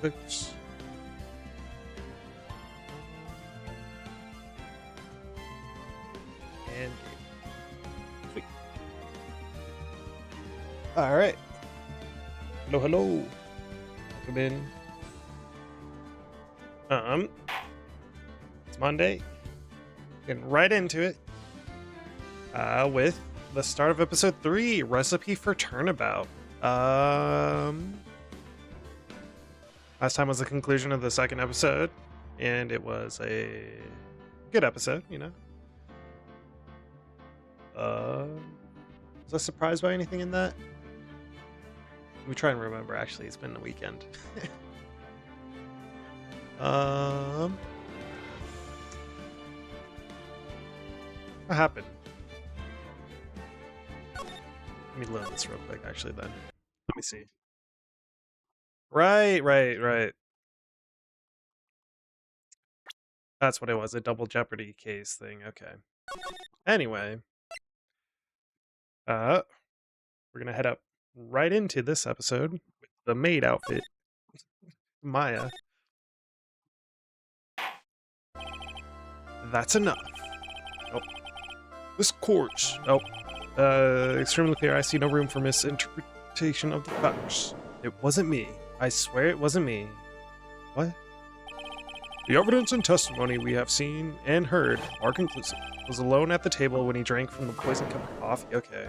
Oops. And sweet. All right. Hello, hello. Welcome in. It's Monday. Getting right into it. With the start of episode 3, Recipe for Turnabout. Last time was the conclusion of the second episode, and it was a good episode, you know. Was I surprised by anything in that? Let me try and remember. Actually, it's been the weekend. What happened? Let me load this real quick, actually, then. Let me see. Right. That's what it was, a double jeopardy case thing. Okay. Anyway. We're gonna head up right into this episode with the maid outfit. Maya. That's enough. Oh. This course. Oh. Extremely clear. I see no room for misinterpretation of the facts. It wasn't me. I swear it wasn't me. What? The evidence and testimony we have seen and heard are conclusive. Was alone at the table when he drank from the poison cup of coffee. Okay.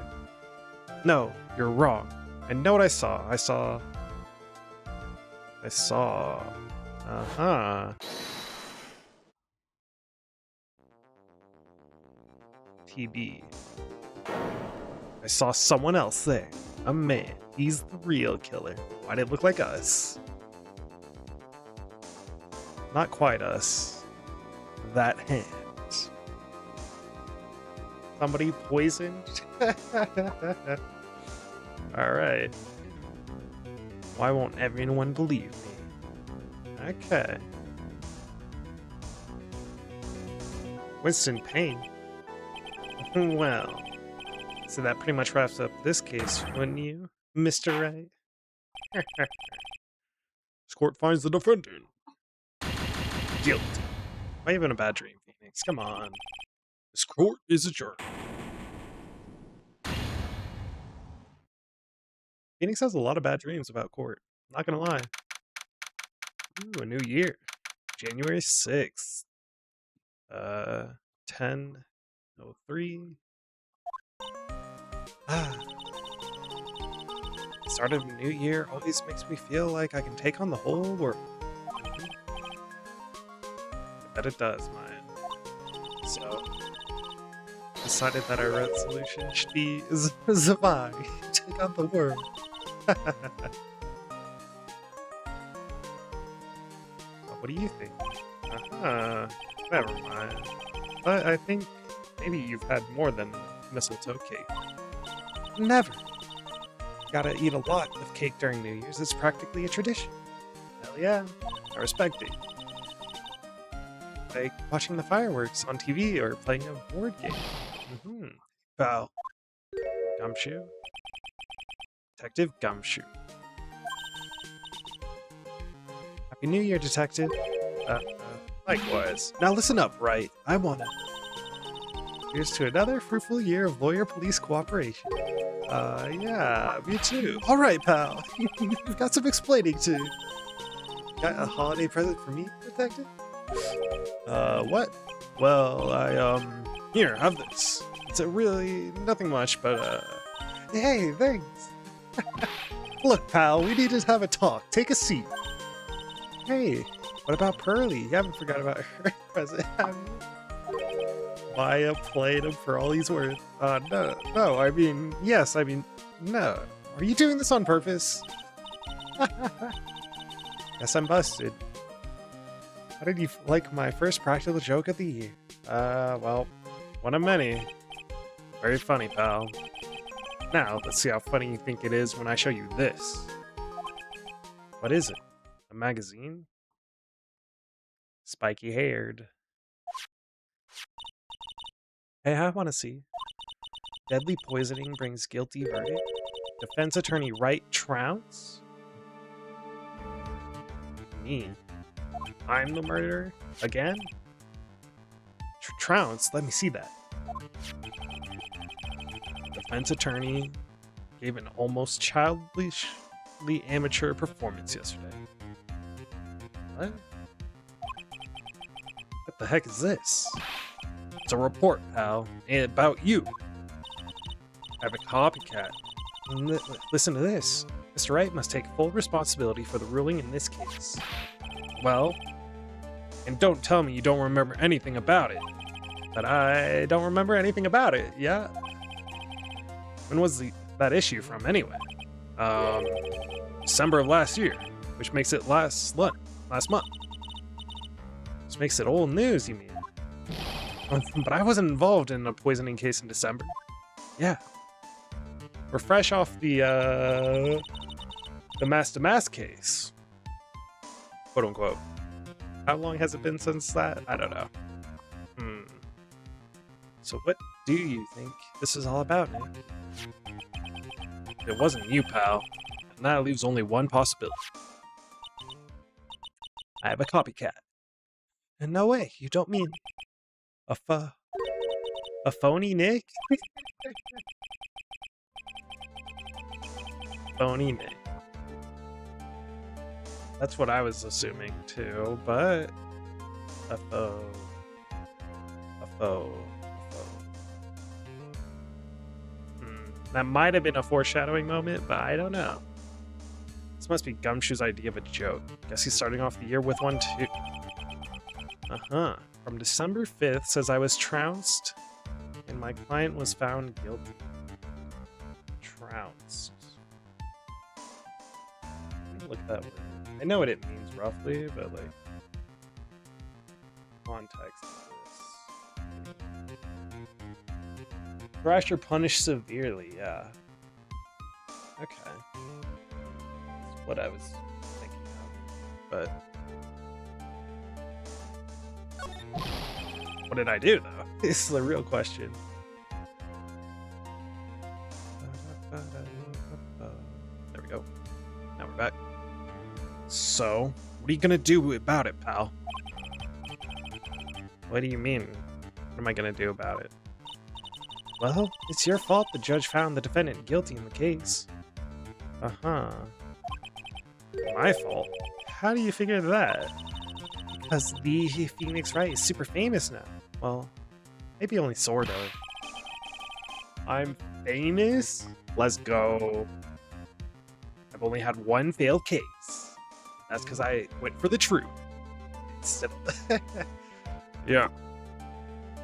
No, you're wrong. I know what I saw. I saw. TB. I saw someone else there. A man. He's the real killer. Why'd it look like us? Not quite us. That hand. Somebody poisoned? Alright. Why won't everyone believe me? Okay. Winston Payne. Well, so that pretty much wraps up this case, wouldn't you, Mr. Wright? This court finds the defendant guilty. Am I having a bad dream, Phoenix? Come on. This court is adjourned. Phoenix has a lot of bad dreams about court. Not gonna lie. Ooh, a new year. January 6th. 10:03. Start of a new year always makes me feel like I can take on the whole world. I bet it does, man. So, decided that our resolution should be survive, take on the world. What do you think? Never mind. But I think maybe you've had more than mistletoe cake. Never. Gotta eat a lot of cake during New Year's. It's practically a tradition. Hell yeah. I respect it. Like watching the fireworks on TV or playing a board game. Pal. Gumshoe. Detective Gumshoe. Happy New Year, Detective. Likewise. Now listen up, right? I wanna. Here's to another fruitful year of lawyer-police cooperation. Yeah, me too. Alright, pal. You've got some explaining to. Got a holiday present for me, Detective? What? Well, here, have this. It's really nothing much, but, hey, thanks. Look, pal, we need to have a talk. Take a seat. Hey, what about Pearly? You haven't forgot about her present, have you? Maya played him for all he's worth. No, I mean, yes, I mean, no. Are you doing this on purpose? Guess I'm busted. How did you like my first practical joke of the year? Well, one of many. Very funny, pal. Now, let's see how funny you think it is when I show you this. What is it? A magazine? Spiky-haired. Hey, I want to see. Deadly poisoning brings guilty verdict. Defense attorney Wright trounce? Me? I'm the murderer? Again? Trounced? Let me see that. Defense attorney gave an almost childishly amateur performance yesterday. What? What the heck is this? It's a report, pal, and about you. I have a copycat. Listen to this. Mr. Wright must take full responsibility for the ruling in this case. Well, and don't tell me you don't remember anything about it. But I don't remember anything about it, yeah? When was that issue from, anyway? December of last year, which makes it last month. Which makes it old news, you mean? But I wasn't involved in a poisoning case in December. Yeah. We're fresh off the mask-to-mask case. Quote unquote. How long has it been since that? I don't know. So what do you think this is all about, Nick? It wasn't you, pal. And that leaves only one possibility. I have a copycat. And no way, you don't mean a phony Nick? Phony Nick. That's what I was assuming too, but a foe. That might have been a foreshadowing moment, but I don't know. This must be Gumshoe's idea of a joke. Guess he's starting off the year with one too. From December 5th says I was trounced and my client was found guilty. Trounced. Let me look at that word. I know what it means roughly, but like context of this. Thrashed or punished severely, yeah. Okay. That's what I was thinking of. But what did I do, though? This is the real question. There we go. Now we're back. So, what are you gonna do about it, pal? What do you mean? What am I gonna do about it? Well, it's your fault the judge found the defendant guilty in the case. My fault? How do you figure that? Because the Phoenix Wright is super famous now. Well, maybe only sort of. I'm famous? Let's go. I've only had one failed case. That's because I went for the truth. Yeah.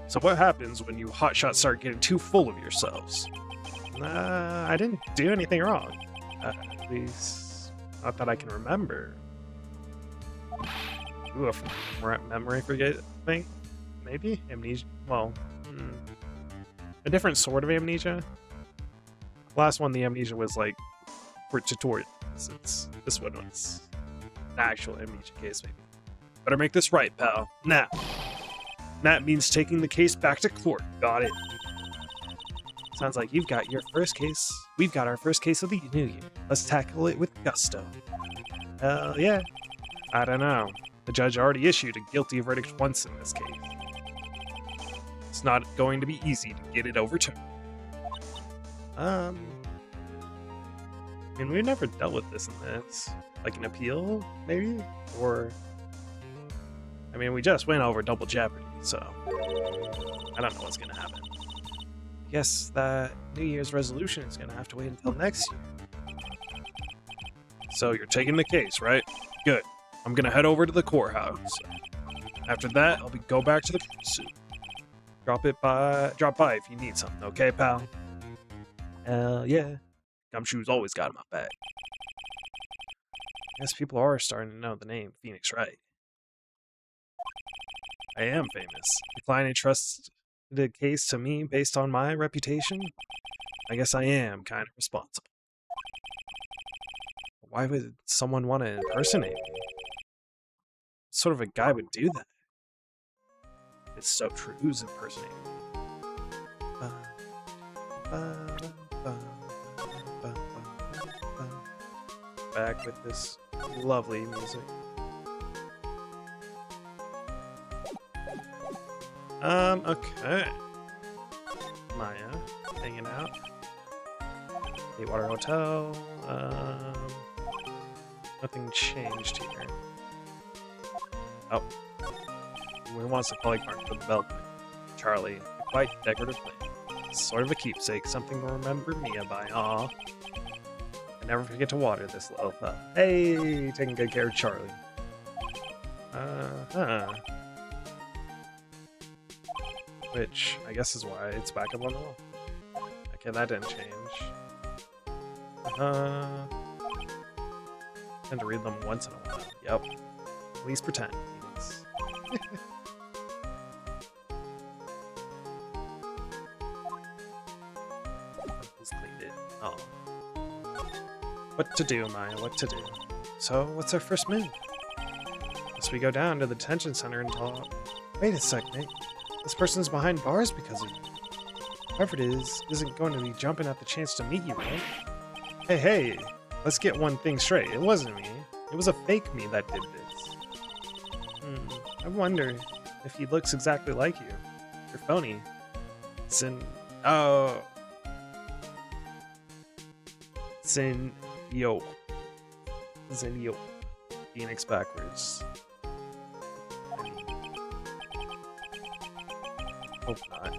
So what happens when you hotshots start getting too full of yourselves? I didn't do anything wrong. At least, not that I can remember. Ooh, a memory forget thing? Maybe? Amnesia? Well, a different sort of amnesia. Last one, the amnesia was like for tutorials. This one was an actual amnesia case, maybe. Better make this right, pal. Now. That means taking the case back to court. Got it. Sounds like you've got your first case. We've got our first case of the new year. Let's tackle it with gusto. Yeah. I don't know. The judge already issued a guilty verdict once in this case. It's not going to be easy to get it overturned. I mean, we've never dealt with this in this. Like an appeal, maybe? Or... I mean, we just went over double jeopardy, so... I don't know what's gonna happen. I guess that New Year's resolution is gonna have to wait until next year. So you're taking the case, right? Good. I'm gonna head over to the courthouse. After that, I'll go back to the suit. Drop by if you need something, okay, pal? Yeah. Gumshoe's always got my back. I guess people are starting to know the name Phoenix Wright. I am famous. The client entrusts the case to me based on my reputation. I guess I am kind of responsible. Why would someone want to impersonate me? What sort of a guy would do that? It's so true. Who's impersonating me? Back with this lovely music. Okay. Maya, hanging out. Water Hotel. Nothing changed here. Oh. Who wants a polycard for the balcony? Charlie. Quite decorative plant. Sort of a keepsake, something to remember Mia by. Aw. I never forget to water this little fella. Hey, taking good care of Charlie. Which, I guess is why it's back up on the wall. Okay, that didn't change. Tend to read them once in a while. Yep. At least pretend. He's cleaned it. Oh. What to do, Maya? What to do? So, what's our first move? Guess we go down to the detention center and talk. Wait a sec, mate. This person's behind bars because of you. Whoever it is, isn't going to be jumping at the chance to meet you, right? Hey, let's get one thing straight. It wasn't me. It was a fake me that did this. I wonder if he looks exactly like you. You're phony. Yo. Phoenix backwards. Hope not.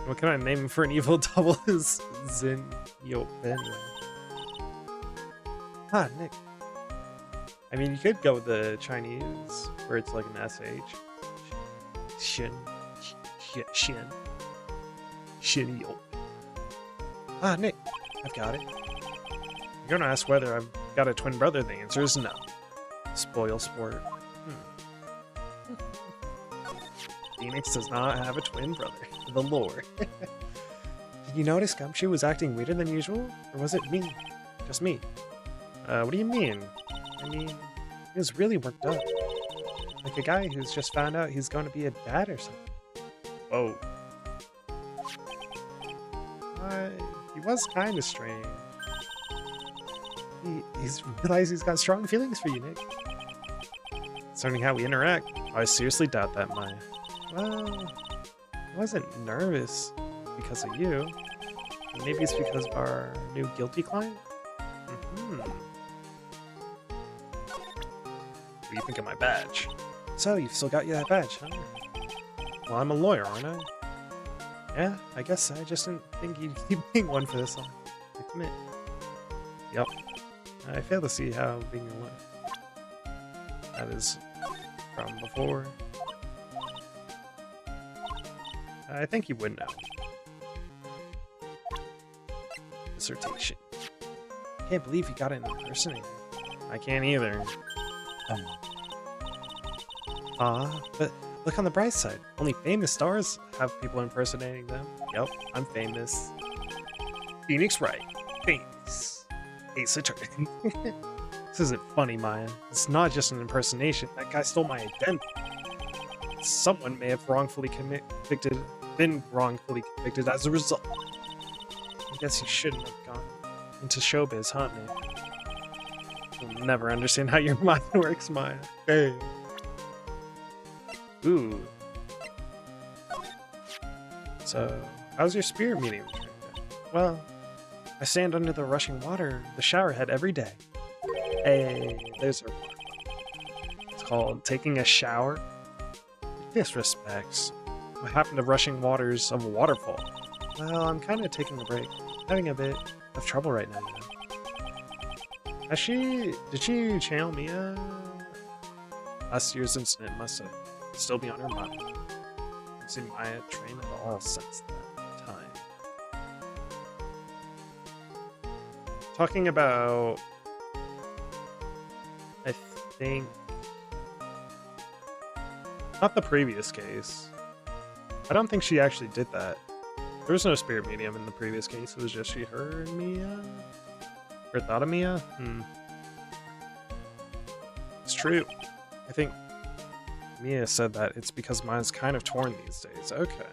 What kind of name for an evil double is Zinyo anyway? Ah, Nick. I mean, you could go with the Chinese, where it's like an SH. Shin. Yo. Ah, Nick. I've got it. You're gonna ask whether I've got a twin brother. The answer is no. Spoil sport. Phoenix does not have a twin brother. The lore. Did you notice Gumshoe was acting weirder than usual? Or was it me? Just me? What do you mean? I mean, he was really worked up. Like a guy who's just found out he's going to be a dad or something. Whoa. He was kind of strange. He's realized he's got strong feelings for you, Nick. Concerning how we interact, I seriously doubt that, Maya. Well, I wasn't nervous because of you. Maybe it's because of our new guilty client? What do you think of my badge? So, you've still got that badge, huh? Well, I'm a lawyer, aren't I? Yeah, I guess I just didn't think you'd keep being one for this long. Admit. Yep. I fail to see how being a lawyer. That is from before. I think you would know. Dissertation. Can't believe you got it impersonating. I can't either. But look on the bright side. Only famous stars have people impersonating them. Yep, I'm famous. Phoenix Wright. Famous. Ace Attorney. This isn't funny, Maya. It's not just an impersonation. That guy stole my identity. Someone may have been wrongfully convicted as a result. I guess you shouldn't have gone into showbiz, huh, Nick? You'll never understand how your mind works, Maya. Hey. Ooh. So, how's your spirit meeting? Well, I stand under the rushing water, the shower head every day. Hey, there's our water. It's called taking a shower. Disrespects. What happened to rushing waters of a waterfall? Well, I'm kind of taking a break. Having a bit of trouble right now, you know. Did she channel Mia? Last year's incident must have still be on her mind. I've seen Maya train at all since that time. Talking about... I think... Not the previous case. I don't think she actually did that. There was no spirit medium in the previous case. It was just she, her, and Mia? Or thought of Mia? It's true. I think Mia said that it's because mine's kind of torn these days. Okay.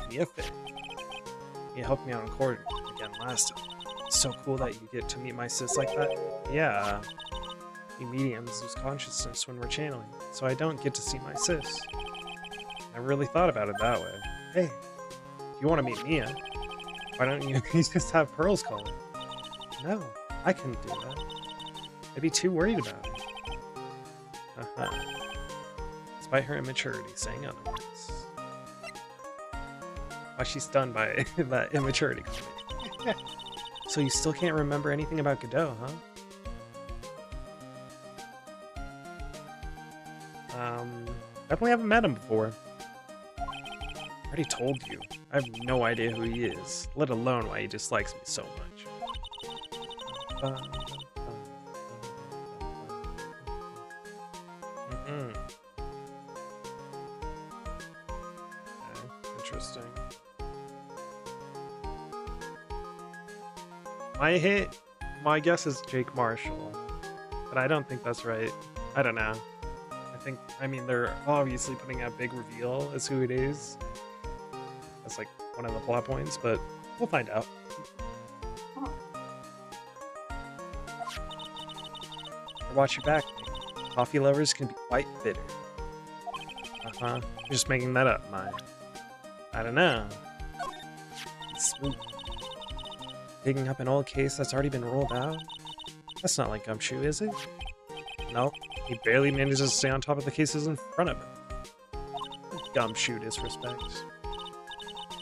Mia fit. Mia helped me out in court again last time. It's so cool that you get to meet my sis like that. Yeah. We mediums lose consciousness when we're channeling, so I don't get to see my sis. I really thought about it that way. Hey, if you want to meet Mia, why don't you just have Pearls call her? No, I couldn't do that. I'd be too worried about her. Despite her immaturity, saying otherwise. Why she's stunned by that immaturity comment. So you still can't remember anything about Godot, huh? Definitely haven't met him before. I already told you. I have no idea who he is, let alone why he dislikes me so much. Interesting. My guess is Jake Marshall, but I don't think that's right. I don't know. I mean, they're obviously putting out a big reveal as who it is. That's like one of the plot points, but we'll find out. Watch your back, mate. Coffee lovers can be quite bitter. You're just making that up, Maya. I don't know. It's smooth. Digging up an old case that's already been rolled out? That's not like Gumshoe, is it? Nope. He barely manages to stay on top of the cases in front of him. Gumshoe disrespect.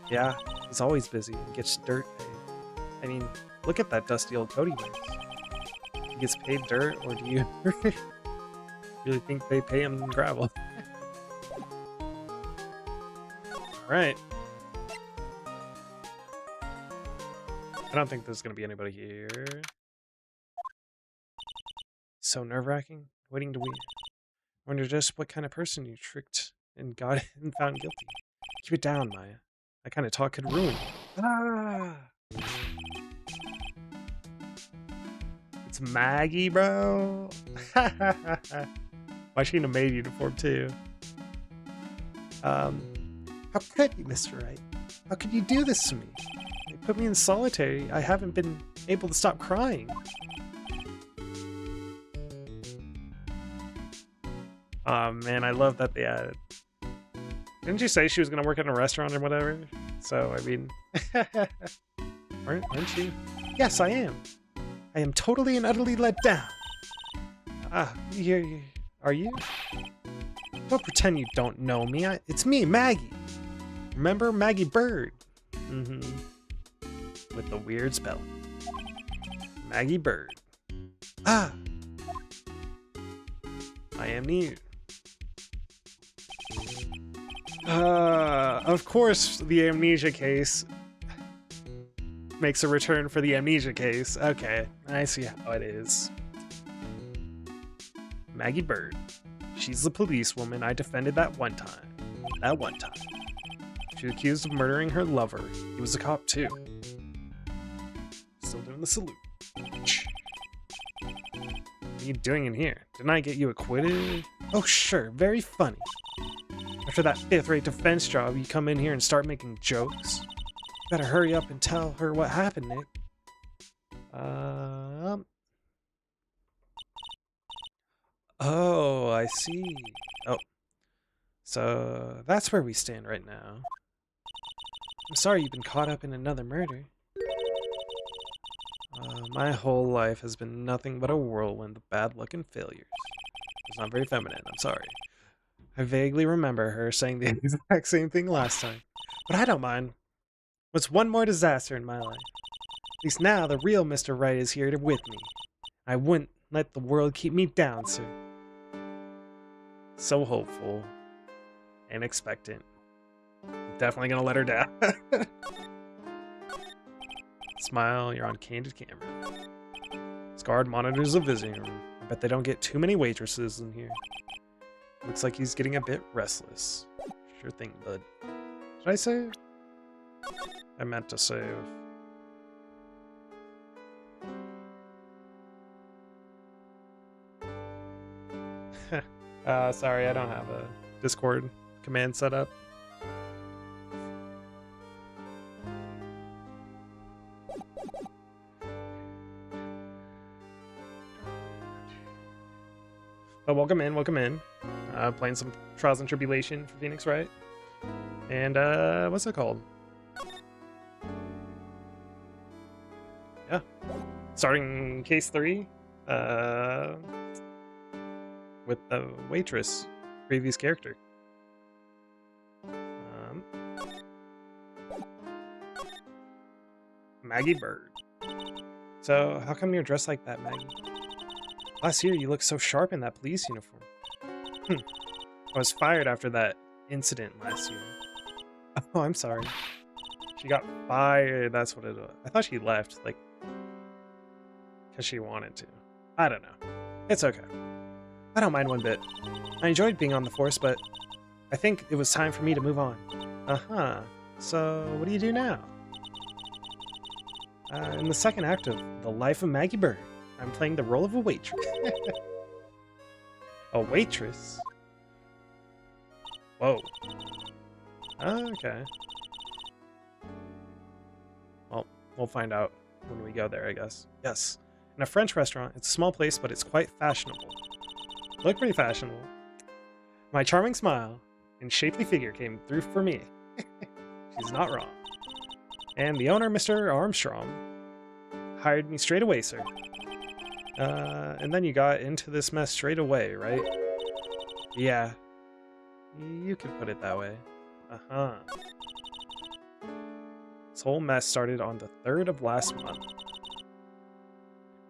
Yeah, he's always busy and gets dirt paid. I mean, look at that dusty old Cody race. He gets paid dirt, or do you really think they pay him in gravel? Alright. I don't think there's gonna be anybody here. So nerve-wracking, waiting to win. Wonder just what kind of person you tricked and got and found guilty. Keep it down, Maya. That kind of talk could ruin you. Ah! It's Maggie, bro. Why she in a maid uniform too? How could you, Mr. Wright? How could you do this to me? They put me in solitary. I haven't been able to stop crying. Oh man, I love that they added. Didn't you say she was gonna work in a restaurant or whatever? So, I mean... aren't you? Yes, I am. I am totally and utterly let down. Are you? Don't pretend you don't know me. It's me, Maggie. Remember Maggie Bird? Mm-hmm. With the weird spelling. Maggie Bird. Ah! I am new. Of course, the amnesia case makes a return for the amnesia case. Okay, I see how it is. Maggie Bird. She's the policewoman I defended that one time. She was accused of murdering her lover. He was a cop too. Still doing the salute. What are you doing in here? Didn't I get you acquitted? Oh sure, very funny. After that fifth-rate defense job, you come in here and start making jokes. Better hurry up and tell her what happened, Nick. Oh, I see. Oh. So, that's where we stand right now. I'm sorry you've been caught up in another murder. My whole life has been nothing but a whirlwind of bad luck and failures. It's not very feminine, I'm sorry. I vaguely remember her saying the exact same thing last time. But I don't mind. What's one more disaster in my life? At least now the real Mr. Wright is here with me. I wouldn't let the world keep me down, sir. So hopeful. And expectant. Definitely gonna let her down. Smile, you're on candid camera. Scarred monitors the visiting room. I bet they don't get too many waitresses in here. Looks like he's getting a bit restless. Sure thing, bud. Did I save? I meant to save. Sorry, I don't have a Discord command set up. But welcome in, welcome in. Playing some Trials and Tribulation for Phoenix Wright. And, what's it called? Yeah. Starting case 3. With the waitress, previous character. Maggie Bird. So, how come you're dressed like that, Maggie? Last year, you looked so sharp in that police uniform. I was fired after that incident last year. Oh, I'm sorry. She got fired, that's what it was. I thought she left, like, because she wanted to. I don't know. It's okay. I don't mind one bit. I enjoyed being on the force, but I think it was time for me to move on. Uh-huh. So, what do you do now? In the second act of The Life of Maggie Bird, I'm playing the role of a waitress. A waitress? Whoa. Okay. Well, we'll find out when we go there, I guess. Yes. In a French restaurant, it's a small place, but it's quite fashionable. Look pretty fashionable. My charming smile and shapely figure came through for me. She's not wrong. And the owner, Mr. Armstrong, hired me straight away, sir. And then you got into this mess straight away, right? Yeah. You could put it that way. Uh-huh. This whole mess started on the 3rd of last month.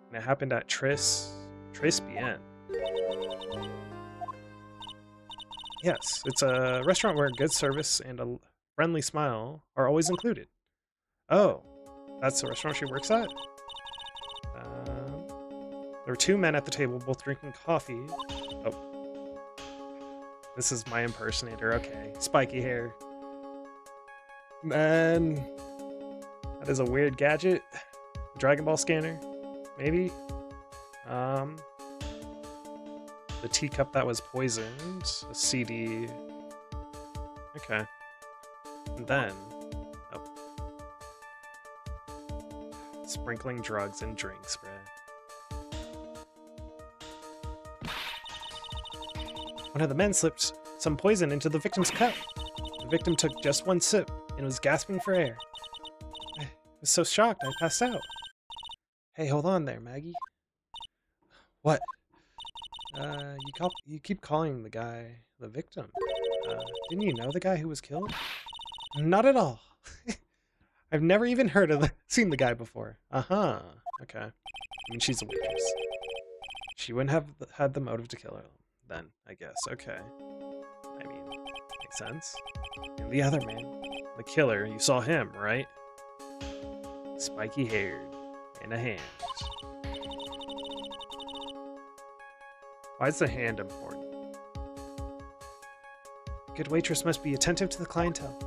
And it happened at Bien. Yes, it's a restaurant where good service and a friendly smile are always included. Oh, that's the restaurant she works at? There were 2 men at the table, both drinking coffee. Oh. This is my impersonator, okay. Spiky hair. Man. That is a weird gadget. Dragon Ball scanner? Maybe? The teacup that was poisoned. A CD. Okay. And then... Oh. Sprinkling drugs and drinks, bruh. One of the men slipped some poison into the victim's cup. The victim took just 1 sip and was gasping for air. I was so shocked I passed out. Hey, hold on there, Maggie. What? You keep calling the guy the victim. Didn't you know the guy who was killed? Not at all. I've never even seen the guy before. Uh-huh. Okay. I mean, she's a waitress. She wouldn't have had the motive to kill her then, I guess. Okay. I mean, makes sense. And the other man, the killer, you saw him, right? Spiky haired and a hand. Why is the hand important? A good waitress must be attentive to the clientele.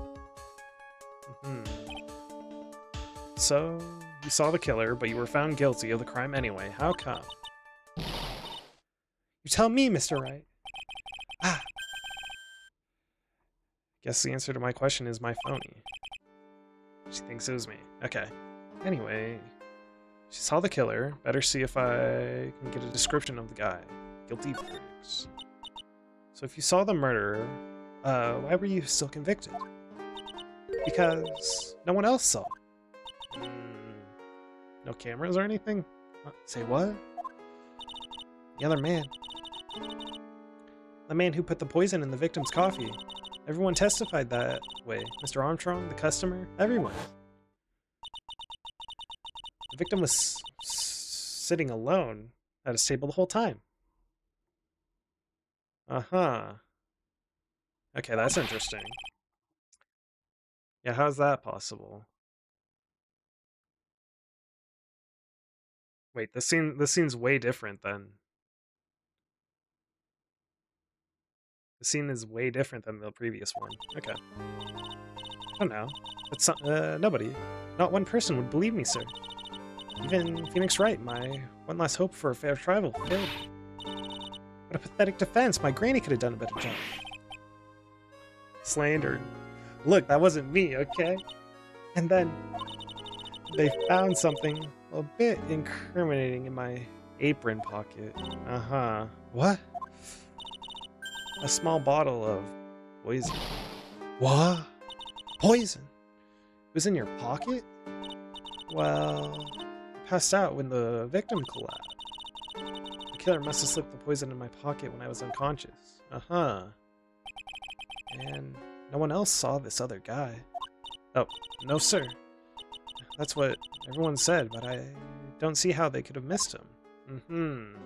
So, you saw the killer, but you were found guilty of the crime anyway. How come? You tell me, Mr. Wright. Ah. Guess the answer to my question is my phony. She thinks it was me. Okay. Anyway, she saw the killer. Better see if I can get a description of the guy. Guilty verdicts. So if you saw the murderer, why were you still convicted? Because no one else saw. No cameras or anything? Say what? The other man. The man who put the poison in the victim's coffee. Everyone testified that way. Mr. Armstrong, the customer, everyone. The victim was sitting alone at his table the whole time. Uh-huh. Okay, that's interesting. Yeah, how's that possible? Wait, this scene's way different then. The scene is way different than the previous one. Okay. I don't know. But nobody. Not one person would believe me, sir. Even Phoenix Wright, my one last hope for a fair trial, failed. What a pathetic defense. My granny could have done a better job. Slandered. Look, that wasn't me, okay? And then they found something a bit incriminating in my apron pocket. Uh-huh. What? A small bottle of poison. What? Poison? It was in your pocket? Well, I passed out when the victim collapsed. The killer must have slipped the poison in my pocket when I was unconscious. Uh-huh. And no one else saw this other guy. Oh, no sir. That's what everyone said, but I don't see how they could have missed him. Mm-hmm.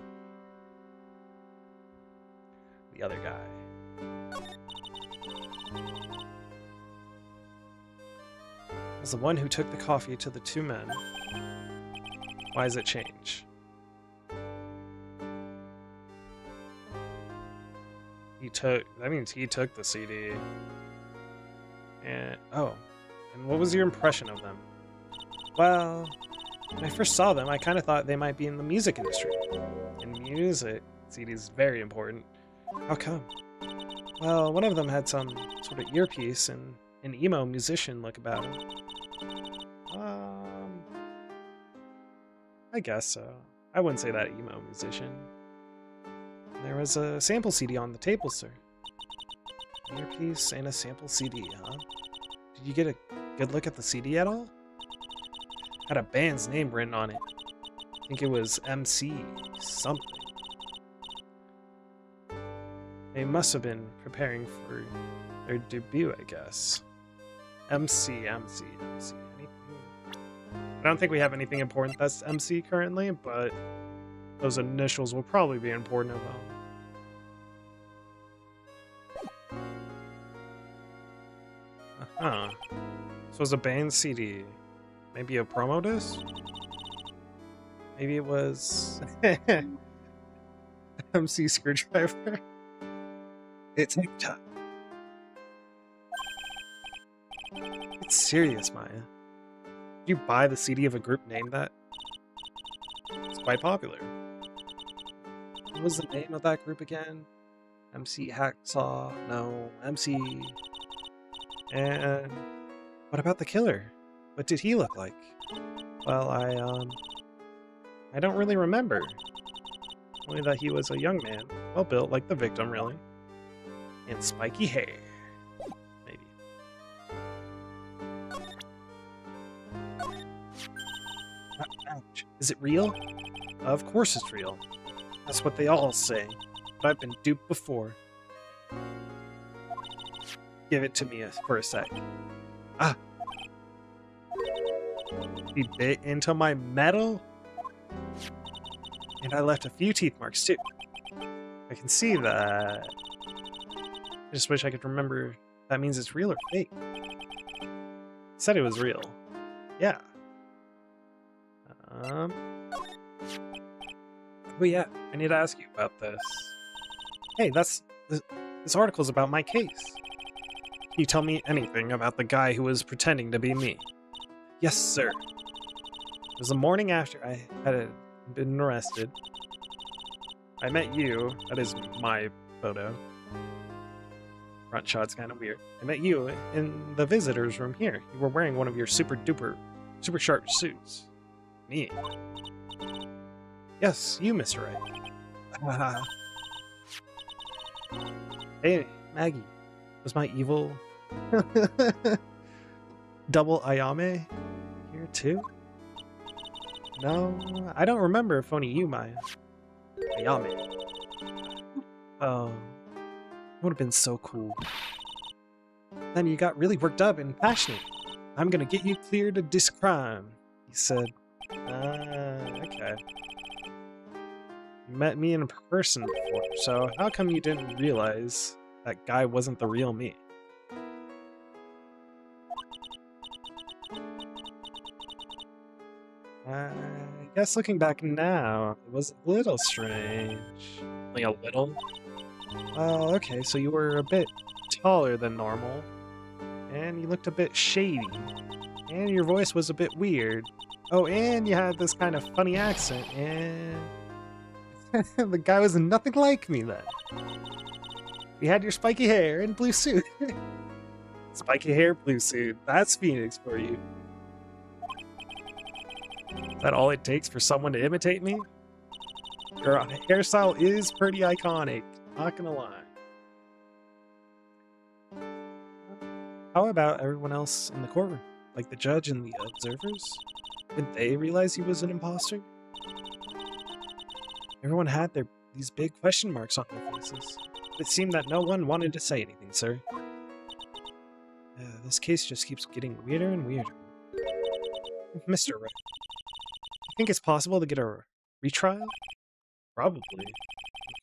The other guy. As the one who took the coffee to the two men. Why does it change? That means he took the CD. And, oh. And what was your impression of them? Well, when I first saw them, I kind of thought they might be in the music industry. In music, CD is very important. How come? Well, one of them had some sort of earpiece and an emo musician look about him. I guess so. I wouldn't say that emo musician. There was a sample CD on the table, sir. An earpiece and a sample CD, huh? Did you get a good look at the CD at all? Had a band's name written on it. I think it was MC something. They must have been preparing for their debut, I guess. MC. Anything? I don't think we have anything important that's MC currently, but those initials will probably be important as well. Uh-huh. So it was a band CD. Maybe a promo disc? Maybe it was MC Screwdriver. It's time. It's serious, Maya. Did you buy the CD of a group named that? It's quite popular. What was the name of that group again? MC Hacksaw? No, MC... And... what about the killer? What did he look like? Well, I don't really remember. Only that he was a young man. Well built, like the victim, really. And spiky hair. Maybe. Ouch. Is it real? Of course it's real. That's what they all say. But I've been duped before. Give it to me for a sec. Ah! He bit into my metal? And I left a few teeth marks too. I can see that. I just wish I could remember if that means it's real or fake. Said it was real. Yeah. Oh yeah, I need to ask you about this. Hey, this article's about my case. Can you tell me anything about the guy who was pretending to be me? Yes, sir. It was the morning after I had been arrested. I met you. That is my photo. Front shot's kind of weird. I met you in the visitor's room here. You were wearing one of your super sharp suits. Me? Yes, you, Mr. Wright. Hey, Maggie. Was my evil double Ayame here too? No, I don't remember if only you, Maya. Ayame. Oh, it would have been so cool. Then you got really worked up and passionate. I'm gonna get you cleared of this crime, he said. Okay. You met me in person before, so how come you didn't realize that guy wasn't the real me? I guess looking back now, it was a little strange. Only a little? Well, okay, so you were a bit taller than normal, and you looked a bit shady, and your voice was a bit weird. Oh, and you had this kind of funny accent, and the guy was nothing like me then. You had your spiky hair and blue suit. Spiky hair, blue suit. That's Phoenix for you. Is that all it takes for someone to imitate me? Your hairstyle is pretty iconic, not gonna lie. How about everyone else in the courtroom? Like the judge and the observers? Didn't they realize he was an imposter? Everyone had these big question marks on their faces. It seemed that no one wanted to say anything, sir. This case just keeps getting weirder and weirder. Mr. Wright, you think it's possible to get a retrial? Probably. The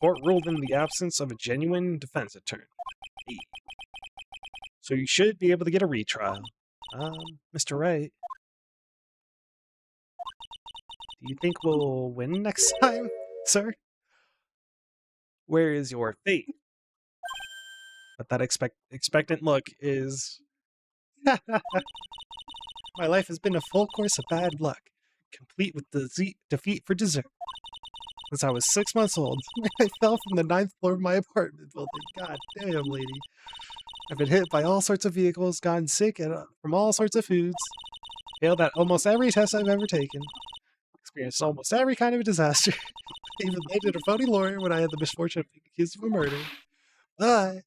court ruled in the absence of a genuine defense attorney. So you should be able to get a retrial. Mr. Wright, do you think we'll win next time, sir? Where is your fate? But that expectant look is... My life has been a full course of bad luck, complete with defeat for dessert. Since I was 6 months old, I fell from the 9th floor of my apartment building. God damn, lady. I've been hit by all sorts of vehicles, gotten sick from all sorts of foods, failed at almost every test I've ever taken, experienced almost every kind of disaster, even landed a phony lawyer when I had the misfortune of being accused of a murder. But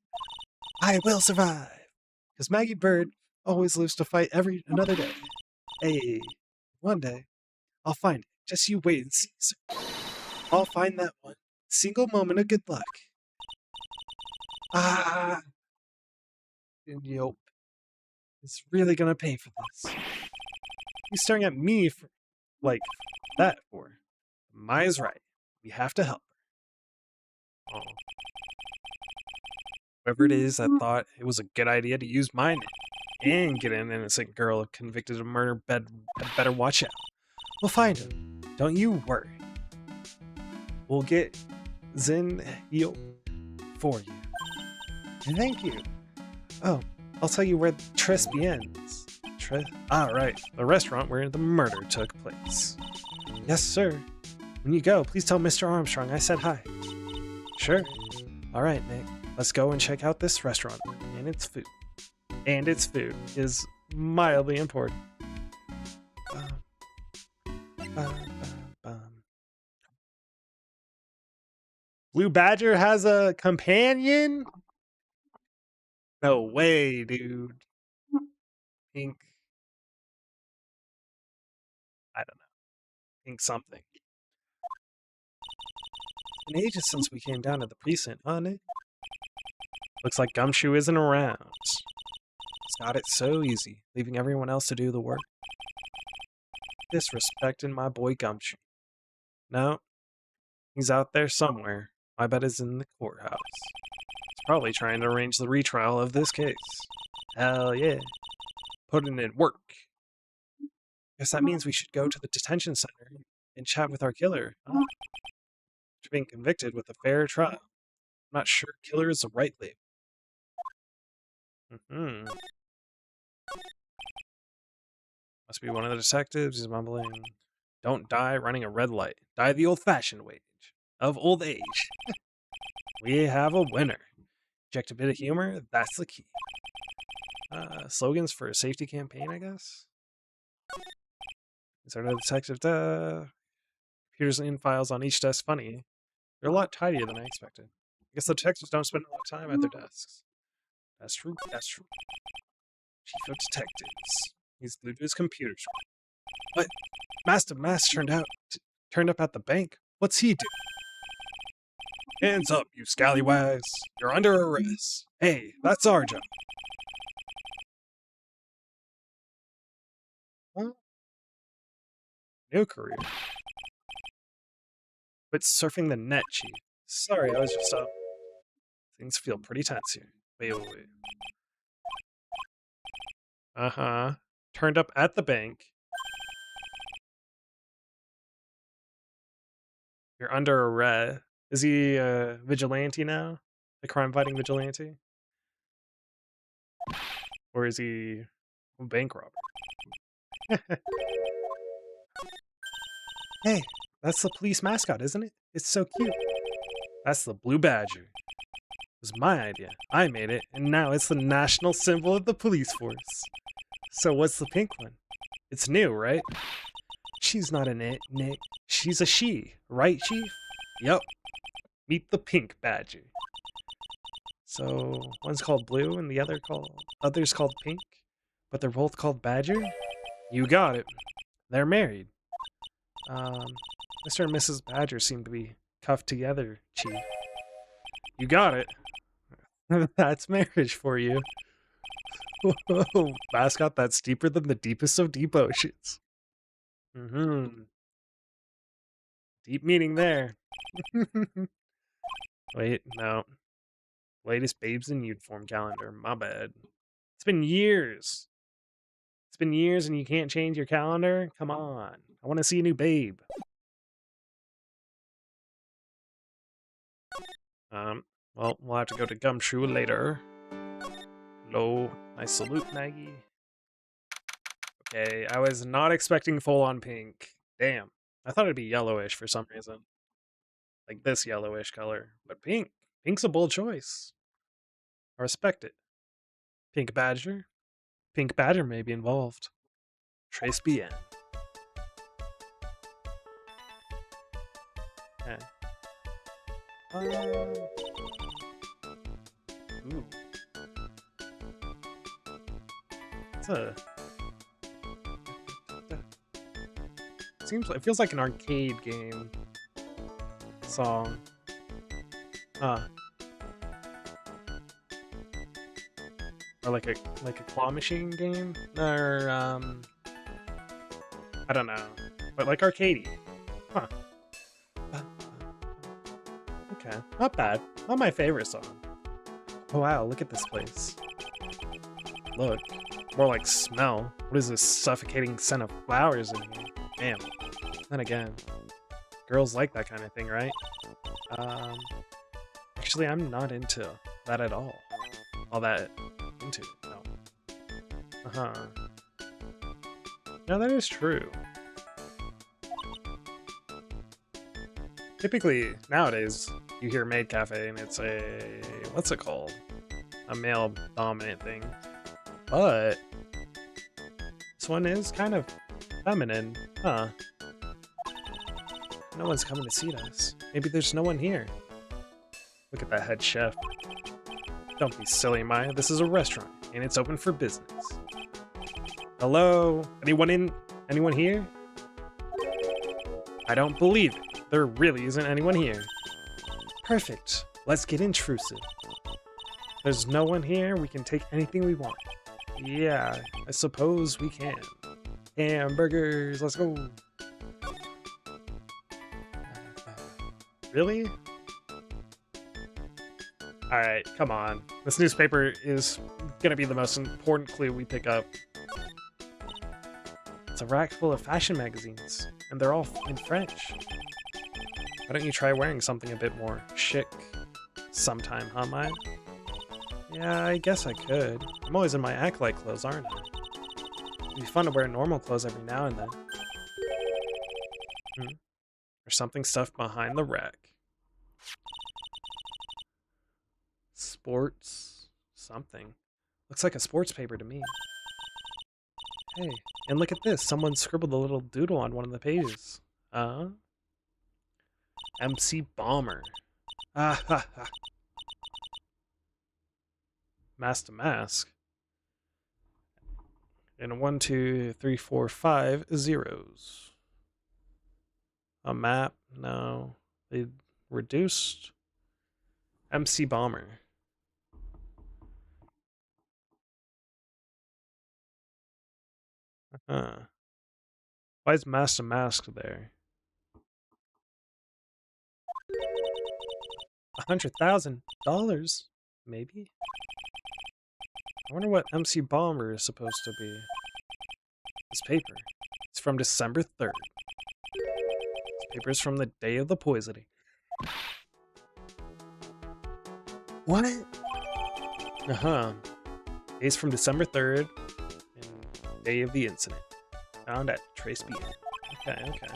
I will survive, because Maggie Bird always lives to fight another day. Hey, one day, I'll find it. Just you wait and see, sir. I'll find that one single moment of good luck. And Yope is really gonna pay for this. He's staring at me for, like, that for. Maya's right. We have to help her. Oh. Whoever it is that thought it was a good idea to use my name and get an innocent girl convicted of murder had better watch out. We'll find him. Don't you worry. We'll get Zen Yope for you. And thank you. Oh, I'll tell you where Tres begins. Right. The restaurant where the murder took place. Yes, sir. When you go, please tell Mr. Armstrong I said hi. Sure. All right, Nick. Let's go and check out this restaurant and its food. And its food is mildly important. Blue Badger has a companion? No way, dude. Pink. I don't know. Pink something. It's been ages since we came down to the precinct, huh, Nick? Looks like Gumshoe isn't around. He's got it so easy, leaving everyone else to do the work. Disrespecting my boy Gumshoe. No, he's out there somewhere. My bet is in the courthouse. He's probably trying to arrange the retrial of this case. Hell yeah. Putting in work. Guess that means we should go to the detention center and chat with our killer. Huh? After being convicted with a fair trial. I'm not sure killer is the right label. Must be one of the detectives. He's mumbling. Don't die running a red light. Die the old-fashioned way of old age. We have a winner. Inject a bit of humor. That's the key. Slogans for a safety campaign, I guess. Is there no detective? Computers and files on each desk. Funny. They're a lot tidier than I expected. I guess the detectives don't spend a lot of time at their desks. That's true. That's true. Chief of Detectives. He's glued to his computer screen. What? Master Mass turned up at the bank? What's he do? Hands up, you scallywags. You're under arrest. Hey, that's our job. Huh? New career. Quit surfing the net, Chief. Sorry, I was just up. Things feel pretty tense here. Wait. Uh-huh. Turned up at the bank. You're under arrest. Is he a vigilante now? A crime-fighting vigilante? Or is he a bank robber? Hey, that's the police mascot, isn't it? It's so cute. That's the Blue Badger. It was my idea. I made it, and now it's the national symbol of the police force. So what's the pink one? It's new, right? She's not an it, Nick. She's a she. Right, Chief? Yup. Meet the Pink Badger. So one's called Blue and the other's called Pink, but they're both called Badger? You got it. They're married. Mr. and Mrs. Badger seem to be cuffed together, Chief. You got it. That's marriage for you. Whoa, mascot that's deeper than the deepest of deep oceans. Mm-hmm. Deep meaning there. Wait, no. Latest Babes in Uniform calendar. My bad. It's been years. It's been years and you can't change your calendar? Come on. I want to see a new babe. Well, we'll have to go to Gumshoe later. Hello. Nice salute, Maggie. Okay, I was not expecting full-on pink. Damn. I thought it'd be yellowish for some reason. Like this yellowish color. But pink. Pink's a bold choice. I respect it. Pink Badger? Pink Badger may be involved. Trace BN. Okay. Ooh. It's a... It feels like an arcade game song. Huh. Or like a claw machine game? Or I don't know. But like arcadey. Huh. Okay. Not bad. Not my favorite song. Oh wow, look at this place. Look. More like smell. What is this suffocating scent of flowers in here? Damn. Then again, girls like that kind of thing, right? Actually, I'm not into that at all. All that into it, no. Uh-huh. No, that is true. Typically, nowadays, you hear Maid Cafe and it's a... what's it called? A male-dominant thing. But this one is kind of feminine, huh? No one's coming to see us. Maybe there's no one here. Look at that head chef. Don't be silly, Maya. This is a restaurant, and it's open for business. Hello? Anyone here? I don't believe it. There really isn't anyone here. Perfect. Let's get intrusive. There's no one here. We can take anything we want. Yeah, I suppose we can. Hamburgers, let's go. Really? Alright, come on. This newspaper is gonna be the most important clue we pick up. It's a rack full of fashion magazines, and they're all in French. Why don't you try wearing something a bit more chic sometime, huh, Maya? Yeah, I guess I could. I'm always in my acolyte clothes, aren't I? It'd be fun to wear normal clothes every now and then. Or something stuffed behind the rack. Sports... something. Looks like a sports paper to me. Hey, and look at this. Someone scribbled a little doodle on one of the pages. MC Bomber. Ah ha ha. Mask to mask. And 1, 2, 3, 4, 5 zeros. A map? No. They reduced. MC Bomber. Why is mask to mask there? $100,000? Maybe? I wonder what MC Bomber is supposed to be. This paper. It's from December 3rd. This paper is from the day of the poisoning. What? Uh-huh. Days from December 3rd and day of the incident. Found at Trace BN. Okay, okay.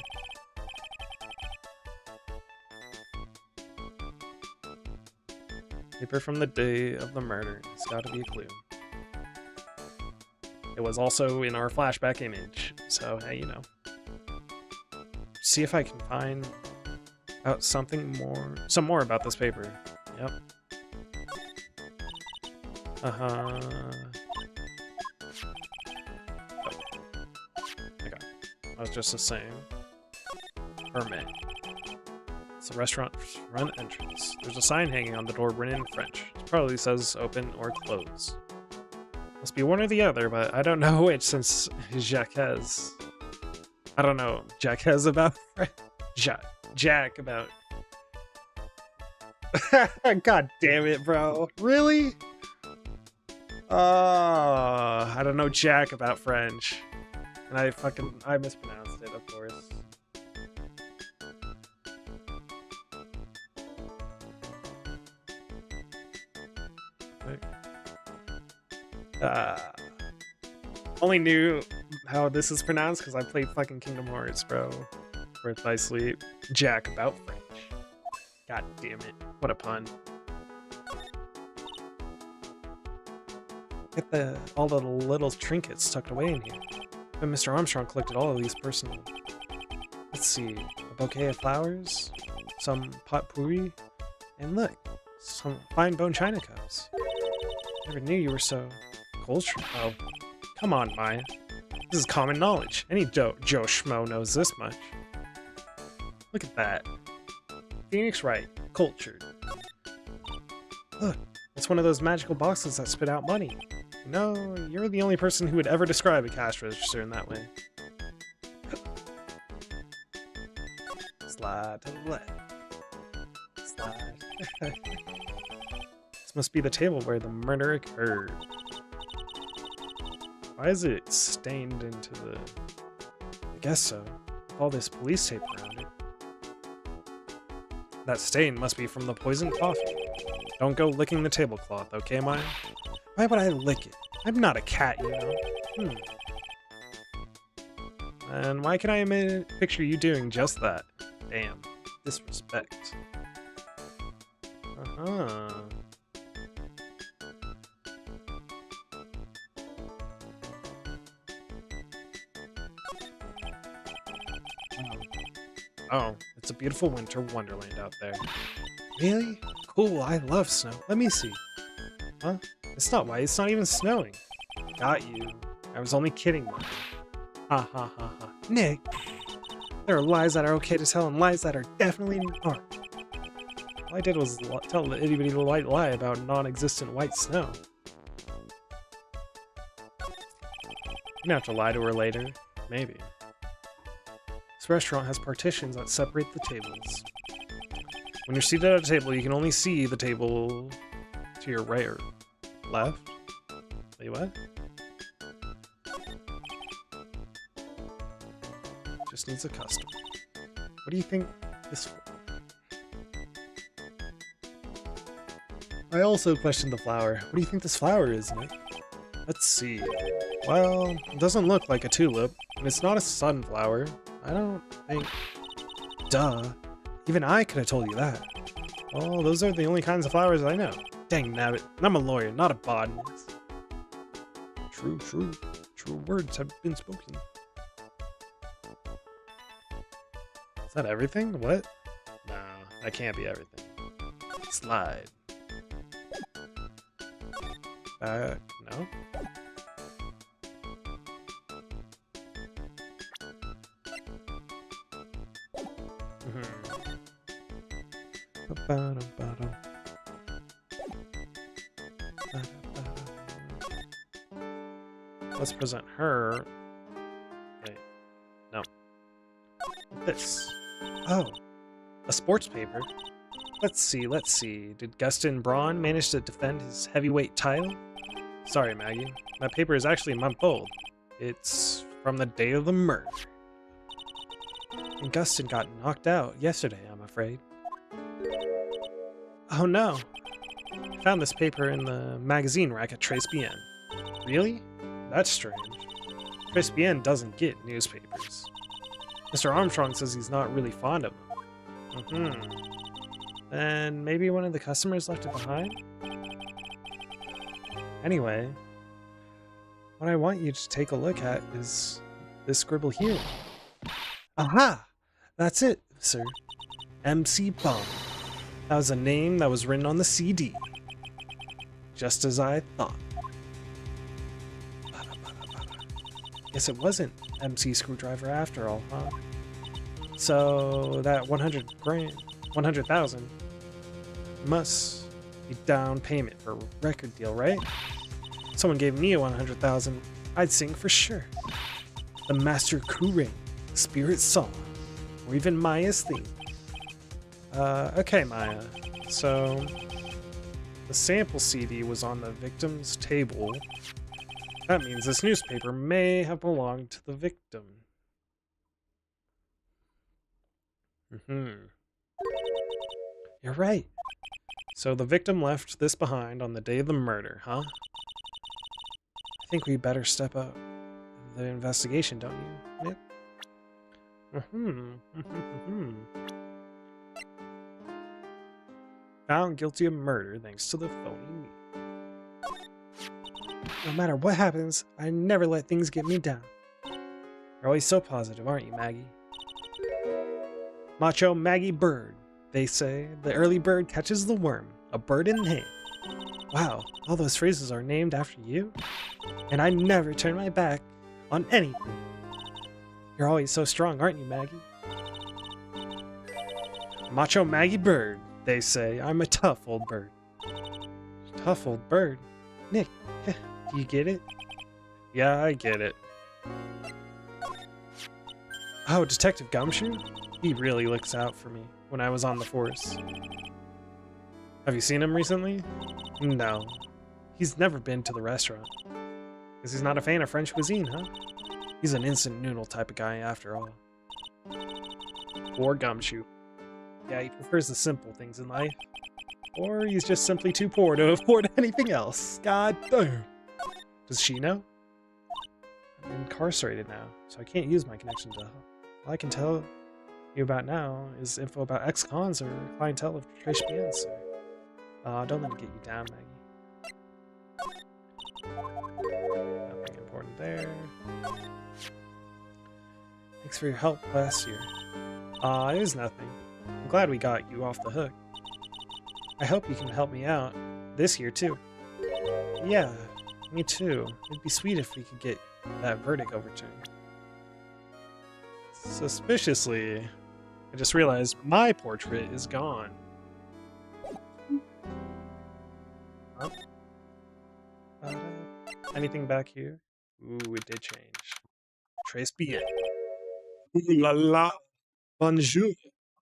Paper from the day of the murder. It's gotta be a clue. It was also in our flashback image, so hey, you know. See if I can find out some more about this paper. Yep. Uh-huh. Oh. Okay. I was just the same. Permit. It's a restaurant front entrance. There's a sign hanging on the door written in French. It probably says open or close. Must be one or the other, but I don't know which since Jacques has. I don't know. Jack has about Jack about. God damn it, bro. Really? I don't know Jack about French. And I mispronounced it, of course. Only knew how this is pronounced because I played fucking Kingdom Hearts, bro. Worth my sleep. Jack about French. God damn it. What a pun. Get all the little trinkets tucked away in here. But Mr. Armstrong collected all of these personally. Let's see. A bouquet of flowers, some potpourri, and look, some fine bone china cups. Never knew you were so cultured. Oh, come on, Maya. This is common knowledge. Any Joe Schmo knows this much. Look at that. Phoenix Wright, cultured. Look, it's one of those magical boxes that spit out money. No, you're the only person who would ever describe a cash register in that way. Slide to the left. Slide. This must be the table where the murder occurred. Why is it stained into the... I guess so. All this police tape around it. That stain must be from the poisoned coffee. Don't go licking the tablecloth, okay, Maya? Why would I lick it? I'm not a cat, you know. And why can I picture you doing just that? Damn. Disrespect. Uh-huh. Oh, it's a beautiful winter wonderland out there. Really? Cool, I love snow. Let me see. Huh? It's not white, it's not even snowing. Got you. I was only kidding, Mike. Ha ha ha ha. Nick! There are lies that are okay to tell and lies that are definitely aren't. All I did was tell the itty bitty white lie about non-existent white snow. You're gonna have to lie to her later. Maybe. This restaurant has partitions that separate the tables. When you're seated at a table, you can only see the table to your right or left. Wait, what? Just needs a custom. What do you think this for? I also questioned the flower. What do you think this flower is, Nick? Let's see. Well, it doesn't look like a tulip, and it's not a sunflower. I don't think... Duh. Even I could have told you that. Well, those are the only kinds of flowers I know. Dang nabbit. I'm a lawyer, not a botanist. True, true. True words have been spoken. Is that everything? What? No, that can't be everything. Slide. No? Let's present her. Wait, no. This. Oh, a sports paper. Let's see, let's see. Did Gustin Braun manage to defend his heavyweight title? Sorry, Maggie. That paper is actually a month old. It's from the day of the murder. And Gustin got knocked out yesterday, I'm afraid. Oh no. I found this paper in the magazine rack at Tribulation. Really? That's strange. Tribulation doesn't get newspapers. Mr. Armstrong says he's not really fond of them. And maybe one of the customers left it behind? Anyway, what I want you to take a look at is this scribble here. Aha! That's it, sir. MC Bomb. That was a name that was written on the CD. Just as I thought. Guess it wasn't MC Screwdriver after all, huh? So that 100,000 must be down payment for a record deal, right? If someone gave me a 100,000, I'd sing for sure. The Master Kure, Spirit Song, or even Maya's theme. Okay, Maya. So the sample CD was on the victim's table. That means this newspaper may have belonged to the victim. You're right. So the victim left this behind on the day of the murder, huh? I think we better step up the investigation, don't you, Nick? Found guilty of murder thanks to the phony me. No matter what happens, I never let things get me down. You're always so positive, aren't you, Maggie? Macho Maggie Bird, they say. The early bird catches the worm. A bird in hay. Wow, all those phrases are named after you? And I never turn my back on anything. You're always so strong, aren't you, Maggie? Macho Maggie Bird, they say. I'm a tough old bird. Tough old bird? Nick, do you get it? Yeah, I get it. Oh, Detective Gumshoe? He really looks out for me when I was on the force. Have you seen him recently? No. He's never been to the restaurant. Guess he's not a fan of French cuisine, huh? He's an instant noodle type of guy after all. Poor Gumshoe. Yeah, he prefers the simple things in life. Or he's just simply too poor to afford anything else. God damn. Does she know? I'm incarcerated now, so I can't use my connection to help. All I can tell you about now is info about ex-cons or clientele of Tribulation. Don't let it get you down, Maggie. Nothing important there. Thanks for your help last year. It was nothing. I'm glad we got you off the hook. I hope you can help me out this year, too. Yeah, me too. It'd be sweet if we could get that verdict overturned. Suspiciously, I just realized my portrait is gone. Huh? Anything back here? Ooh, it did change. Trace bien. Ooh la la. Bonjour.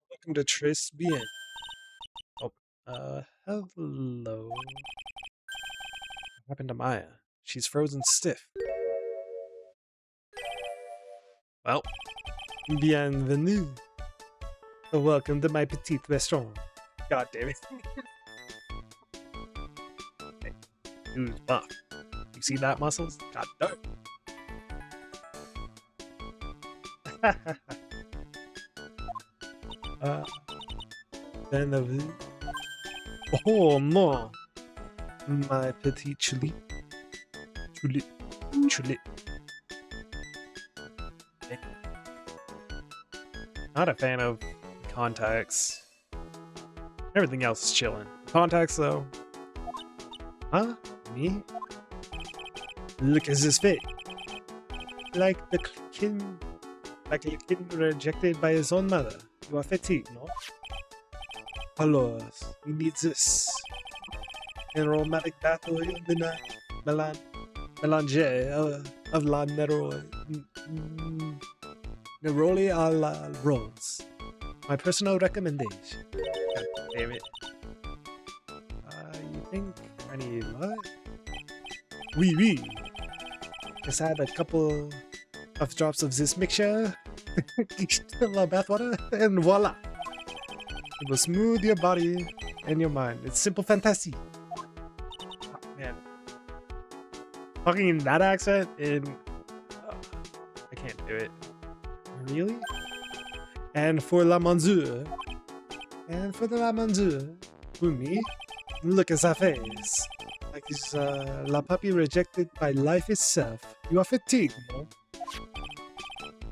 Welcome to Trace bien. Oh, hello. What happened to Maya? She's frozen stiff. Well, bienvenue. Welcome to my petite restaurant. God damn it. Hey, who's buff? You see that muscles? God damn. Bienvenue. Oh no. My petite chili. Chili. Chili. Not a fan of contacts. Everything else is chilling. Contacts, though. Huh? Me? Look at his face. Like a kid rejected by his own mother. You are fatigued, no? Alors, you need this. An aromatic battle in the night. Mélanger of la Neroli a la Rose. My personal recommendation. God damn it. You think I need what? Oui. Just add a couple of drops of this mixture. La bathwater, and voila. It will smooth your body and your mind. It's simple fantasy. Oh, man. Talking in that accent, I can't do it. Really? And for la manzure. And for the la manzure. For me, look at sa face. Like it's la puppy rejected by life itself. You are fatigued, no?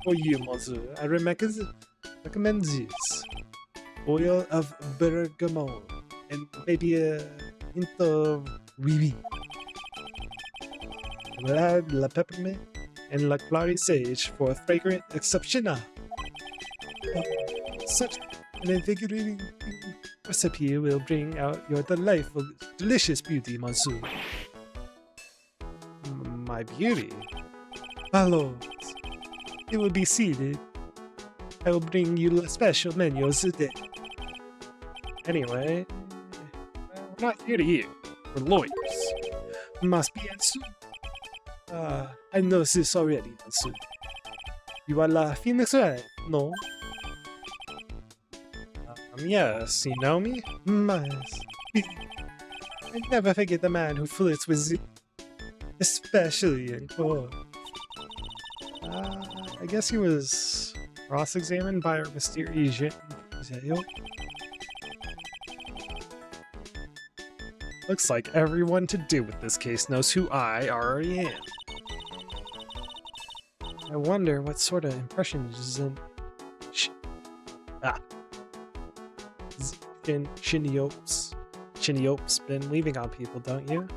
For you, monsieur, I recommend this. Oil of bergamot. And maybe a hint of Oui, oui. Add la peppermint and la cloudy sage for a fragrant exceptional. Such an invigorating recipe will bring out your delightful, delicious beauty, Monsieur. My beauty? Follow. It will be seated. I will bring you a special menu today. Anyway, we're not here to eat. We're lawyers. Must be answered. I know this already, Monsieur. You are la Phoenix Wright, no? Yes, you know me? Yes. I never forget the man who flirts with you. Especially in court. I guess he was cross-examined by our mysterious jail. Looks like everyone to do with this case knows who I already am. I wonder what sort of impressions Shinyope's been leaving on people, don't you?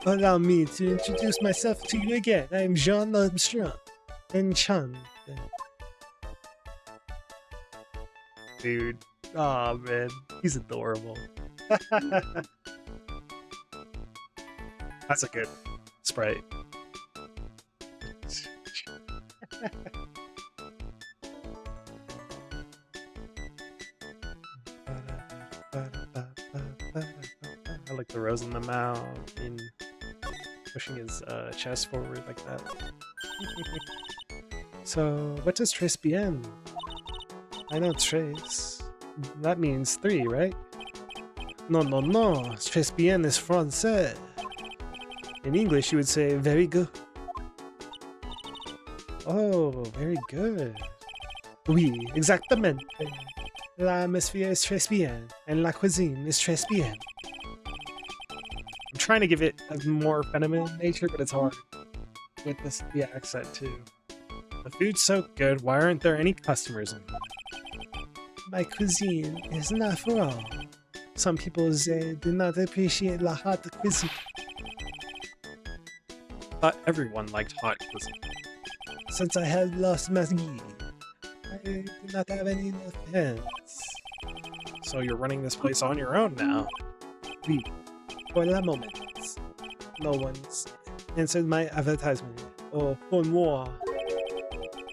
Allow me to introduce myself to you again. I am Jean Armstrong. And Chun. Dude. Aw, man. He's adorable. That's a good sprite. I like the rose in the mouth and pushing his chest forward like that. So, what does tres bien? I know tres. That means 3, right? No, no, no. Tres bien is français. In English, you would say very good. Oh, very good. Oui, exactamente. La atmosphere is tres bien, and la cuisine is tres bien. I'm trying to give it a more feminine nature, but it's hard with the accent too. The food's so good, why aren't there any customers in it? My cuisine is not for all. Some people say do not appreciate la hot cuisine. Thought everyone liked hot cuisine. Since I have lost my ski, I do not have any hands. So you're running this place on your own now? Oui, for the moment. No one's answered my advertisement. Oh, pour moi.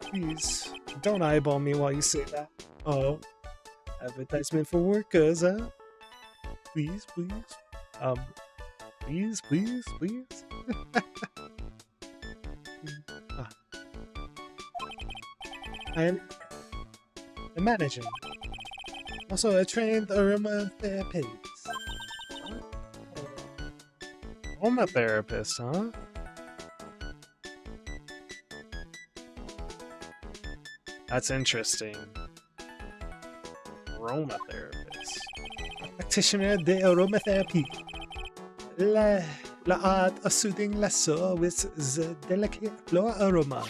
Please, don't eyeball me while you say that. Oh, advertisement for workers, huh? Please, please. Please, please, please. I am the manager. Also a trained aromatherapist. Aromatherapist, huh? That's interesting. Aromatherapist. Practitioner de aromatherapy. La art of soothing la soul with the delicate floral aroma.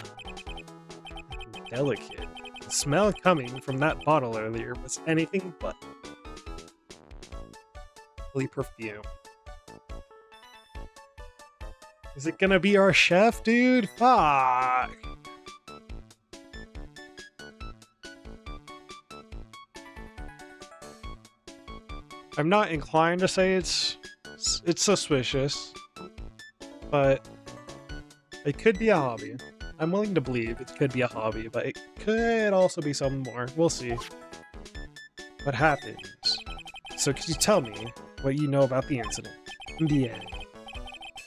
Delicate. The smell coming from that bottle earlier was anything but perfume. Is it gonna be our chef, dude? Fuck! I'm not inclined to say it's suspicious, but it could be a hobby. I'm willing to believe it could be a hobby, but it could also be something more. We'll see what happens. So could you tell me what you know about the incident? Yeah.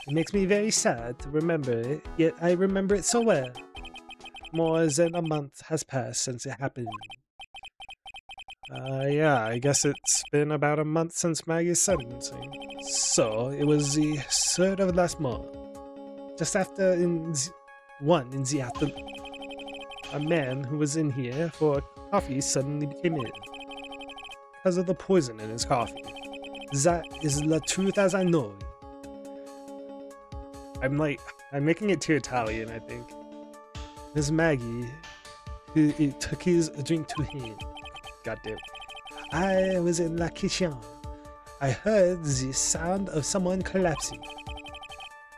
It makes me very sad to remember it, yet I remember it so well. More than a month has passed since it happened. Yeah, I guess it's been about a month since Maggie's sentencing. So, it was the 3rd of last month. Just after in the afternoon. A man who was in here for coffee suddenly came in. Because of the poison in his coffee. That is the truth as I know it. I'm making it too Italian, I think. Miss Maggie, who took his drink to him. Goddamn. I was in la kitchen. I heard the sound of someone collapsing.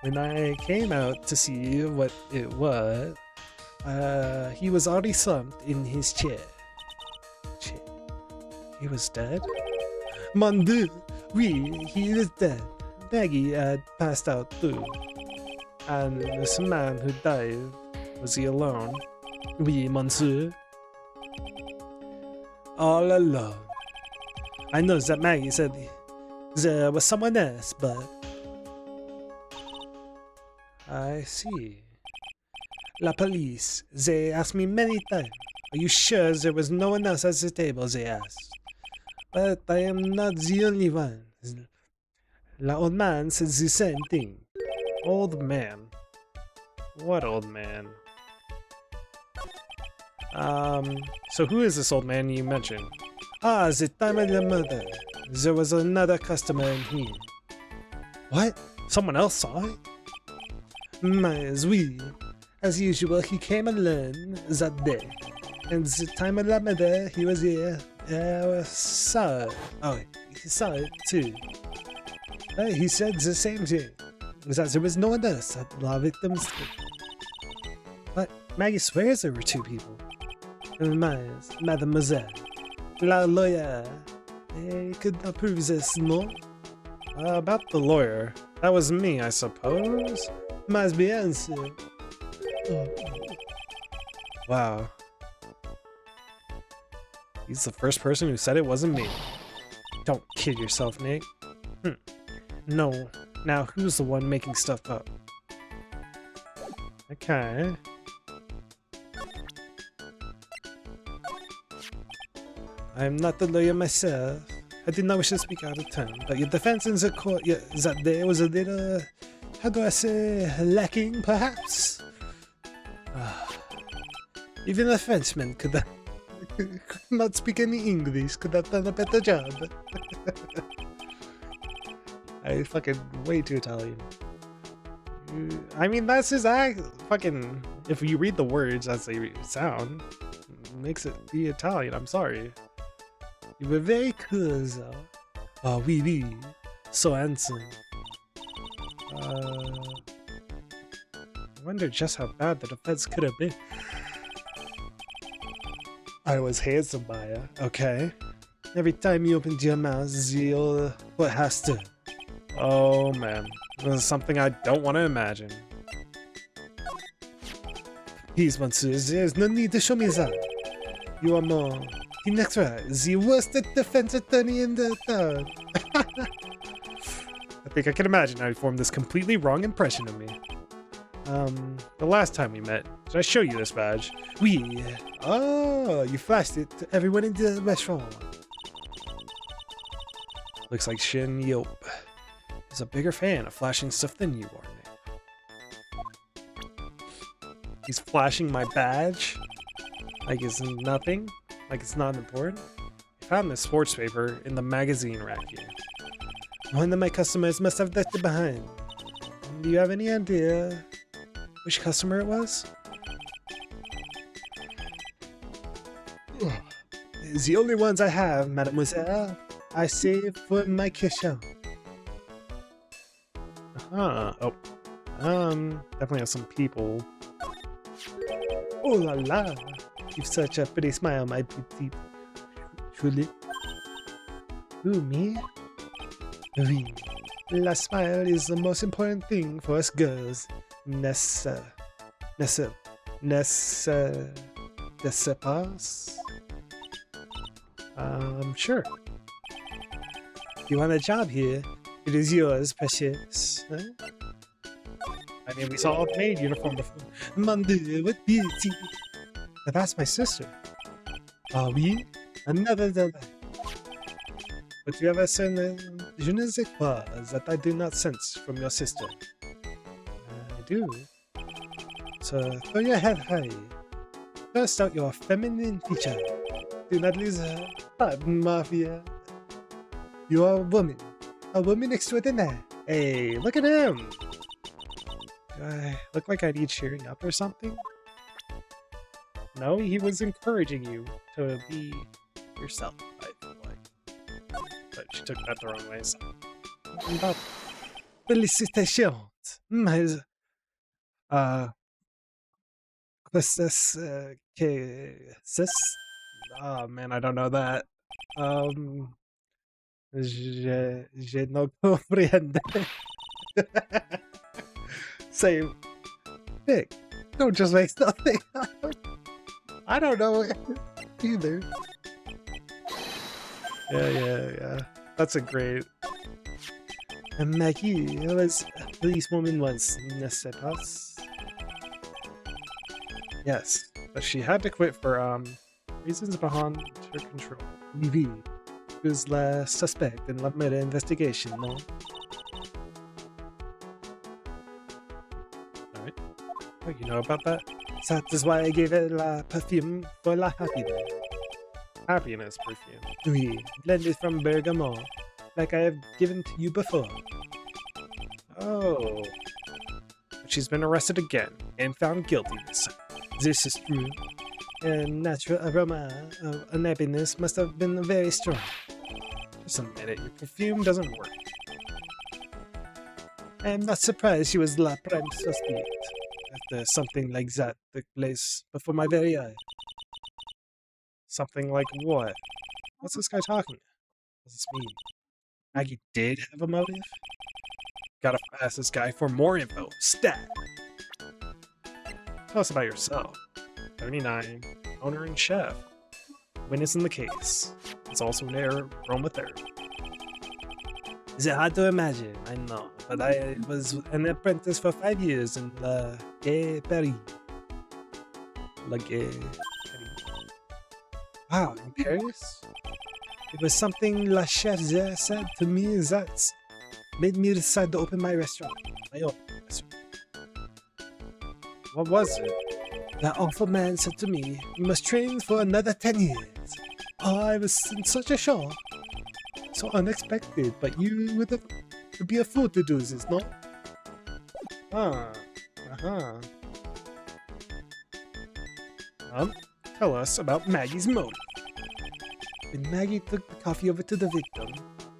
When I came out to see what it was, he was already slumped in his chair. He was dead? Mon Dieu! Oui, he is dead. Maggie had passed out too. And this man who died, was he alone? Oui, monsieur. All alone. I know that Maggie said there was someone else, but... I see. La police, they asked me many times. Are you sure there was no one else at the table, they asked. But I am not the only one. The old man said the same thing. Old man? What old man? So who is this old man you mentioned? Ah, the time of the murder. There was another customer in here. What? Someone else saw it? Mais oui. As usual, he came alone that day. And the time of the murder, he was here. Saw it. Oh, he saw it too. He said the same thing. That there was no one else at the victim's. But Maggie swears there were two people. Mademoiselle. La lawyer. Could not prove this, no? About the lawyer. That was me, I suppose. Must be answered. Wow. He's the first person who said it wasn't me. Don't kid yourself, Nick. No. Now, who's the one making stuff up? Okay. I am not the lawyer myself. I did not wish to speak out of turn, but your defense in the court that day was a little, how do I say, lacking, perhaps? Even a Frenchman could not speak any English, could have done a better job. I fucking way too Italian. I mean, that's his act. Fucking, if you read the words as they sound, it makes it be Italian. I'm sorry. You were very cool, though. Oh, oui, oui. So handsome. I wonder just how bad the defense could have been. I was handsome, Maya. Okay. Every time you opened your mouth, what has to? Oh man, this is something I don't want to imagine. Please, monsieur, there's no need to show me that. You are more Phoenix Wright, the worst defense attorney in the town. I think I can imagine how you formed this completely wrong impression of me. The last time we met, did I show you this badge? Oui. Oh, you flashed it to everyone in the restaurant. Looks like Shin Yop is a bigger fan of flashing stuff than you are, Nick. He's flashing my badge like it's nothing, like it's not important. I found this sports paper in the magazine rack here. One of my customers must have left it behind. Do you have any idea which customer it was? It's the only ones I have, mademoiselle. I saved for my kitchen. Oh. Definitely have some people. Oh la la! You've such a pretty smile, my petite. Truly. Who, me? Oui. La smile is the most important thing for us girls. Nessa. Sure. If you want a job here, it is yours, precious. Huh? I mean, we saw a maid uniform before. Mon Dieu, what beauty! Now that's my sister. Ah oui? Another delight. But you have a certain je ne sais quoi that I do not sense from your sister. I do. So throw your head high. Burst out your feminine feature. Do not lose her. Mafia. You are a woman. A woman extraordinaire. Hey, look at him. Do I look like I need cheering up or something? No, he was encouraging you to be yourself, I feel like. But took that the wrong way. So. Felicitations, mais Quesas que sis? Oh man, I don't know that. Je no comprende. Same. Vic, don't just make something up. I don't know it either. Yeah. That's a great. And Maggie was a policewoman once, n'est-ce pas? Yes, but she had to quit for reasons beyond her control. Vivi was la suspect in la murder investigation, no? Alright. Oh, you know about that? That is why I gave it la perfume for la happiness. Happiness perfume. Oui, blended from bergamot, like I have given to you before. Oh. But she's been arrested again and found guilty this time. This is true. And natural aroma of unhappiness must have been very strong. Just admit it, your perfume doesn't work. I am not surprised she was la prime suspect after something like that took place before my very eyes. Something like what? What's this guy talking? What does this mean? Maggie did have a motive? Gotta ask this guy for more info. Stat! Tell us about yourself. 39, owner and chef. Witness in the case. It's also an aromatherapy. Is it hard to imagine? I know, but I was an apprentice for 5 years in La Gay Paris. La Gay Paris. Wow, in Paris? It was something La Chef there said to me that made me decide to open my restaurant. My own restaurant. What was it? That awful man said to me, you must train for another 10 years. Oh, I was in such a shock. So unexpected, but you would be a fool to do this, no? Tell us about Maggie's motive. When Maggie took the coffee over to the victim,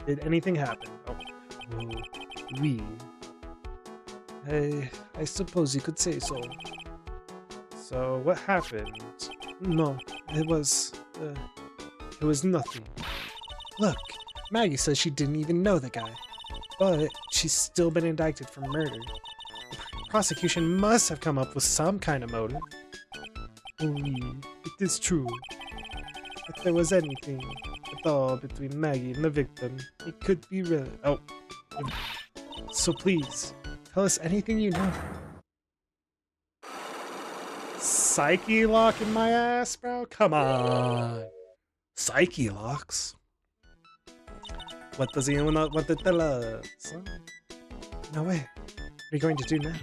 did anything happen? Oh, oui. I suppose you could say so. So what happened? No, it was nothing. Look, Maggie says she didn't even know the guy, but she's still been indicted for murder. The prosecution must have come up with some kind of motive. Oui, it is true. If there was anything at all between Maggie and the victim, it could be real. Oh, so please, tell us anything you know. Psyche lock in my ass, bro? Come on. Psyche locks? What does he want to tell us? No way. What are you going to do now?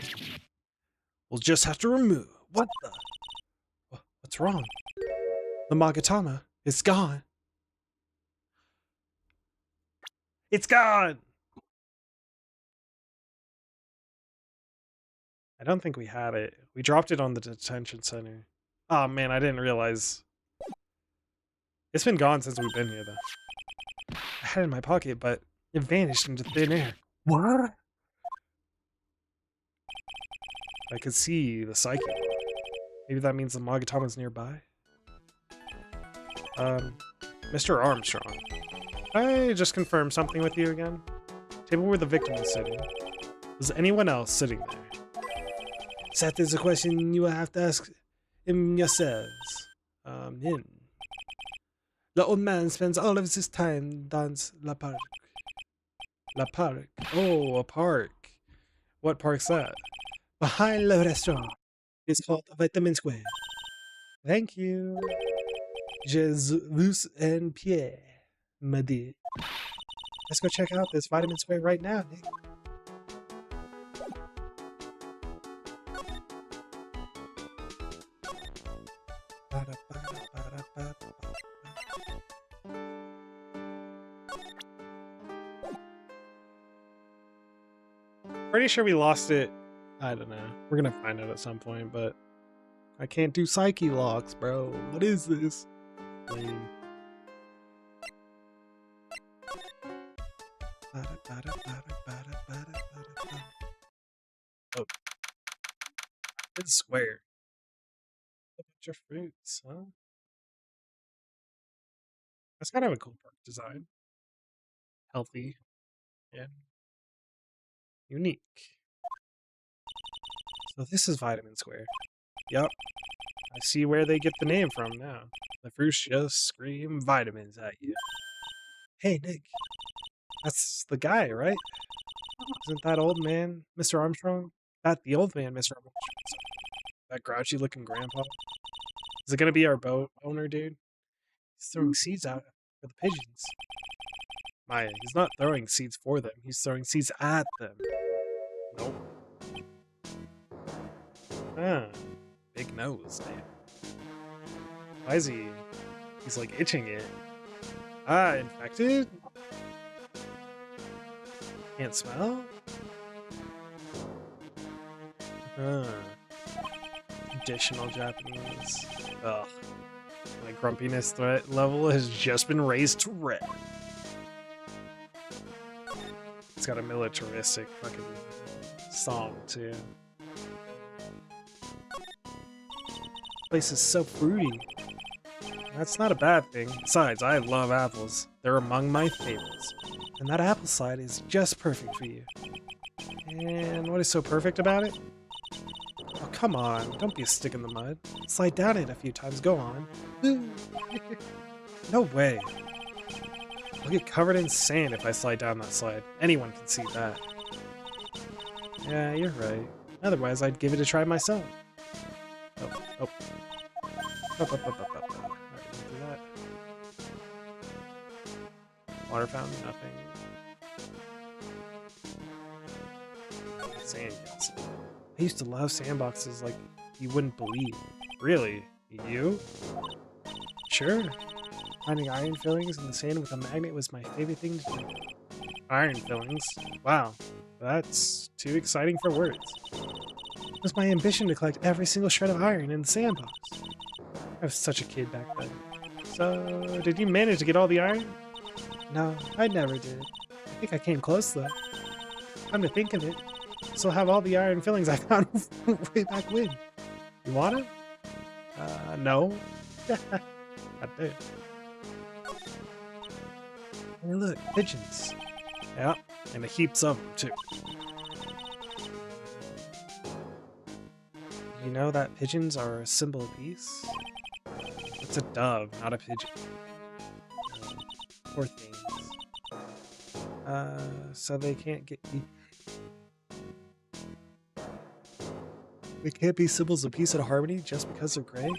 We'll just have to remove. What the? What's wrong? The Magatama is gone. It's gone! I don't think we had it. We dropped it on the detention center. Oh man, I didn't realize. It's been gone since we've been here though. I had it in my pocket, but it vanished into thin air. What? I could see the psychic. Maybe that means the Magatama's nearby? Mr. Armstrong. I just confirm something with you again? Table where the victim was sitting. Was anyone else sitting there? That is a question you will have to ask him yourselves. Him. The old man spends all of his time dans la park. La park. Oh, a park. What park's that? Behind the restaurant. It's called Vitamin Square. Thank you. Jesus and Pierre, my dear. Let's go check out this Vitamin Square right now, Nick. Pretty sure we lost it. I don't know. We're gonna find out at some point, but I can't do psyche locks, bro. What is this? Lame. Oh, it's square. A bunch of fruits, huh? That's kind of a cool park design. Healthy and unique. So this is Vitamin Square. Yup. I see where they get the name from now. The fruits just scream vitamins at you. Hey, Nick. That's the guy, right? Isn't that old man, Mr. Armstrong? The old man, Mr. Armstrong. That grouchy looking grandpa. Is it gonna be our boat owner, dude? He's throwing seeds out for the pigeons. He's not throwing seeds for them. He's throwing seeds at them. Nope. Ah, big nose, man. Why is he? He's like itching it. Ah, infected? Can't smell? Traditional Japanese. Ugh. My grumpiness threat level has just been raised to red. It's got a militaristic fucking song, too. Place is so fruity. That's not a bad thing. Besides, I love apples. They're among my favorites. And that apple slide is just perfect for you. And what is so perfect about it? Oh, come on. Don't be a stick in the mud. Slide down it a few times. Go on. No way. I'll get covered in sand if I slide down that slide. Anyone can see that. Yeah, you're right. Otherwise, I'd give it a try myself. Oh. Alright, do that. Water fountain, nothing. Sand castle. I used to love sandboxes like you wouldn't believe. Really? You? Sure. Finding iron fillings in the sand with a magnet was my favorite thing to do. Iron fillings? Wow. That's too exciting for words. It was my ambition to collect every single shred of iron in the sandbox. I was such a kid back then. So, did you manage to get all the iron? No, I never did. I think I came close though. Come to think of it, I still have all the iron fillings I found way back when. You want it? No. I did. Hey, look, pigeons. Yeah, and heaps of them too. You know that pigeons are a symbol of peace? It's a dove, not a pigeon. Poor things. So they can't they can't be symbols of peace and harmony just because they're gray?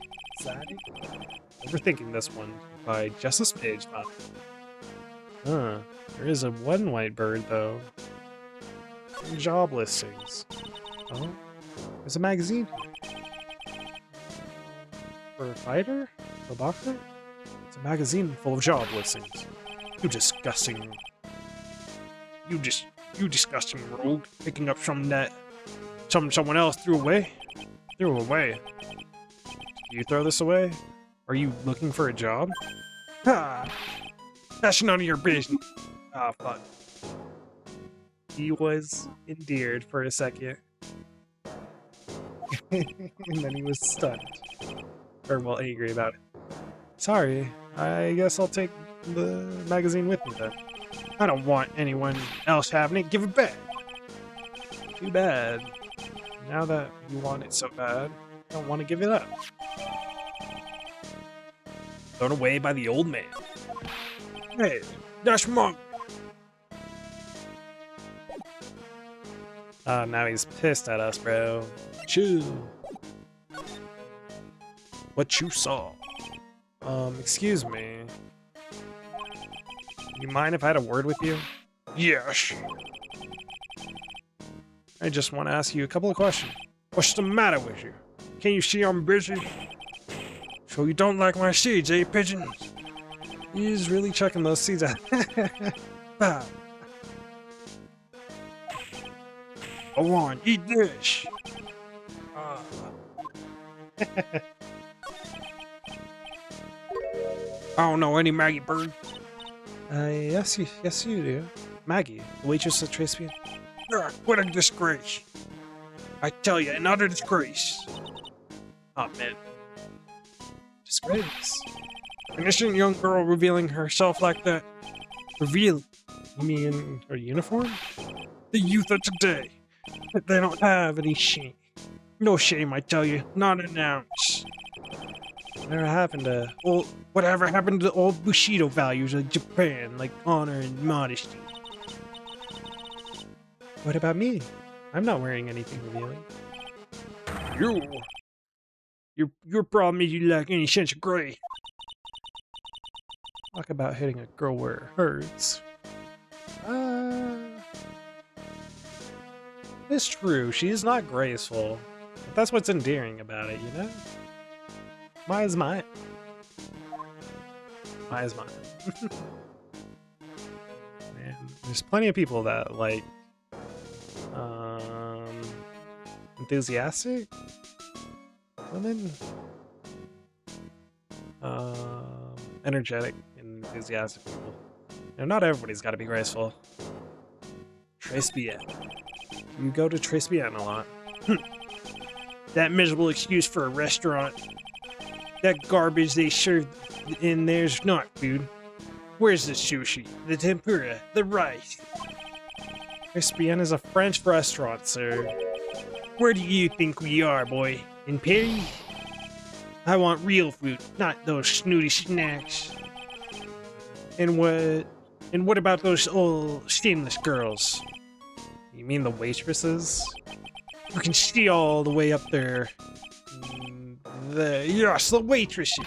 Is that it? Overthinking this one by Justice Page. Huh. There is one white bird though. And job listings. Oh, there's a magazine. For a fighter? A boxer? It's a magazine full of job listings. You disgusting rogue, picking up something that someone else threw away. Threw away. Do you throw this away? Are you looking for a job? Ha! That's none of your business. Ah, fuck. He was endeared for a second. And then he was stunned. Or, well, angry about it. Sorry, I guess I'll take the magazine with me then. I don't want anyone else having it. Give it back. Too bad. Now that you want it so bad, I don't want to give it up. Thrown away by the old man. Hey, that's Monk. Now he's pissed at us, bro. Chew. What you saw? Excuse me. You mind if I had a word with you? Yes. I just want to ask you a couple of questions. What's the matter with you? Can't you see I'm busy? So you don't like my seeds, eh, pigeon? He's really chucking those seeds out. Go on, eat this. I don't know any Maggie bird. Yes you do. Maggie, the waitress at Tribulation. Ugh, what a disgrace. I tell you, another disgrace. Oh man. Disgrace. An innocent young girl revealing herself like that. Reveal You mean her uniform? the youth of today. They don't have any shame. No shame, I tell you. Not an ounce. Whatever happened to Whatever happened to the old Bushido values of Japan, like honor and modesty? What about me? I'm not wearing anything revealing. Your problem is you lack any sense of grace. Talk about hitting a girl where it hurts. It's true, she is not graceful. But that's what's endearing about it, you know? Maya's mine. Maya's mine. Man, there's plenty of people that like enthusiastic women, energetic and enthusiastic people. You know, not everybody's got to be graceful. Tribulation. You go to Tribulation a lot. That miserable excuse for a restaurant. That garbage they serve in there's not food. Where's the sushi, the tempura, the rice? Tribulation is a French restaurant, sir. Where do you think we are, boy? In Paris? I want real food, not those snooty snacks. And what about those old stainless girls? You mean the waitresses? You can see all the way up there. Yes, the waitresses.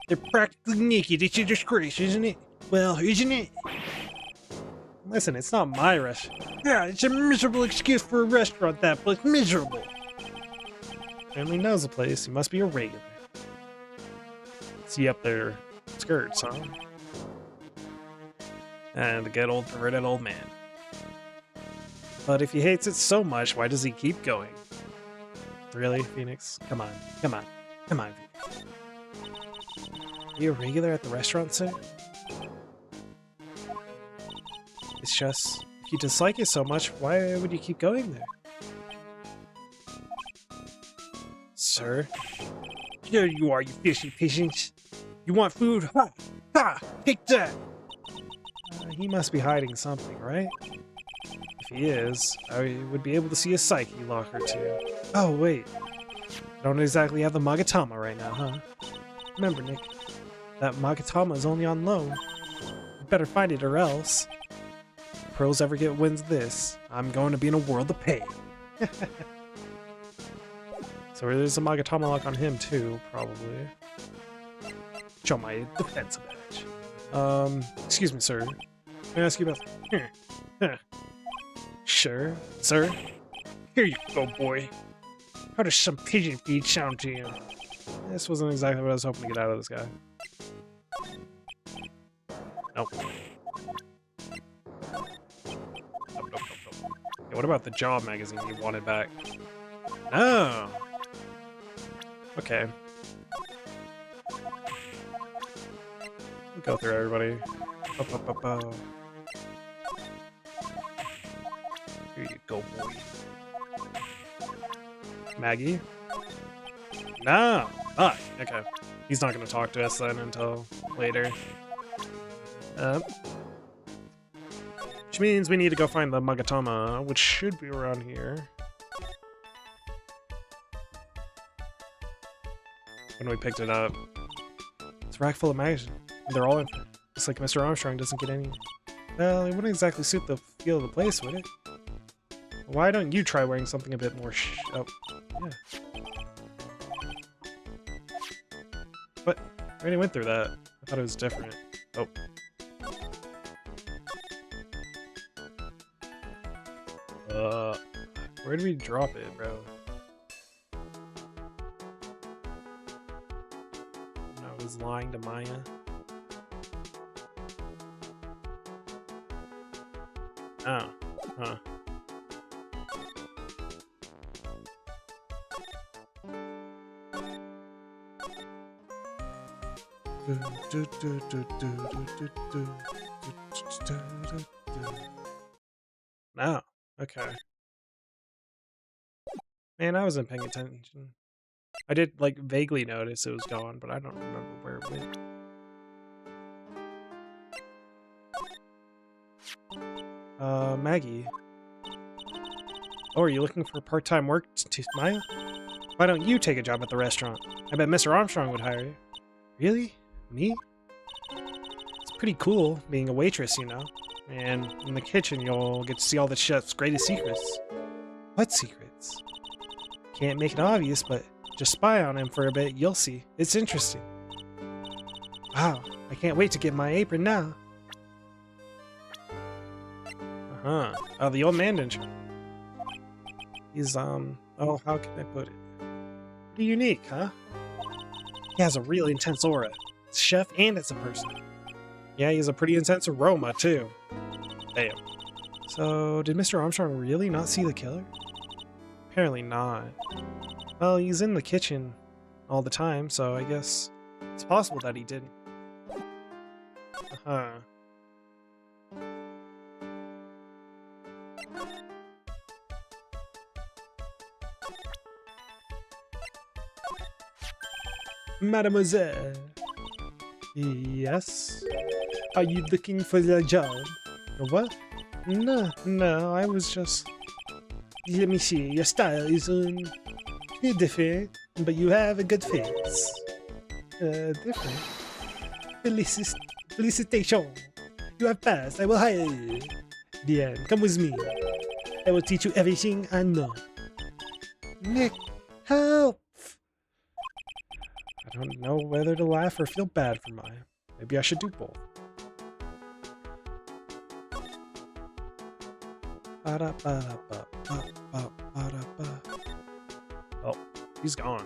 They're practically naked. It's a disgrace, isn't it? Well, isn't it? Listen, it's not my restaurant. Yeah, it's a miserable excuse for a restaurant, that place. Miserable. Family knows the place. You must be a regular. See up their skirts, huh? And the good old perverted old man. But if he hates it so much, why does he keep going? Really, Phoenix? Come on. Come on. Come on, Phoenix. Are you a regular at the restaurant, sir? It's just, if you dislike it so much, why would you keep going there? Sir? Here you are, you fishy pigeons. You want food? Ha! Ha! Take that! He must be hiding something, right? If he is, I would be able to see a psyche locker too. Oh, wait. I don't exactly have the Magatama right now, huh? Remember, Nick, that Magatama is only on loan. You better find it or else. If pros ever get wins this, I'm going to be in a world of pain. So there's a Magatama lock on him too, probably. Show my defense badge. Excuse me, sir. Can I ask you about... Sure, sir. Here you go, boy. How does some pigeon feed sound to you? This wasn't exactly what I was hoping to get out of this guy. Nope. Nope. Yeah, what about the Job magazine you wanted back? Oh! Okay. We'll go through everybody. Here you go, boy. Maggie? No! Ah, okay. He's not gonna talk to us then until later. Which means we need to go find the Magatama, which should be around here. When we picked it up. It's a rack full of magazines. They're all empty. Looks like Mr. Armstrong doesn't get any. Well, it wouldn't exactly suit the feel of the place, would it? Why don't you try wearing something a bit more oh, yeah. But I already went through that. I thought it was different. Oh. Where did we drop it, bro? I was lying to Maya. Oh, huh. No. Okay. Man, I wasn't paying attention. I did, like, vaguely notice it was gone, but I don't remember where it went. Maggie. Oh, are you looking for part-time work to Maya? Why don't you take a job at the restaurant? I bet Mr. Armstrong would hire you. Really? Me? It's pretty cool being a waitress, you know? And in the kitchen, you'll get to see all the chef's greatest secrets. What secrets? Can't make it obvious, but just spy on him for a bit, you'll see. It's interesting. Wow, I can't wait to get my apron now. Uh-huh. Oh, the old man didn't show. He's, oh, how can I put it? Pretty unique, huh? He has a really intense aura. It's a chef and it's a person. Yeah, he has a pretty intense aroma, too. Damn. So, did Mr. Armstrong really not see the killer? Apparently not. Well, he's in the kitchen all the time, so I guess it's possible that he didn't. Uh-huh. Mademoiselle. Yes? Are you looking for the job? What? No, I was just... Let me see, your style is different, but you have a good face. Different? Felicitation. You have passed, I will hire you. Bien, come with me. I will teach you everything I know. Nick, help! I don't know whether to laugh or feel bad for Maya. Maybe I should do both. Oh, he's gone.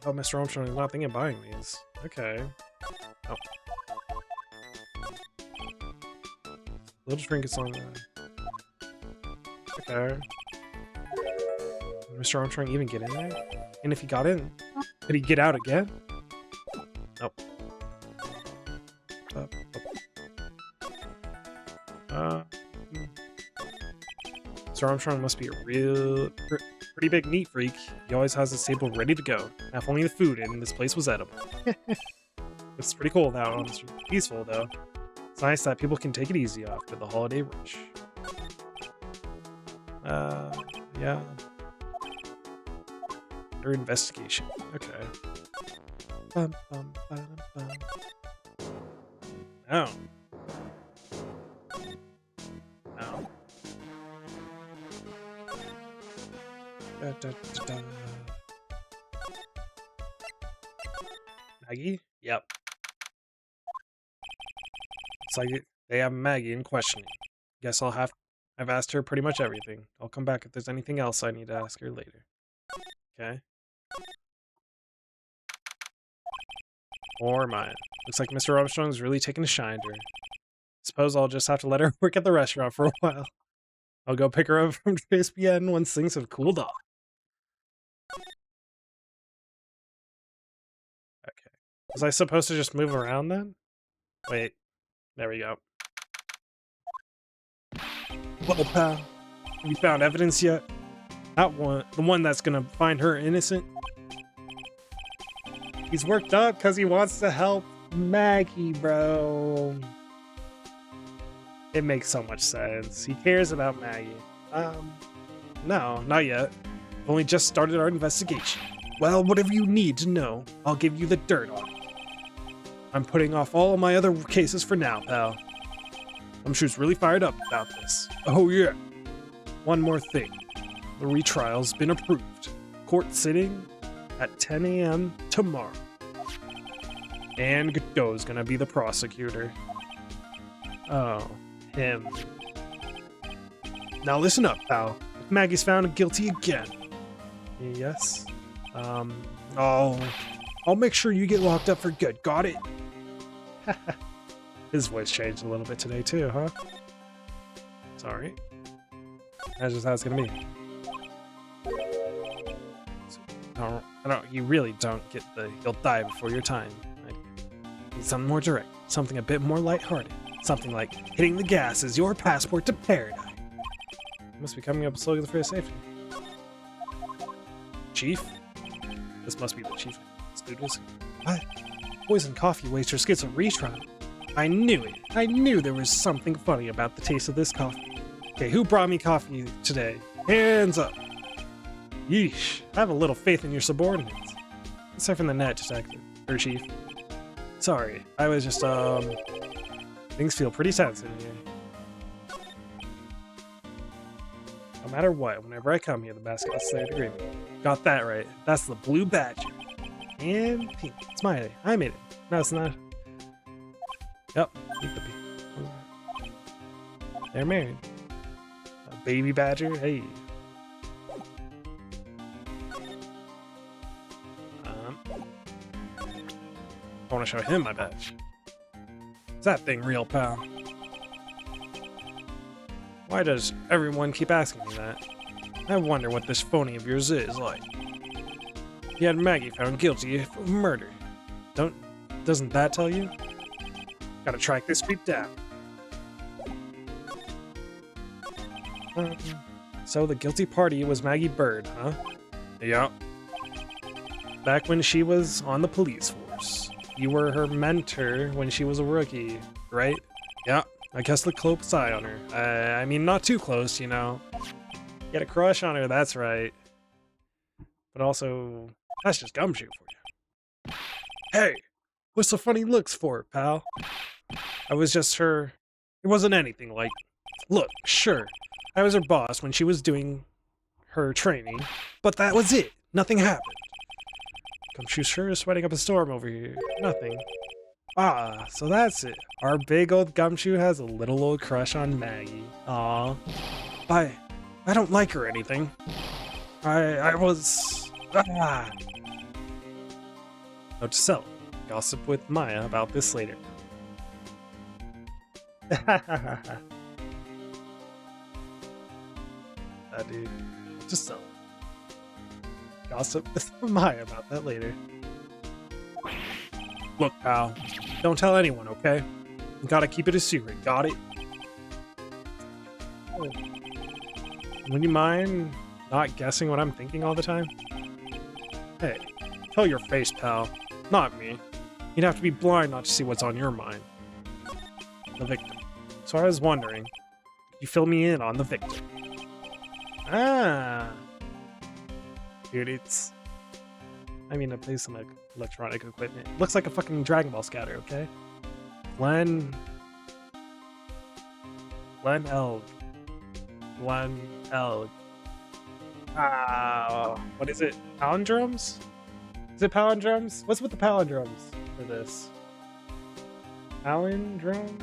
Oh, Mr. Armstrong is not thinking of buying these. Okay. Oh. Little trinkets on that. Okay. Did Mr. Armstrong even get in there? And if he got in, could he get out again? Nope. Mr. Armstrong must be a pretty big neat freak. He always has his table ready to go. If only the food in this place was edible. It's pretty cool now. It's peaceful though. It's nice that people can take it easy after the holiday rush. Yeah. Under investigation. Okay. Oh. No. Maggie? Yep. It's like they have Maggie in questioning. Guess I've asked her pretty much everything. I'll come back if there's anything else I need to ask her later. Okay. Or mine. Looks like Mr. Armstrong's really taking a shine to her. Suppose I'll just have to let her work at the restaurant for a while. I'll go pick her up from Tribulation once things have cooled off. Okay. Was I supposed to just move around then? Wait. There we go. Well, pal, have you found evidence yet? That one, the one that's gonna find her innocent? He's worked up because he wants to help Maggie, bro. It makes so much sense. He cares about Maggie. No, not yet. We've only just started our investigation. Well, whatever you need to know, I'll give you the dirt on it. I'm putting off all my other cases for now, pal. I'm sure he's really fired up about this. Oh yeah. One more thing. The retrial's been approved. Court sitting at 10 a.m. tomorrow. And Godot's gonna be the prosecutor. Oh, him. Now listen up, pal. If Maggie's found guilty again. Yes? I'll make sure you get locked up for good. Got it? His voice changed a little bit today too, huh? Sorry. That's just how it's gonna be. You really don't get the you'll die before your time. Need something more direct, something a bit more lighthearted. Something like hitting the gas is your passport to paradise. Must be coming up slowly for safety. Chief? This must be the chief. Let's do this. What? Poison coffee wasters gets a retrial. I knew it. I knew there was something funny about the taste of this coffee. Okay, who brought me coffee today? Hands up. Yeesh. I have a little faith in your subordinates. Aside from the net detective. Or chief. Sorry. I was just, things feel pretty tense in here. No matter what, whenever I come here, the mascot's there to greet me. Got that right. That's the blue badger. And pink. It's my day. I made it. No, it's not. Yep. They're married. A baby badger? Hey. I want to show him my badge. Is that thing real, pal? Why does everyone keep asking me that? I wonder what this phony of yours is like. He had Maggie found guilty of murder. Doesn't that tell you? Gotta track this creep down. So the guilty party was Maggie Bird, huh? Yeah. Back when she was on the police force. You were her mentor when she was a rookie, right? Yeah. I guess the close eye on her. I mean, not too close, you know. Get a crush on her, that's right. But also, that's just gumshoe for you. Hey, what's the funny looks for, pal? I was just her... It wasn't anything like... Look, sure, I was her boss when she was doing her training, but that was it. Nothing happened. Gumshoe sure is sweating up a storm over here. Nothing. Ah, so that's it. Our big old Gumshoe has a little old crush on Maggie. Aw. I don't like her or anything. I was... Ah. Note to self. Gossip with Maya about this later. Dude. Just self. Gossip with Maya about that later. Look, pal. Don't tell anyone, okay? You gotta keep it a secret, got it? Oh. Would you mind not guessing what I'm thinking all the time? Hey, tell your face, pal. Not me. You'd have to be blind not to see what's on your mind. The victim. So I was wondering, could you fill me in on the victim? Ah. Dude, it's... I mean, I play some electronic equipment. Looks like a fucking Dragon Ball scatter, okay? Glen Elg. Ah, what is it? Palindromes? Is it palindromes? What's with the palindromes for this? Palindrome?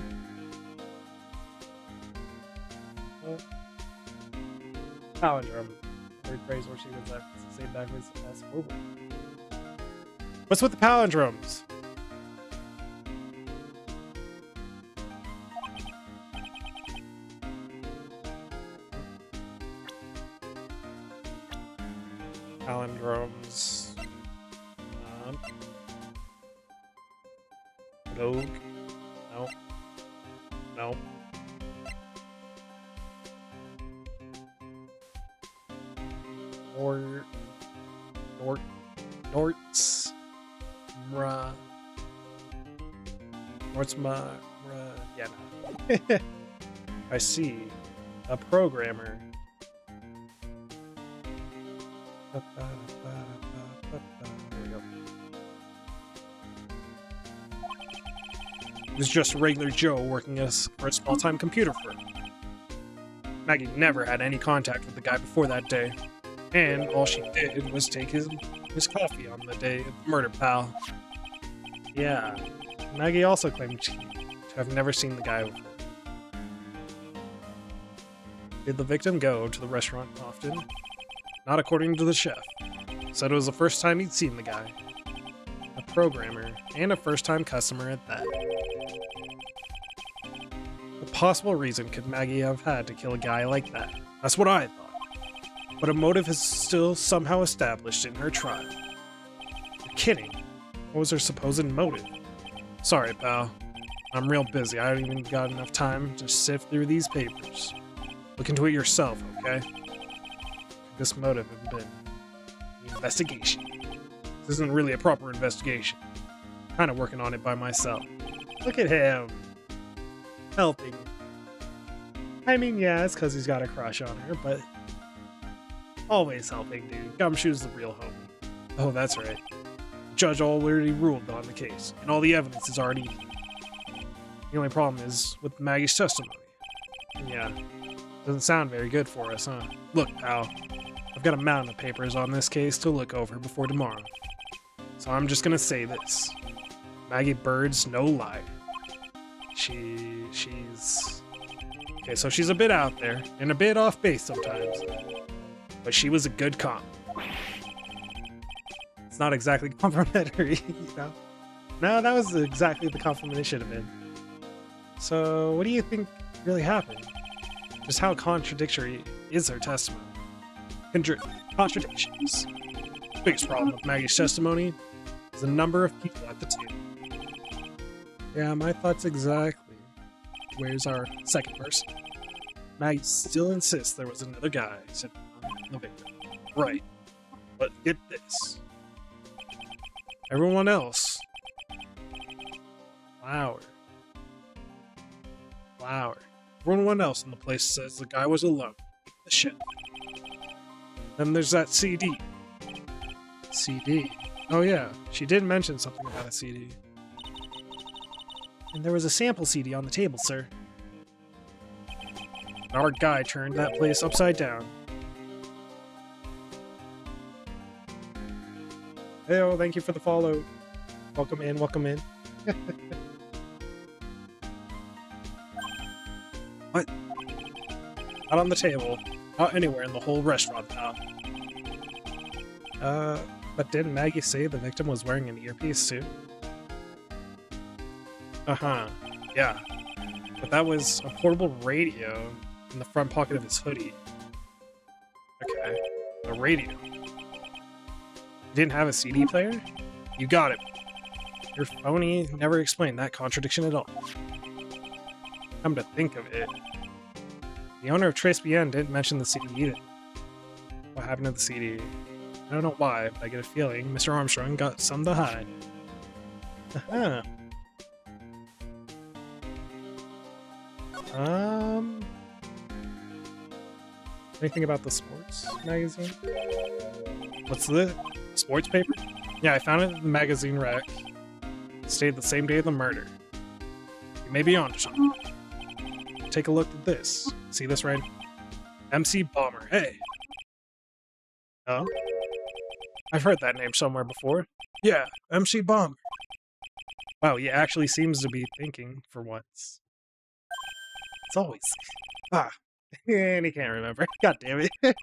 Palindrome. Word phrase where she was like, say backwards as forward. What's with the palindromes? Palindromes. Rogue. No. No. Norts. Yeah, no. I see. A programmer. There we go. It was just regular Joe working for a small-time computer firm. Maggie never had any contact with the guy before that day. And all she did was take his coffee on the day of the murder, pal. Yeah. Maggie also claimed to have never seen the guy before. Did the victim go to the restaurant often? Not according to the chef. Said it was the first time he'd seen the guy. A programmer, and a first-time customer at that. What possible reason could Maggie have had to kill a guy like that? That's what I thought. But a motive is still somehow established in her trial. You're kidding. What was her supposed motive? Sorry, pal. I'm real busy. I haven't even got enough time to sift through these papers. Look into it yourself, okay? Could this motive have been an investigation? This isn't really a proper investigation. Kind of working on it by myself. Look at him. Helping. I mean, yeah, it's because he's got a crush on her, but always helping, dude. Gumshoe's the real homie. Oh, that's right. The judge already ruled on the case, and all the evidence is already... The only problem is with Maggie's testimony. Yeah. Doesn't sound very good for us, huh? Look, pal. I've got a mountain of papers on this case to look over before tomorrow. So I'm just gonna say this. Maggie Bird's no liar. She's... Okay, so she's a bit out there, and a bit off base sometimes. But she was a good cop. It's not exactly complimentary, you know? No, that was exactly the compliment it should have been. So, what do you think really happened? Just how contradictory is her testimony? Contradictions. The biggest problem with Maggie's testimony is the number of people at the table. Yeah, my thoughts exactly. Where's our second person? Maggie still insists there was another guy sitting on the victim. Right. But get this. Everyone else. Flower. Everyone else in the place says the guy was alone. The shit. Then there's that CD. CD? Oh yeah, she did mention something about a CD. And there was a sample CD on the table, sir. Our guy turned that place upside down. Hey, thank you for the follow. Welcome in, welcome in. What? Not on the table. Not anywhere in the whole restaurant, pal. But didn't Maggie say the victim was wearing an earpiece too? Uh-huh. Yeah. But that was a portable radio in the front pocket of his hoodie. Okay. A radio. You didn't have a CD player? You got it. Your phony never explained that contradiction at all. Come to think of it, the owner of Tribulation didn't mention the CD either. What happened to the CD? I don't know why, but I get a feeling Mr. Armstrong got some to hide. Uh-huh. Anything about the sports magazine? What's the sports paper? Yeah, I found it in the magazine rack. It stayed the same day of the murder. You may be onto something. Take a look at this. See this right? MC Bomber. Hey. Oh? I've heard that name somewhere before. Yeah, MC Bomber. Wow, he actually seems to be thinking for once. It's always... And he can't remember. God damn it.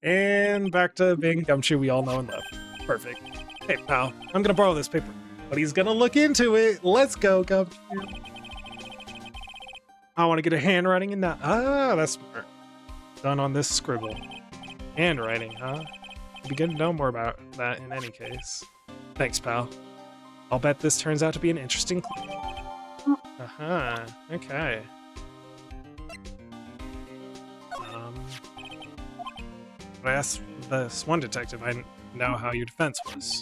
And back to being Gumshoe we all know and love. Perfect. Hey, pal, I'm gonna borrow this paper. But he's gonna look into it. Let's go, Gumshoe. I want to get a handwriting in that. Ah, that's smart. Done on this scribble. Handwriting, huh? It'd be good to know more about that in any case. Thanks, pal. I'll bet this turns out to be an interesting clue. Uh-huh. Okay. But I asked this one detective I know how your defense was.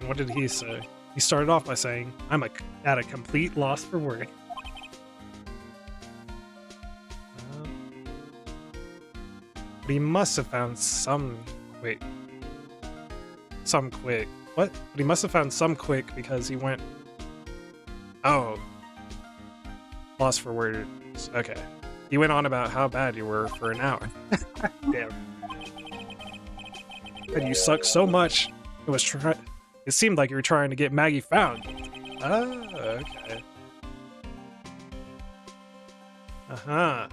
And what did he say? He started off by saying, I'm at a complete loss for words. But he must have found some... Wait. Some quick. What? But he must have found some quick because he went... Oh. Lost for words. Okay. He went on about how bad you were for an hour. Damn. And you sucked so much, it seemed like you were trying to get Maggie found. Oh, okay. Uh-huh.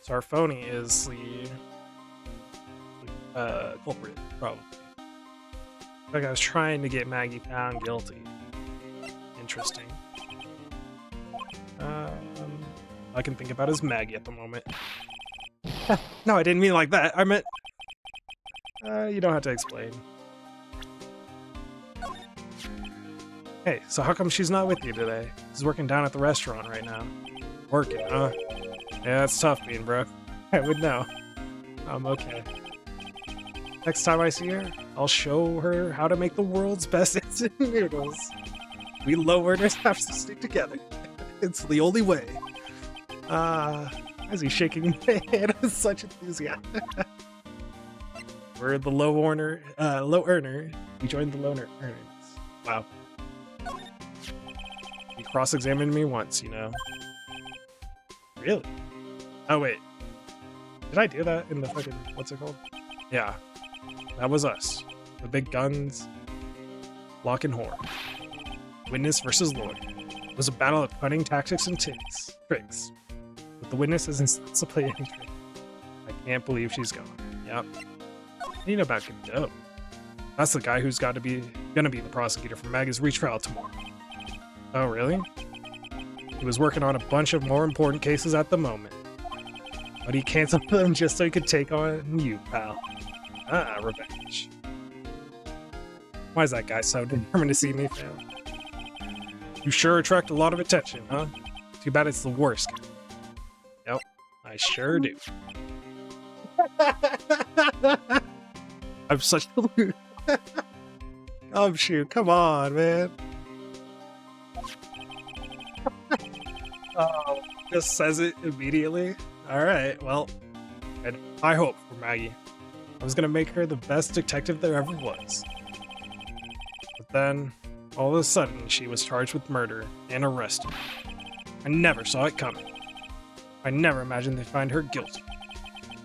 So our phony is the culprit, probably. Like I was trying to get Maggie found guilty. Interesting. I can think about as Maggie at the moment. No, I didn't mean like that. I meant... you don't have to explain. Hey, so how come she's not with you today? She's working down at the restaurant right now. Working, huh? Yeah, that's tough being broke. I would know. I'm okay. Next time I see her, I'll show her how to make the world's best instant noodles. We low earners have to stick together. It's the only way. As he's shaking my hand with such enthusiasm. We're the low earner. We joined the low earners. Wow. You cross-examined me once, you know. Really? Oh, wait. Did I do that in the fucking... What's it called? Yeah. That was us. The big guns. Lock and horn. Witness versus lawyer. It was a battle of cunning tactics and tricks. But the witness isn't supposed to play any trick. I can't believe she's gone. Yep. What do you know about Godot? That's the guy who's gonna be the prosecutor for Maggie's retrial tomorrow. Oh, really? He was working on a bunch of more important cases at the moment. But he canceled them just so he could take on you, pal. Ah, revenge. Why is that guy so determined to see me fail? You sure attract a lot of attention, huh? Too bad it's the worst kind. Yep, I sure do. I'm such a loser. Oh, shoot, come on, man. Oh, just says it immediately. Alright, well, and I hope for Maggie. I was gonna make her the best detective there ever was. But then, all of a sudden, she was charged with murder and arrested. I never saw it coming. I never imagined they'd find her guilty.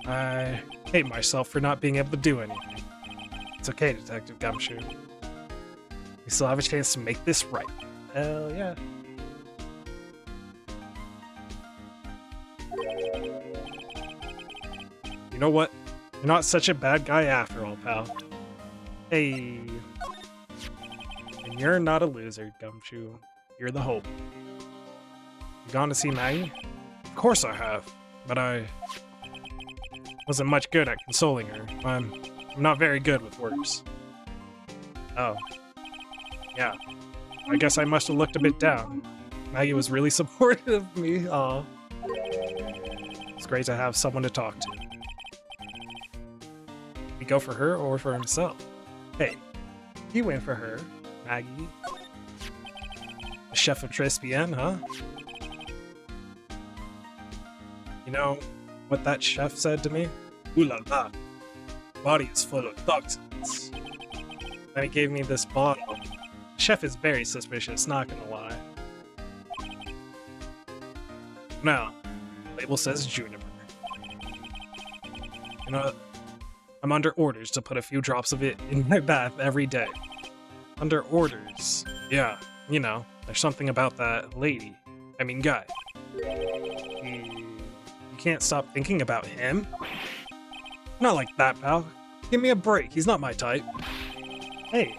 I hate myself for not being able to do anything. It's okay, Detective Gumshoe. We still have a chance to make this right. Hell yeah. You know what? You're not such a bad guy after all, pal. Hey. And you're not a loser, Gumshoe. You're the hope. You gone to see Maggie? Of course I have, but I wasn't much good at consoling her. I'm not very good with words. Oh. Yeah. I guess I must have looked a bit down. Maggie was really supportive of me. Aw. It's great to have someone to talk to. We go for her or for himself? Hey, he went for her. Maggie. The chef of Tribulation, huh? You know what that chef said to me? Ooh la la. Body is full of toxins. Then he gave me this bottle. The chef is very suspicious, not gonna lie. Now, label says juniper. You know, I'm under orders to put a few drops of it in my bath every day. Under orders. Yeah, you know, there's something about that lady. I mean guy. You can't stop thinking about him? Not like that, pal. Give me a break, he's not my type. Hey.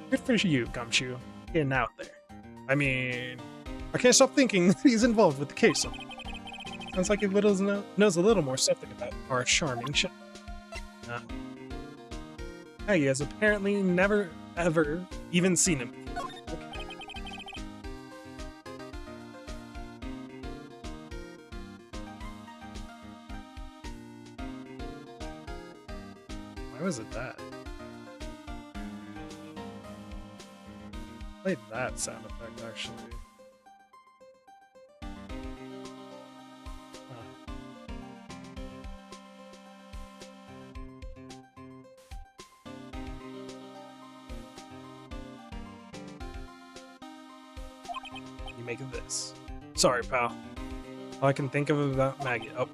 Good for you, Gumshoe. Getting out there. I mean, I can't stop thinking he's involved with the case. Sounds like he knows a little more something about our charming chef. Maggie has apparently never, ever even seen him before. Okay. Why was it that? Played that sound effect actually. Make of this. Sorry, pal. All I can think of about Maggie. Oh.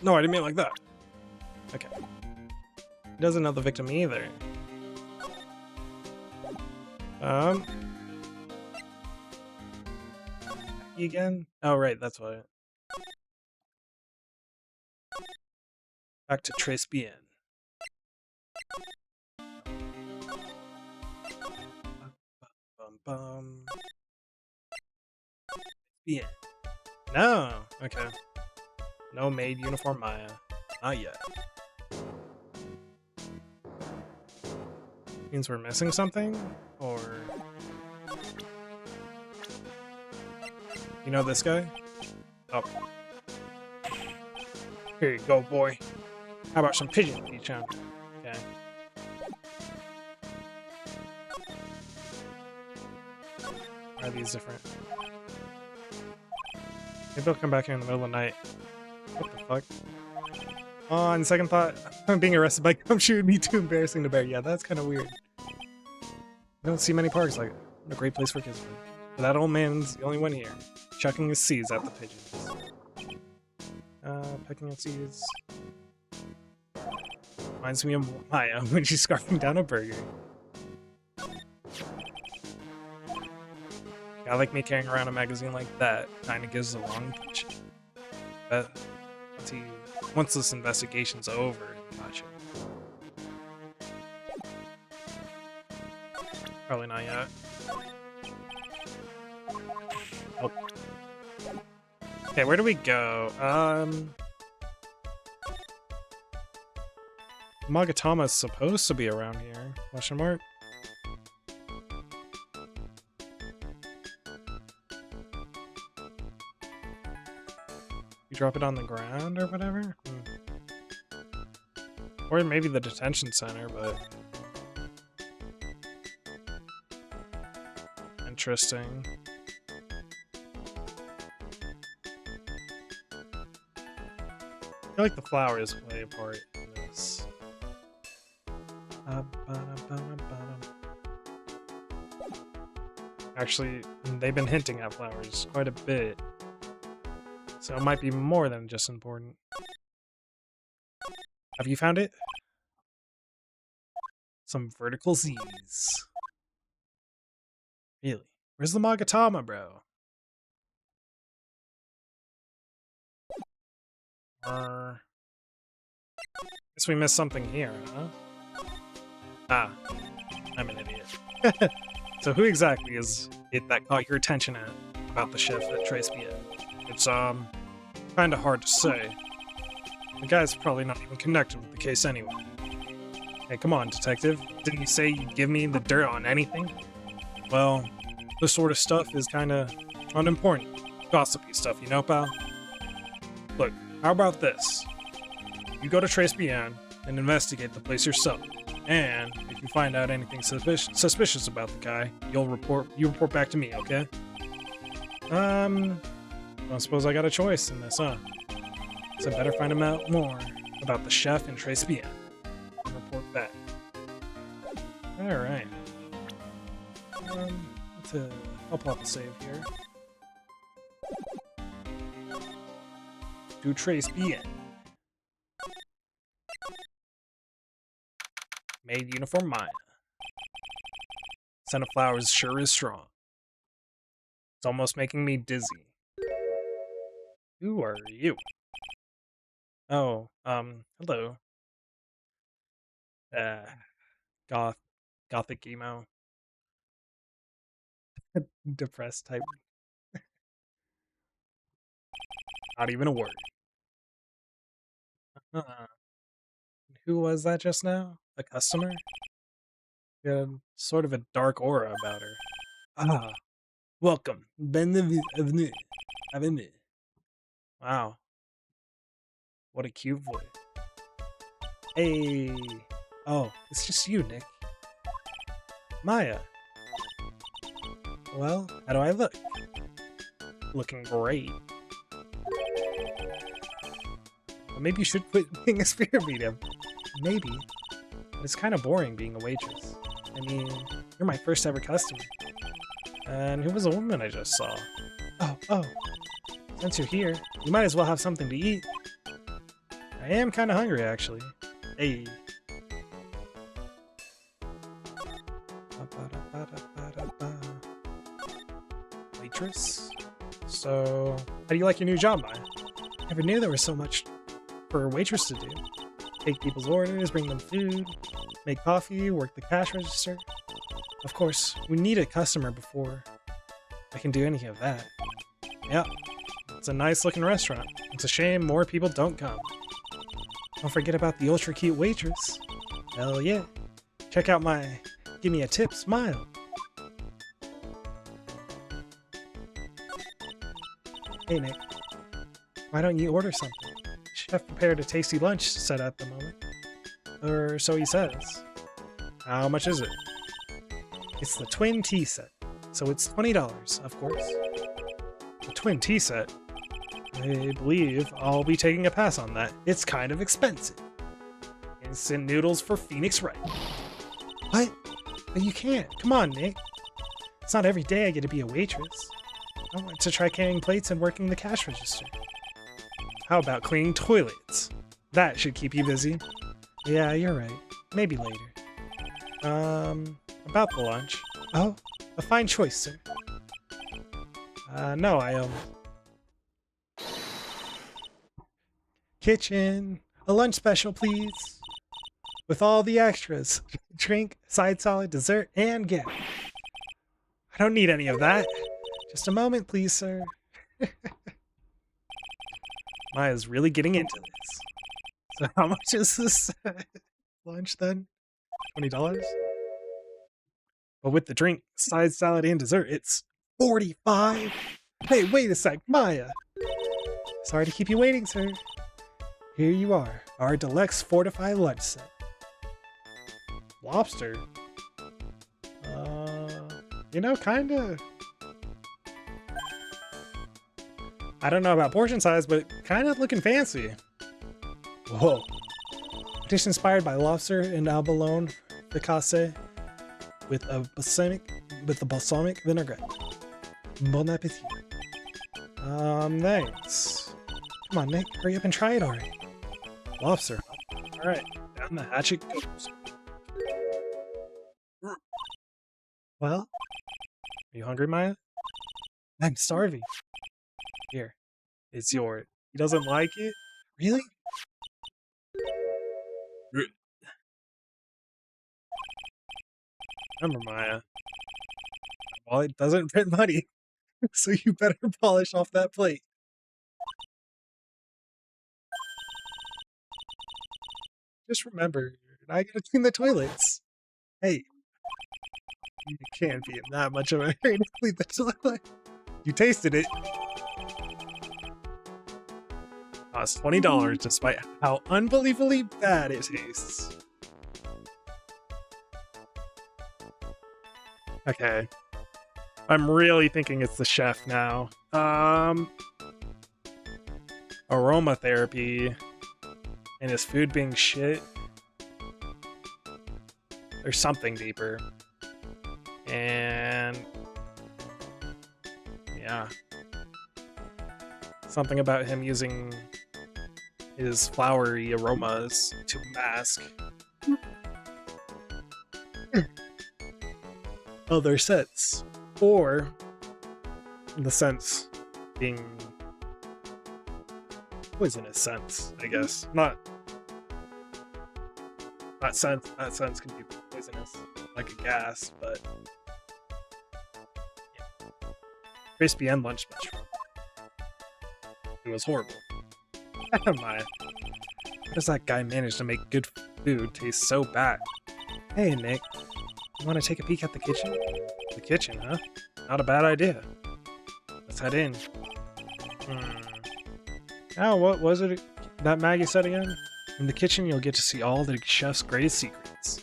No, I didn't mean it like that. Okay. He doesn't know the victim either. Maggie again? Oh, right, that's what. Back to Tribulation. Bum. Yeah. No. Okay. No maid uniform Maya. Not yet. Means we're missing something? Or... You know this guy? Oh. Here you go, boy. How about some pigeon feet, huh? Okay. Are these different? Maybe I'll come back here in the middle of the night. What the fuck? Oh, on second thought, I'm being arrested by gumshoe would be too embarrassing to bear. Yeah, that's kind of weird. I don't see many parks like it. What a great place for kids. But that old man's the only one here, chucking his seeds at the pigeons. Pecking at seeds. Reminds me of Maya when she's scarfing down a burger. I like me carrying around a magazine like that. Kinda gives the wrong picture. But once this investigation's over, gotcha. Probably not yet. Oh. Okay, where do we go? Magatama's supposed to be around here. Question mark? You drop it on the ground or whatever? Or maybe the detention center, but... Interesting. I feel like the flowers play a part in this. Actually, they've been hinting at flowers quite a bit. So it might be more than just important. Have you found it? Some vertical Z's. Really? Where's the Magatama, bro? Guess we missed something here, huh? Ah, I'm an idiot. So who exactly is it that caught your attention about the chef at Tribulation? It's, kinda hard to say. The guy's probably not even connected with the case anyway. Hey, come on, detective. Didn't you say you'd give me the dirt on anything? Well, this sort of stuff is kinda unimportant. Gossipy stuff, you know, pal? Look, how about this? You go to Tribulation and investigate the place yourself. And if you find out anything suspicious about the guy, you report back to me, okay? Don't suppose I got a choice in this, huh? So I better find out more about the chef and Tribulation and report back. Alright. I'll pull up a save here. Do Tribulation. Made uniform Maya. Scent of flowers sure is strong. It's almost making me dizzy. Who are you? Oh, hello. Gothic emo. Depressed type. Not even a word. Who was that just now? A customer? She had sort of a dark aura about her. Ah, welcome. Bienvenue. Wow. What a cute voice. Hey. Oh, it's just you, Nick. Maya. Well, how do I look? Looking great. Well, maybe you should quit being a spirit medium. Maybe. But it's kind of boring being a waitress. I mean, you're my first ever customer. And who was the woman I just saw? Oh. Since you're here, you might as well have something to eat. I am kind of hungry, actually. Hey. Waitress? So, how do you like your new job, Maya? Never knew there was so much for a waitress to do. Take people's orders, bring them food, make coffee, work the cash register. Of course, we need a customer before I can do any of that. Yeah, it's a nice looking restaurant. It's a shame more people don't come. Don't forget about the ultra cute waitress. Hell yeah. Check out my Give me a tip, smile. Hey, Nick. Why don't you order something? Chef prepared a tasty lunch set at the moment. Or so he says. How much is it? It's the twin tea set. So it's $20, of course. The twin tea set? I believe I'll be taking a pass on that. It's kind of expensive. Instant noodles for Phoenix Wright. What? But you can't. Come on, Nick. It's not every day I get to be a waitress. I want to try carrying plates and working the cash register. How about cleaning toilets? That should keep you busy. Yeah, you're right. Maybe later. About the lunch. Oh, a fine choice, sir. No, Kitchen. A lunch special, please. With all the extras. Drink, side salad, dessert, and gift. I don't need any of that. Just a moment, please, sir. Maya's really getting into this. So how much is this lunch then? $20? But with the drink, side salad, and dessert, it's $45? Hey, wait a sec, Maya! Sorry to keep you waiting, sir. Here you are, our deluxe fortified lunch set. Lobster? Kinda. I don't know about portion size, but kinda looking fancy. Whoa. Dish inspired by lobster and abalone fricassee with a balsamic vinaigrette. Bon appetit. Thanks. Come on, Nick, hurry up and try it already. Lobster. Alright, down the hatch it goes. Well? Are you hungry, Maya? I'm starving. Here. It's yours. He doesn't like it? Really? Remember, Maya. Well, it doesn't print money, so you better polish off that plate. Just remember, I gotta clean the toilets. Hey, you can't be in that much of a hurry to clean the toilet. You tasted it. Cost $20 despite how unbelievably bad it tastes. Okay. I'm really thinking it's the chef now. Aromatherapy and his food being shit. There's something deeper. And yeah. Something about him using his flowery aromas to mask other scents. Or in the sense being poisonous scents, I guess. Not scent. That sense can be poisonous, like a gas, but yeah. Crispy and lunch special. It was horrible. My, how does that guy manage to make good food taste so bad? Hey, Nick. You want to take a peek at the kitchen? The kitchen, huh? Not a bad idea. Let's head in. Oh, what was it that Maggie said again? In the kitchen, you'll get to see all the chef's greatest secrets.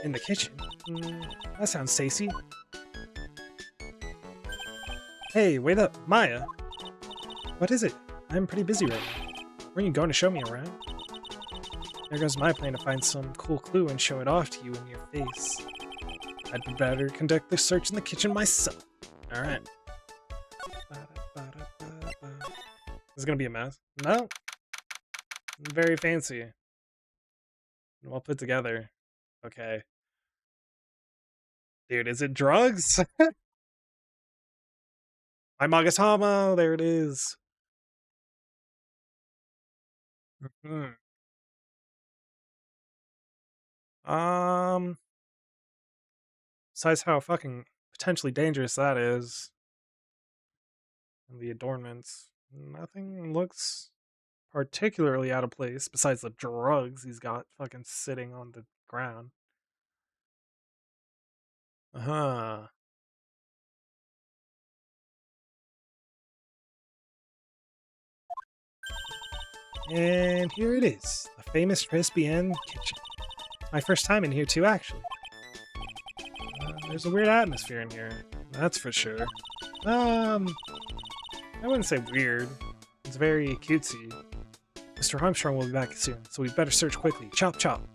In the kitchen? That sounds tasty. Hey, wait up, Maya. What is it? I'm pretty busy right now. Weren't you going to show me around? There goes my plan to find some cool clue and show it off to you in your face. I'd better conduct the search in the kitchen myself. Alright. This is gonna be a mess. No. Very fancy. Well put together. Okay. Dude, is it drugs? My Magatama! There it is. Besides how fucking potentially dangerous that is. And the adornments. Nothing looks particularly out of place besides the drugs he's got fucking sitting on the ground. Uh-huh. And here it is, the famous Tribulation kitchen. My first time in here too, actually. There's a weird atmosphere in here, that's for sure. I wouldn't say weird. It's very cutesy. Mr. Armstrong will be back soon, so we better search quickly. Chop, chop.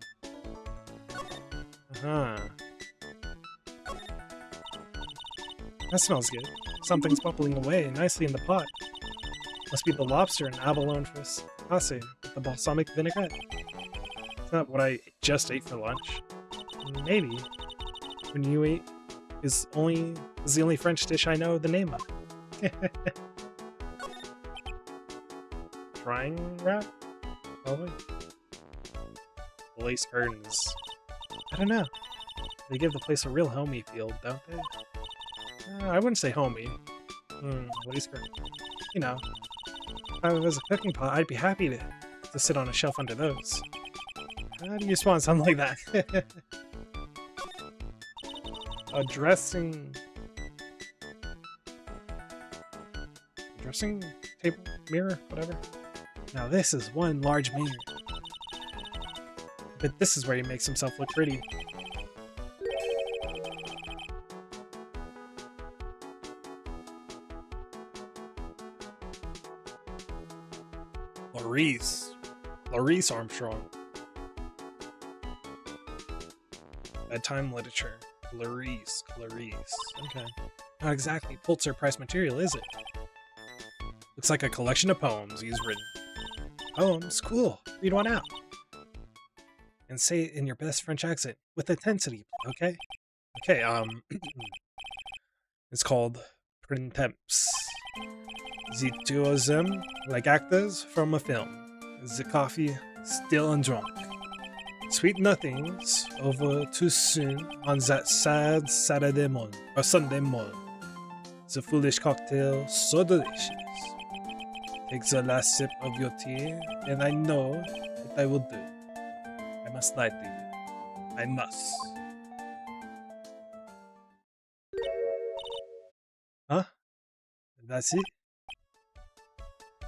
Uh-huh. That smells good. Something's bubbling away nicely in the pot. Must be the lobster and abalone fracasse with the balsamic vinaigrette. It's not what I just ate for lunch. Maybe. When you ate is the only French dish I know the name of. Frying wrap? Probably. Lace curtains. I don't know. They give the place a real homey feel, don't they? I wouldn't say homey. Lace curtains. You know, if I was a cooking pot, I'd be happy to sit on a shelf under those. How do you respond to something like that? A dressing table, mirror, whatever. Now this is one large mirror. But this is where he makes himself look pretty. Clarice Armstrong. Bedtime literature. Clarice. Okay. Not exactly Pulitzer Prize material, is it? Looks like a collection of poems he's written. Poems? Cool. Read one out. And say it in your best French accent, with intensity, okay? Okay, it's called Printemps. The two of them, like actors from a film. The coffee, still undrunk. Sweet nothings over too soon on that sad Saturday morning, or Sunday morning. The foolish cocktail, so delicious. Take the last sip of your tea, and I know what I will do. I must lie to you. I must. Huh? That's it?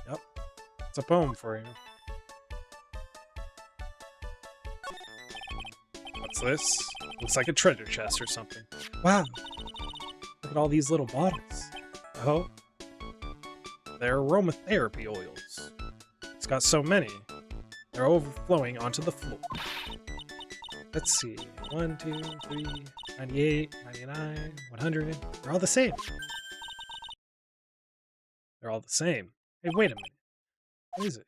Yep. It's a poem for you. What's this? Looks like a treasure chest or something. Wow! Look at all these little bottles. Oh? They're aromatherapy oils. It's got so many. They're overflowing onto the floor. Let's see. 1, 2, 3, 98, 99, 100. They're all the same. They're all the same. Hey, wait a minute. What is it?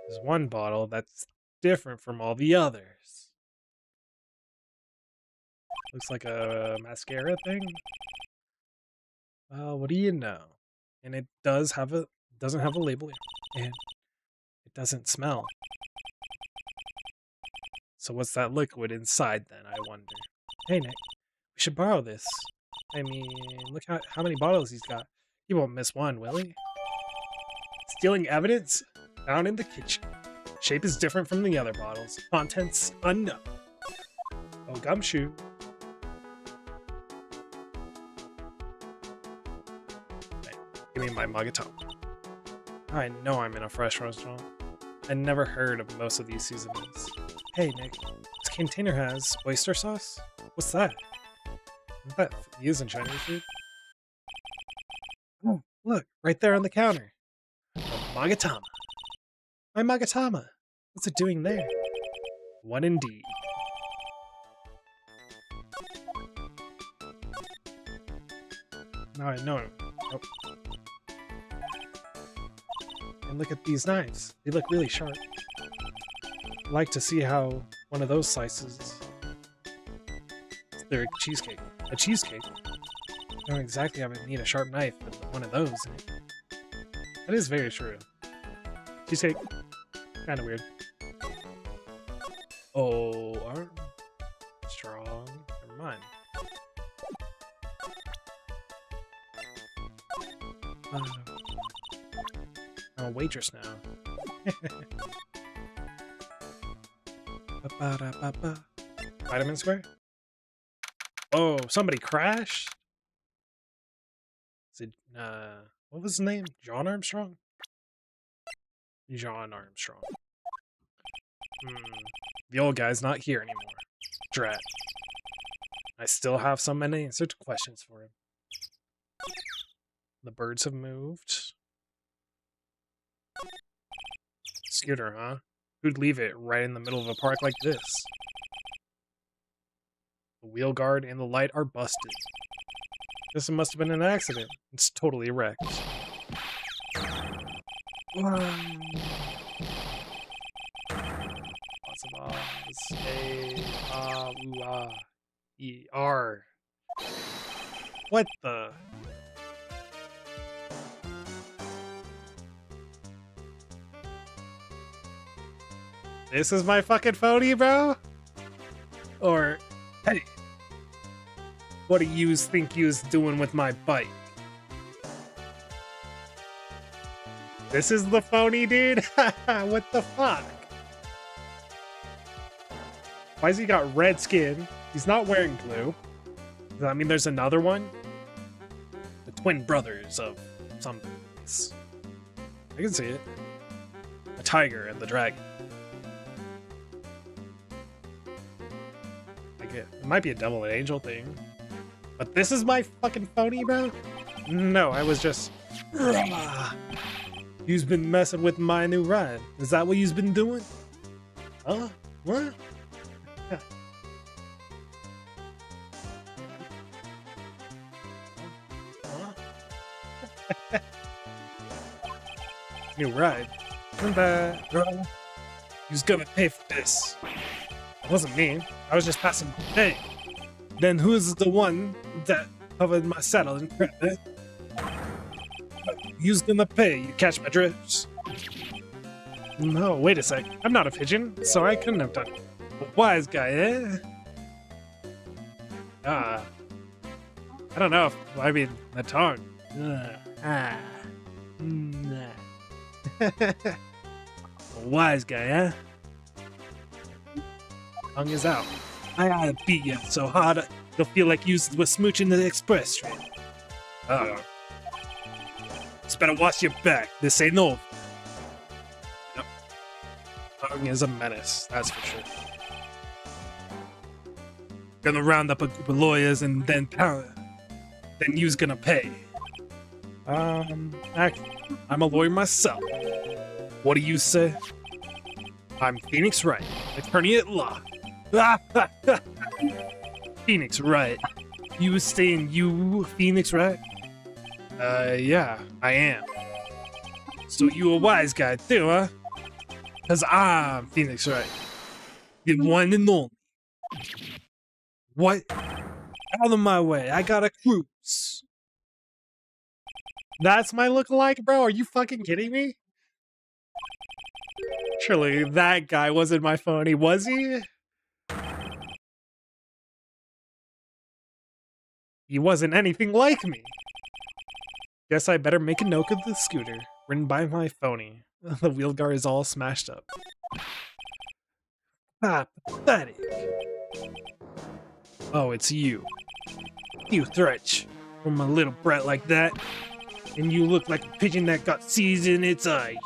There's one bottle that's different from all the others. Looks like a mascara thing. What do you know? And it doesn't have a label, and it doesn't smell. So what's that liquid inside then, I wonder? Hey Nick, we should borrow this. I mean, look how many bottles he's got. He won't miss one, will he? Stealing evidence? Found in the kitchen. Shape is different from the other bottles. Contents unknown. Oh, gumshoe. Give me my Magatama. I know I'm in a fresh restaurant. I never heard of most of these seasonings. Hey Nick, this container has oyster sauce? What's that? Isn't that used in Chinese food? Oh, look, right there on the counter. A Magatama. My Magatama. What's it doing there? What indeed. Now I know. Oh. And look at these knives. They look really sharp. I'd like to see how one of those slices. They're a cheesecake. A cheesecake? I don't exactly have a need a sharp knife with one of those in it. That is very true. Cheesecake. Kinda weird. Oh, arm. Strong. Never mind. I'm a waitress now. Vitamin Square? Oh, somebody crashed? Is it, what was his name? John Armstrong? John Armstrong. The old guy's not here anymore. Drat. I still have some unanswered questions for him. The birds have moved. Scooter, huh? Who'd leave it right in the middle of a park like this? The wheel guard and the light are busted. This must have been an accident. It's totally wrecked. A-R. What the? This is my fucking phony, bro? Or, hey, what do you think you was doing with my bike? This is the phony, dude? What the fuck? Why has he got red skin? He's not wearing blue. Does that mean there's another one? The twin brothers of something. I can see it. A tiger and the dragon. It might be a double angel thing. But this is my fucking phony, bro? No, I was just... You've been messing with my new ride. Is that what you've been doing? Huh? What? New ride? Come back, bro. You's gonna pay for this. It wasn't me. I was just passing by. Hey, then who's the one that covered my saddle and crap, eh? Who's gonna pay? You catch my drift? No, wait a sec. I'm not a pigeon, so I couldn't have done it. A wise guy, eh? I don't know. I mean, the tongue. A wise guy, eh? Tongue is out. I oughta beat you so hard you'll feel like you were smooching the express train. Just better watch your back. This ain't over. Yep. Tongue is a menace, that's for sure. Gonna round up a group of lawyers and then you's gonna pay. Actually, I'm a lawyer myself. What do you say? I'm Phoenix Wright, attorney at law. Phoenix Wright. You saying you Phoenix Wright? Yeah, I am. So you a wise guy too, huh? Cause I'm Phoenix Wright. The one and only. What? Out of my way, I got a cruise. That's my lookalike, bro? Are you fucking kidding me? Surely that guy wasn't my phony, was he? He wasn't anything like me. Guess I better make a note of the scooter, ridden by my phony. The wheel guard is all smashed up. Pathetic. Oh, it's you. You threat from a little brat like that. And you look like a pigeon that got seeds in its eyes.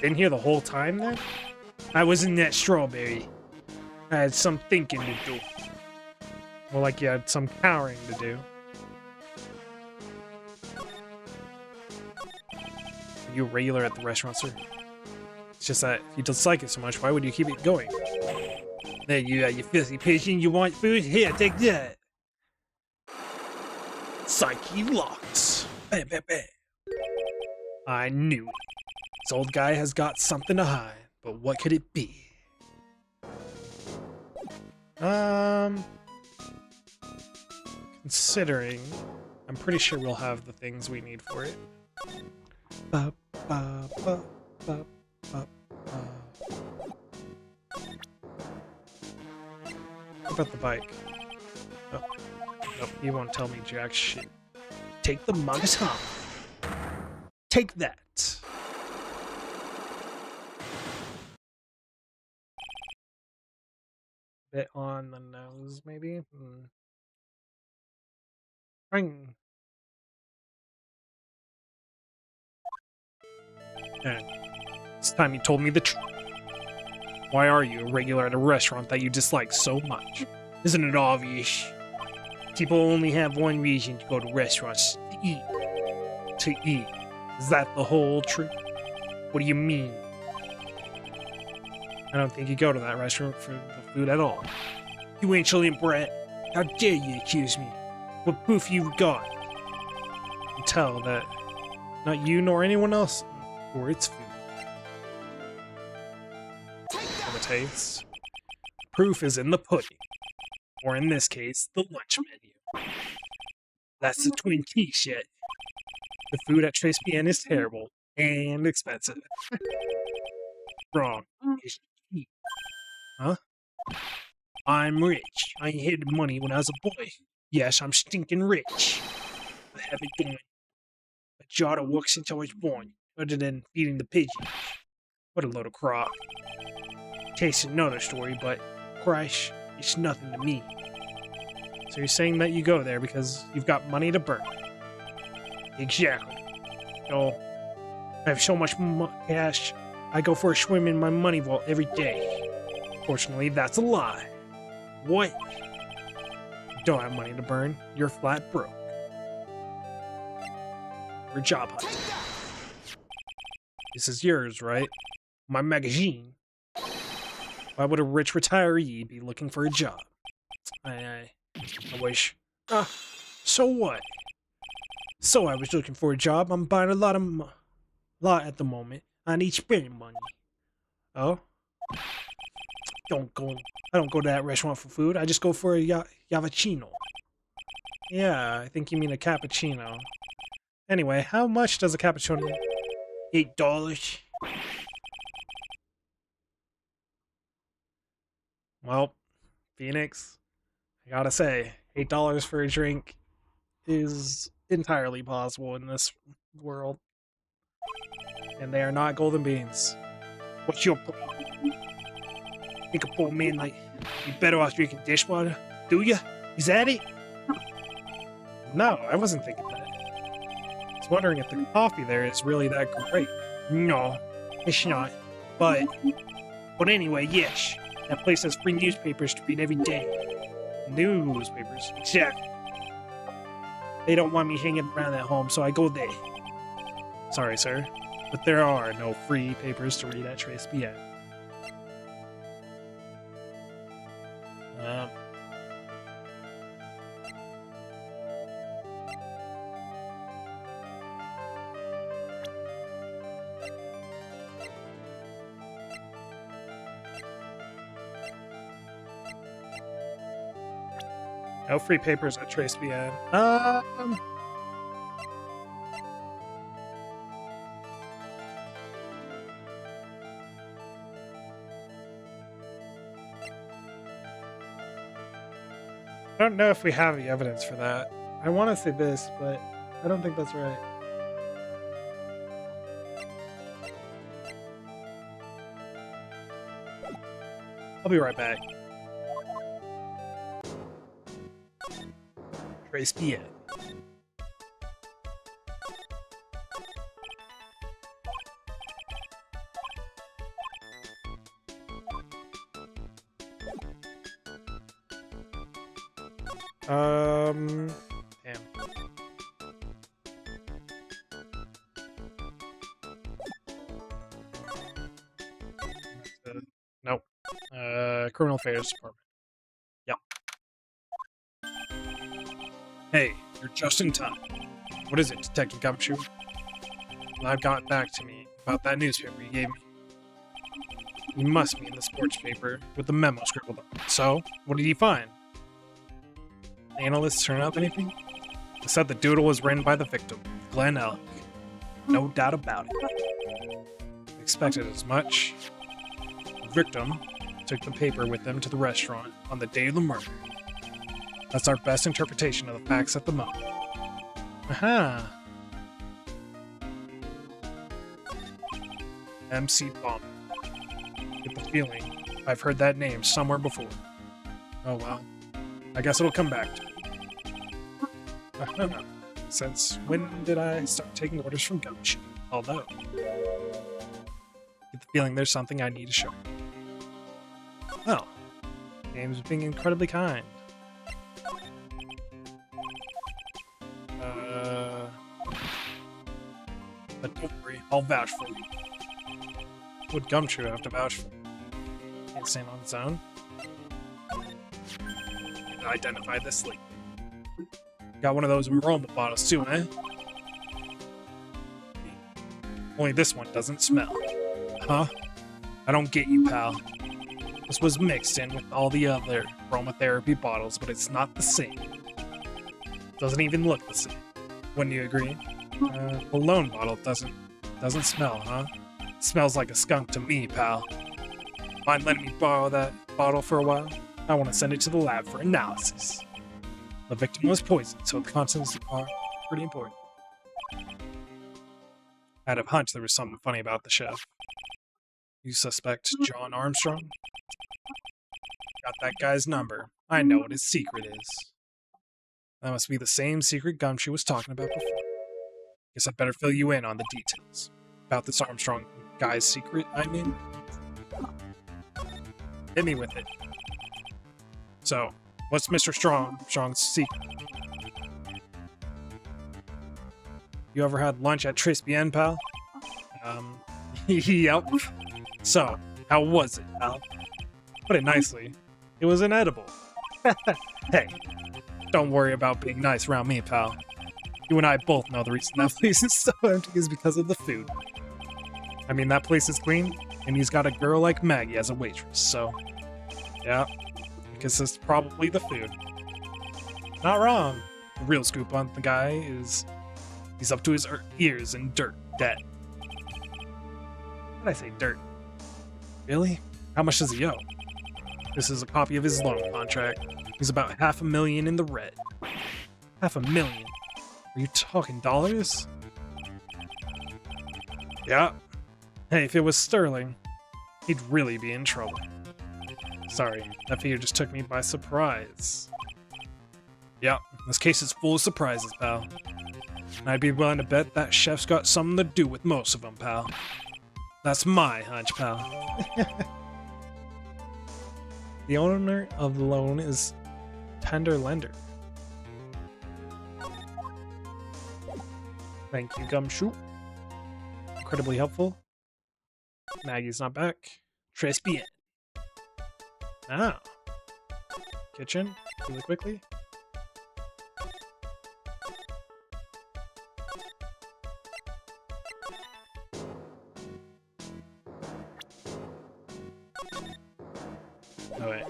Been here the whole time then? I was in that strawberry. I had some thinking to do. Well, like you had some cowering to do. Are you a regular at the restaurant, sir? It's just that if you dislike it so much, why would you keep it going? There you are, you filthy pigeon. You want food? Here, take that. Psyche locked. Bam, bam, bam. I knew it. This old guy has got something to hide, but what could it be? Considering, I'm pretty sure we'll have the things we need for it. What about the bike? Oh. Nope, he won't tell me jack shit. Take the Magaton. Take that. bit on the nose, maybe? Ring. It's time you told me the truth. Why are you a regular at a restaurant that you dislike so much? Isn't it obvious? People only have one reason to go to restaurants: to eat. To eat. Is that the whole truth? What do you mean? I don't think you go to that restaurant for the food at all. You insolent brat! How dare you accuse me? What proof you got? You can tell that not you nor anyone else for its food. For the taste. Proof is in the pudding. Or in this case, the lunch menu. That's the Twin Peaks shit. The food at Trace Bien is terrible and expensive. Wrong. Huh? I'm rich. I inherited money when I was a boy. Yes, I'm stinking rich. I haven't done a job to work since I was born, other than feeding the pigeons. What a load of crock. Tastes another story, but Christ, it's nothing to me. So you're saying that you go there because you've got money to burn? Exactly. So, I have so much cash, I go for a swim in my money vault every day. Fortunately, that's a lie. What? You don't have money to burn. You're flat broke. You're job hunting. This is yours, right? My magazine. Why would a rich retiree be looking for a job? I wish. So what? So I was looking for a job. I'm buying a lot at the moment. I need spending money. Oh? I don't go to that restaurant for food. I just go for a Yavachino. Yeah, I think you mean a cappuccino. Anyway, how much does a cappuccino? $8. Well, Phoenix, I gotta say, $8 for a drink is entirely possible in this world. And they are not golden beans. What's your problem? Think a poor man like you better off drinking dishwater? Do ya? Is that it? No, I wasn't thinking that. I was wondering if the coffee there is really that great. No, it's not. But anyway, yes. That place has free newspapers to read every day. Newspapers? Exactly. They don't want me hanging around at home, so I go there. Sorry, sir, but there are no free papers to read at Trace Bien. No free papers at Trace Bien. I don't know if we have the evidence for that. I want to say this, but I don't think that's right. I'll be right back. Trace Bien. Damn. Nope. Criminal Affairs Department. Yep. Hey, you're just in time. What is it, Detective Gumshoe? Well, I've gotten back to me about that newspaper you gave me. You must be in the sports paper with the memo scribbled on it. So, what did you find? The analysts turn up anything? They said the doodle was written by the victim, Glenn Elk. No doubt about it. Expected as much. The victim took the paper with them to the restaurant on the day of the murder. That's our best interpretation of the facts at the moment. Aha! MC Bomb. Get the feeling I've heard that name somewhere before. Oh well. I guess it'll come back to me. Since when did I start taking orders from Gumshoe? Although, get the feeling there's something I need to show. Oh, game's being incredibly kind. But don't worry, I'll vouch for you. Would Gumshoe have to vouch for you? Can't stand on its own. Identify this leak. Got one of those aroma bottles too, eh? Only this one doesn't smell. Huh? I don't get you, pal. This was mixed in with all the other aromatherapy bottles, but it's not the same. Doesn't even look the same. Wouldn't you agree? The lone bottle doesn't smell, huh? It smells like a skunk to me, pal. Mind letting me borrow that bottle for a while? I want to send it to the lab for analysis. The victim was poisoned, so the contents are pretty important. I had a hunch there was something funny about the chef. You suspect John Armstrong? Got that guy's number. I know what his secret is. That must be the same secret Gumshoe was talking about before. Guess I'd better fill you in on the details. About this Armstrong guy's secret, I mean. Hit me with it. So, what's Mr. Armstrong's secret? You ever had lunch at Tribulation, pal? Yep. So, how was it, pal? Put it nicely. It was inedible. Hey, don't worry about being nice around me, pal. You and I both know the reason that place is so empty is because of the food. I mean, that place is clean, and he's got a girl like Maggie as a waitress, so... yeah, because it's probably the food. Not wrong. The real scoop on the guy is... he's up to his ears in dirt, dead. What did I say, dirt? Really? How much does he owe? This is a copy of his loan contract. He's about $500,000 in the red. $500,000? Are you talking dollars? Yeah. Hey, if it was sterling, he'd really be in trouble. Sorry, that figure just took me by surprise. Yeah, this case is full of surprises, pal. And I'd be willing to bet that chef's got something to do with most of them, pal. That's my hunch, pal. The owner of the loan is Tender Lender. Thank you, Gumshoe. Incredibly helpful. Maggie's not back. Tribulation. Ah. Kitchen, really quickly. Oh wait.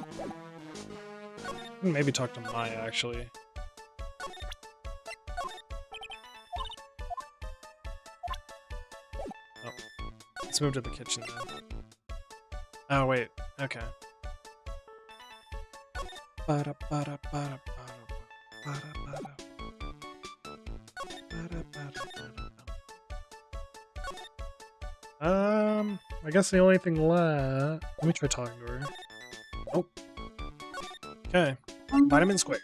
Maybe talk to Maya, actually. Oh. Let's move to the kitchen then. Oh wait, okay. I guess the only thing left... let me try talking to her. Oh. Okay. Vitamin Square.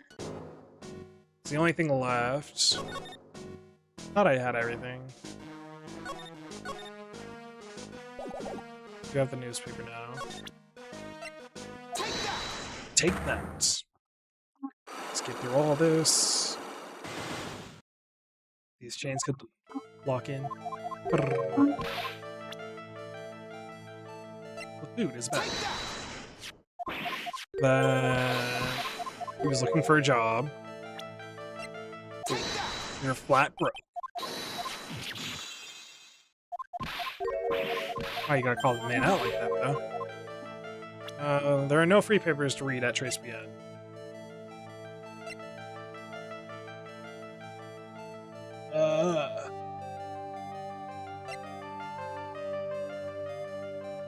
It's the only thing left. Thought I had everything. You have the newspaper now. Take that! Let's get through all this. These chains could lock in. The food is back. He was looking for a job. You're flat broke. Oh, you gotta call the man out like that, though. There are no free papers to read at Tribulation.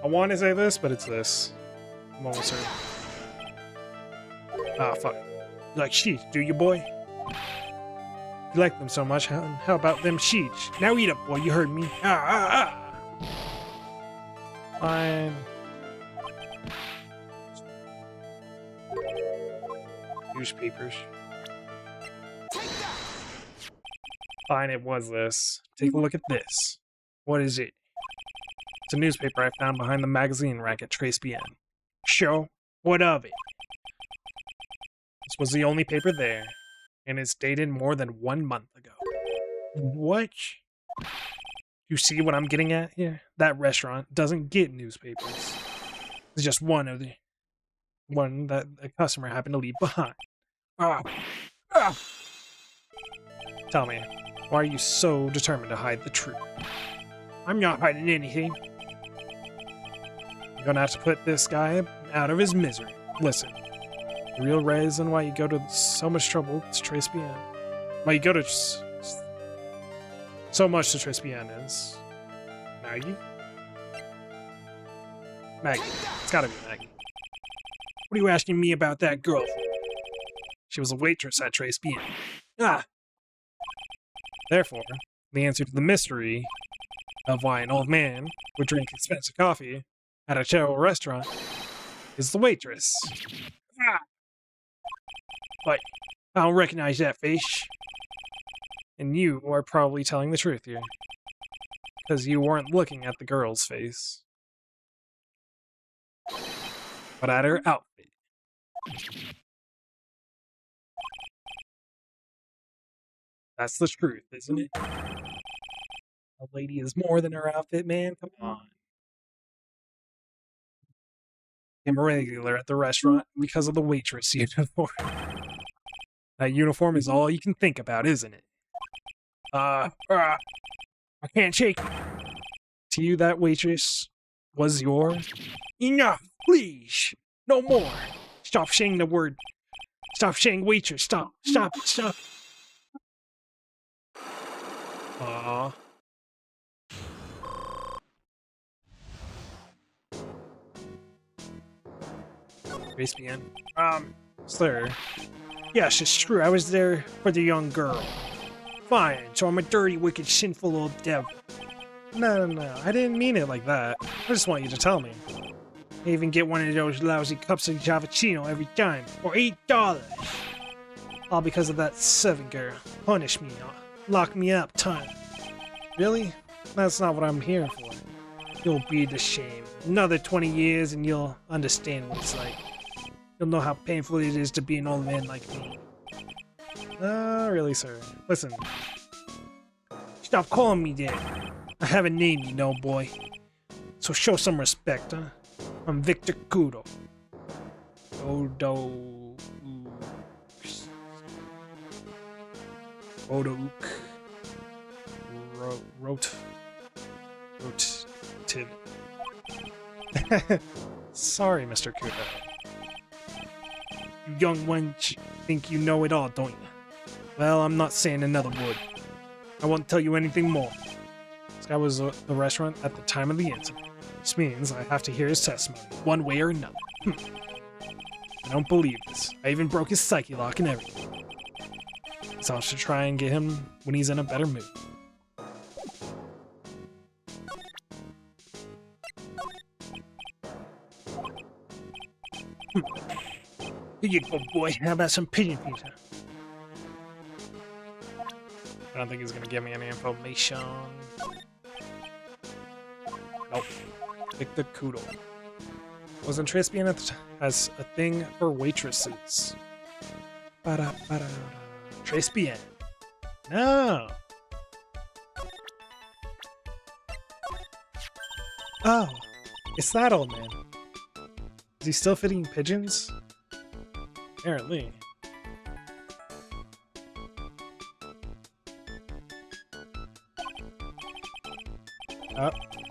I want to say this, but it's this. I'm almost certain. Ah, fuck. You like sheets, do you, boy? You like them so much, how about them sheets? Now eat up, boy, you heard me. Fine. Newspapers. Fine, it was this. Take a look at this. What is it? It's a newspaper I found behind the magazine rack at Trace BN. Show? What of it? This was the only paper there, and it's dated more than 1 month ago. What? You see what I'm getting at here? That restaurant doesn't get newspapers. It's just one that a customer happened to leave behind. Ah. Ah. Tell me, why are you so determined to hide the truth? I'm not hiding anything. You're gonna have to put this guy out of his misery. Listen, the real reason why you go to so much trouble to trace BN, why you go to so much to trace BN is Maggie? Maggie. It's gotta be Maggie. What are you asking me about that girl for? She was a waitress at Trace BN. Ah. Therefore, the answer to the mystery of why an old man would drink expensive coffee at a terrible restaurant is the waitress. Ah. But I don't recognize that face. And you are probably telling the truth here. Because you weren't looking at the girl's face, but at her outfit. That's the truth, isn't it? A lady is more than her outfit, man. Come on. I'm a regular at the restaurant because of the waitress uniform. That uniform is all you can think about, isn't it? I can't shake it. To you, that waitress was yours? Enough, please. No more. Stop saying the word. Stop saying waitress. Stop. Stop. Stop. Aww. Trace BN. Sir. Yes, it's true. I was there for the young girl. Fine, so I'm a dirty, wicked, sinful old devil. No. I didn't mean it like that. I just want you to tell me. I even get one of those lousy cups of Javicino every time for $8. All because of that servant girl. Punish me, lock me up, ton. Really? That's not what I'm here for. You'll be the shame. Another 20 years and you'll understand what it's like. You'll know how painful it is to be an old man like me. Really, sir. Listen. Stop calling me that. I have a name, you know, boy. So show some respect, huh? I'm Victor Kudo. Sorry, Mr. Kudo. You young ones think you know it all, don't you? Well, I'm not saying another word. I won't tell you anything more. This guy was at the restaurant at the time of the incident, which means I have to hear his testimony, one way or another. I don't believe this. I even broke his psyche lock and everything. So I should try and get him when he's in a better mood. Here you go, boy. How about some pigeon pizza? I don't think he's gonna give me any information. Nope. Victor Kudo. Wasn't Trace BN at the time has a thing for waitresses. Trace BN. No. Oh, it's that old man. Is he still feeding pigeons? Apparently. Oh,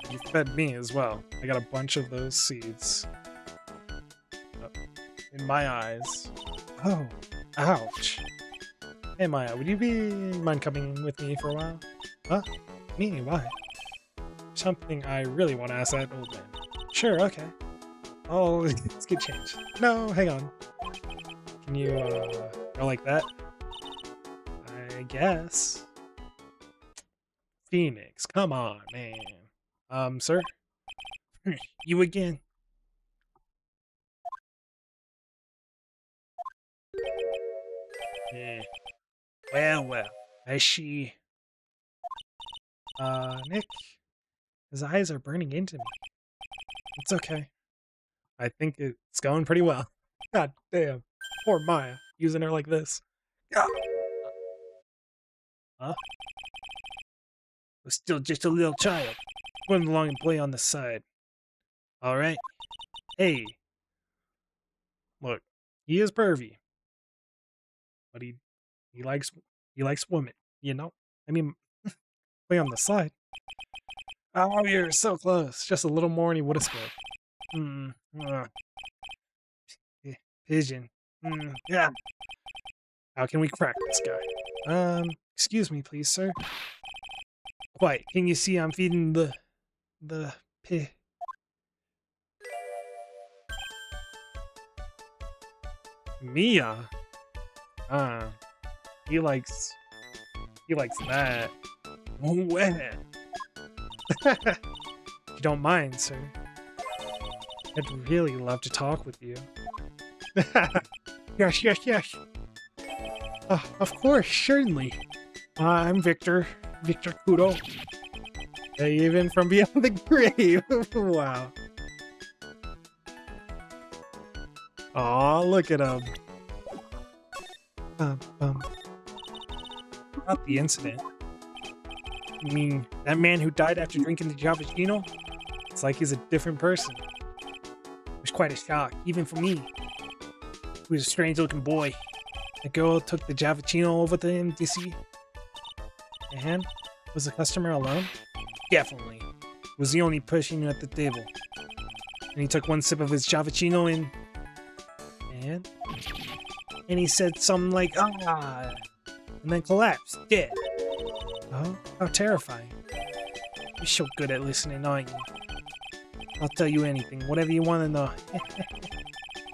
you fed me as well. I got a bunch of those seeds. Oh, in my eyes. Oh, ouch. Hey Maya, would you mind coming with me for a while? Huh? Me? Why? Something I really want to ask that old man. Sure, okay. Oh, let's get changed. No, hang on. Can you, go like that? I guess. Phoenix, come on, man. Sir? You again. Well, I see. Nick, his eyes are burning into me. It's okay. I think it's going pretty well. God damn. Poor Maya, using her like this. Ah. Huh? Was still just a little child. Run along and play on the side. All right. Hey, Look, he is pervy, but he likes women. You know. I mean, play on the side. Oh, you're so close. Just a little more, and he would have scored. pigeon. Yeah. How can we crack this guy? Excuse me, please, sir. Quiet. Can you see I'm feeding the pig? Mia. He likes that. Well. If you don't mind, sir. I'd really love to talk with you. Yes. Of course, certainly. I'm Victor Kudo. Even from beyond the grave. Wow. Aw, look at him. Not the incident. You mean that man who died after drinking the Javachino? It's like he's a different person. It was quite a shock, even for me. He was a strange-looking boy. The girl took the Javachino over to him, you see? And was the customer alone? Definitely. Was the only person at the table. And he took one sip of his Javachino and he said something like, ah, and then collapsed, dead. Oh, how terrifying. You're so good at listening, aren't you? I'll tell you anything, whatever you want to know.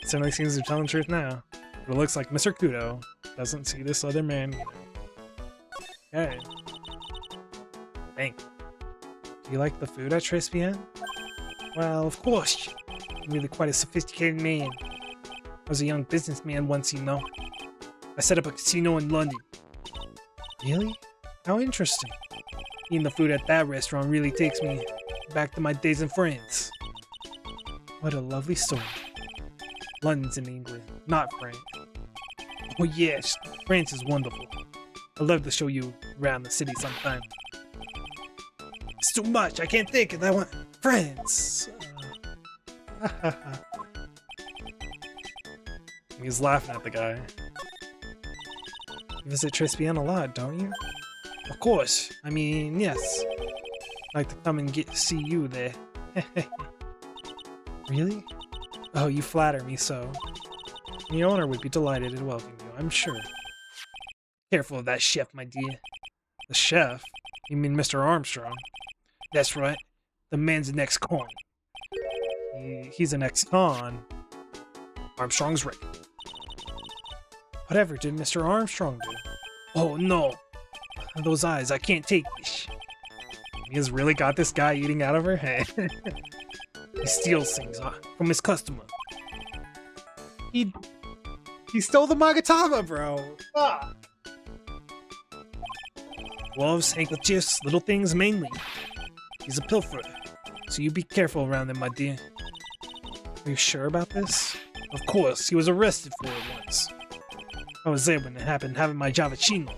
Certainly seems to be telling the truth now. But it looks like Mr. Kudo doesn't see this other man either. Okay. Thank you. Do you like the food at Tribulation? Well, of course. I'm really quite a sophisticated man. I was a young businessman once, you know. I set up a casino in London. Really? How interesting. Eating the food at that restaurant really takes me back to my days in France. What a lovely story. London's in England, not France. Oh yes, France is wonderful. I'd love to show you around the city sometime. It's too much, I can't think, and I want France. He's laughing at the guy. You visit Tribulation a lot, don't you? Of course. I mean, yes. I'd like to come and see you there. Really? Oh, you flatter me so. The owner would be delighted to welcome you, I'm sure. Careful of that chef, my dear. The chef? You mean Mr. Armstrong? That's right. The man's an ex-con. He's an ex-con. Armstrong's right. Whatever did Mr. Armstrong do? Oh no. Those eyes, I can't take this. He has really got this guy eating out of her head. He steals things from his customer. He stole the Magatama, bro. Fuck. Gloves, handkerchiefs, little things mainly. He's a pilferer, so you be careful around him, my dear. Are you sure about this? Of course, he was arrested for it once. I was there when it happened, having my Javachino.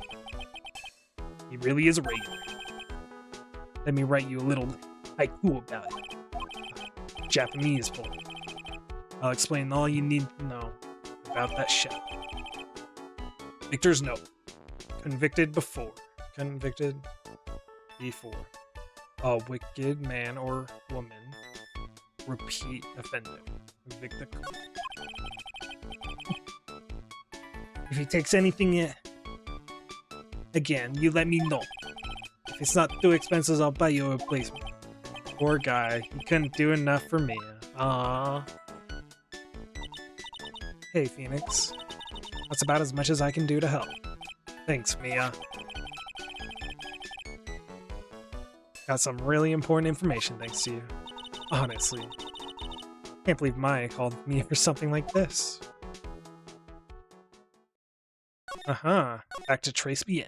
He really is a regular. Let me write you a little haiku about it. Japanese poem. I'll explain all you need to know about that chef. Victor's note. Convicted before. Convicted before. A wicked man or woman. Repeat offender. Victor. If he takes anything again, you let me know. If it's not too expensive, I'll buy you a replacement. Poor guy. He couldn't do enough for me. Aww. Hey, Phoenix. That's about as much as I can do to help. Thanks, Mia. Got some really important information thanks to you. Honestly. Can't believe Maya called me for something like this. Back to Trace Bien.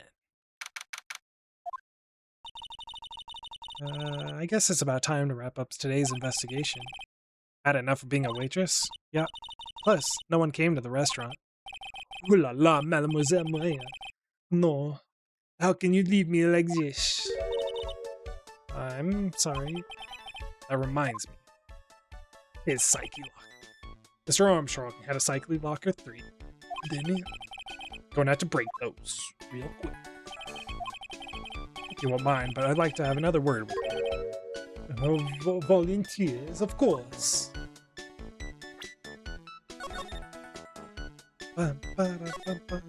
I guess it's about time to wrap up today's investigation. Had enough of being a waitress? Yeah. Plus, no one came to the restaurant. Ooh la la, Mademoiselle Maya. No. How can you leave me like this? I'm sorry. That reminds me. His psyche lock. Mr. Armstrong had a psyche locker 3. Didn't he? Going to have to break those real quick. If you won't mind, but I'd like to have another word with you. Volunteers, of course. Bum, ba, da, bum, bum.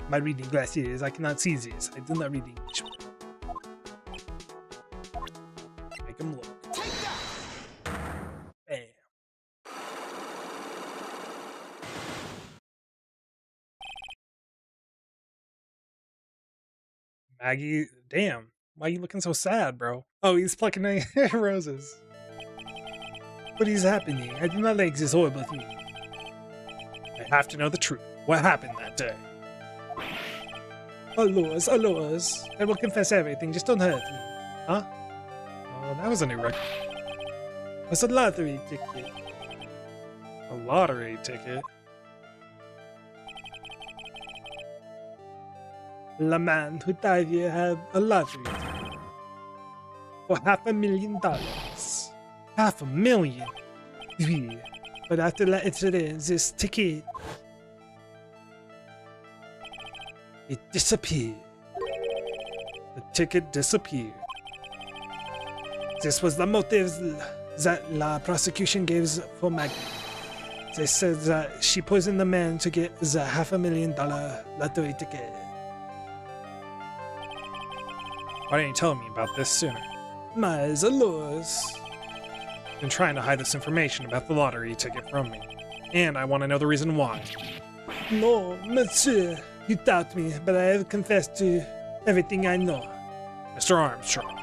My reading glasses, I cannot see this. I do not read English. Make him look. Bam. Maggie, damn. Why are you looking so sad, bro? Oh, he's plucking roses. What is happening? I do not like this horrible thing. I have to know the truth. What happened that day? Allures. I will confess everything, just don't hurt me. Huh? Oh, that was a new record. It's a lottery ticket. A lottery ticket? The man who died here had a lottery ticket. For $500,000. $500,000? Oui. But after the incident, this ticket... it disappeared. The ticket disappeared. This was the motive that the prosecution gave for Maggie. They said that she poisoned the man to get the $500,000 lottery ticket. Why didn't you tell me about this sooner? Mais allures. Been trying to hide this information about the lottery ticket from me. And I want to know the reason why. No, monsieur. You doubt me, but I have confessed to everything I know. Mr. Armstrong.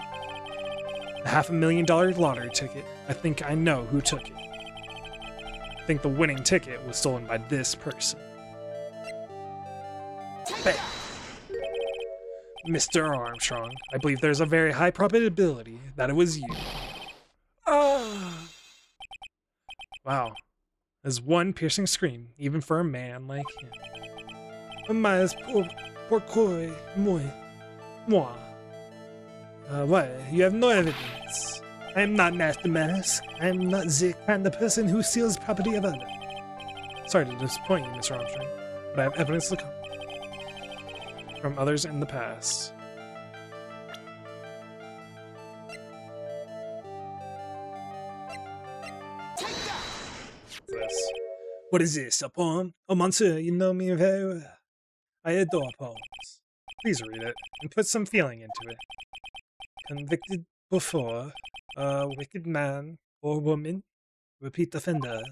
The $500,000 lottery ticket. I think I know who took it. I think the winning ticket was stolen by this person. Bam. Mr. Armstrong, I believe there's a very high probability that it was you. Ah. Wow. That's one piercing scream, even for a man like him. Mais pourquoi moi? What? You have no evidence. I am not Master Mask. I am not the kind of person who steals property of others. Sorry to disappoint you, Mr. Armstrong, but I have evidence to come from others in the past. This. What is this, a poem? Oh, monsieur, you know me very well. I adore poems. Please read it and put some feeling into it. Convicted before, a wicked man or woman, repeat offender.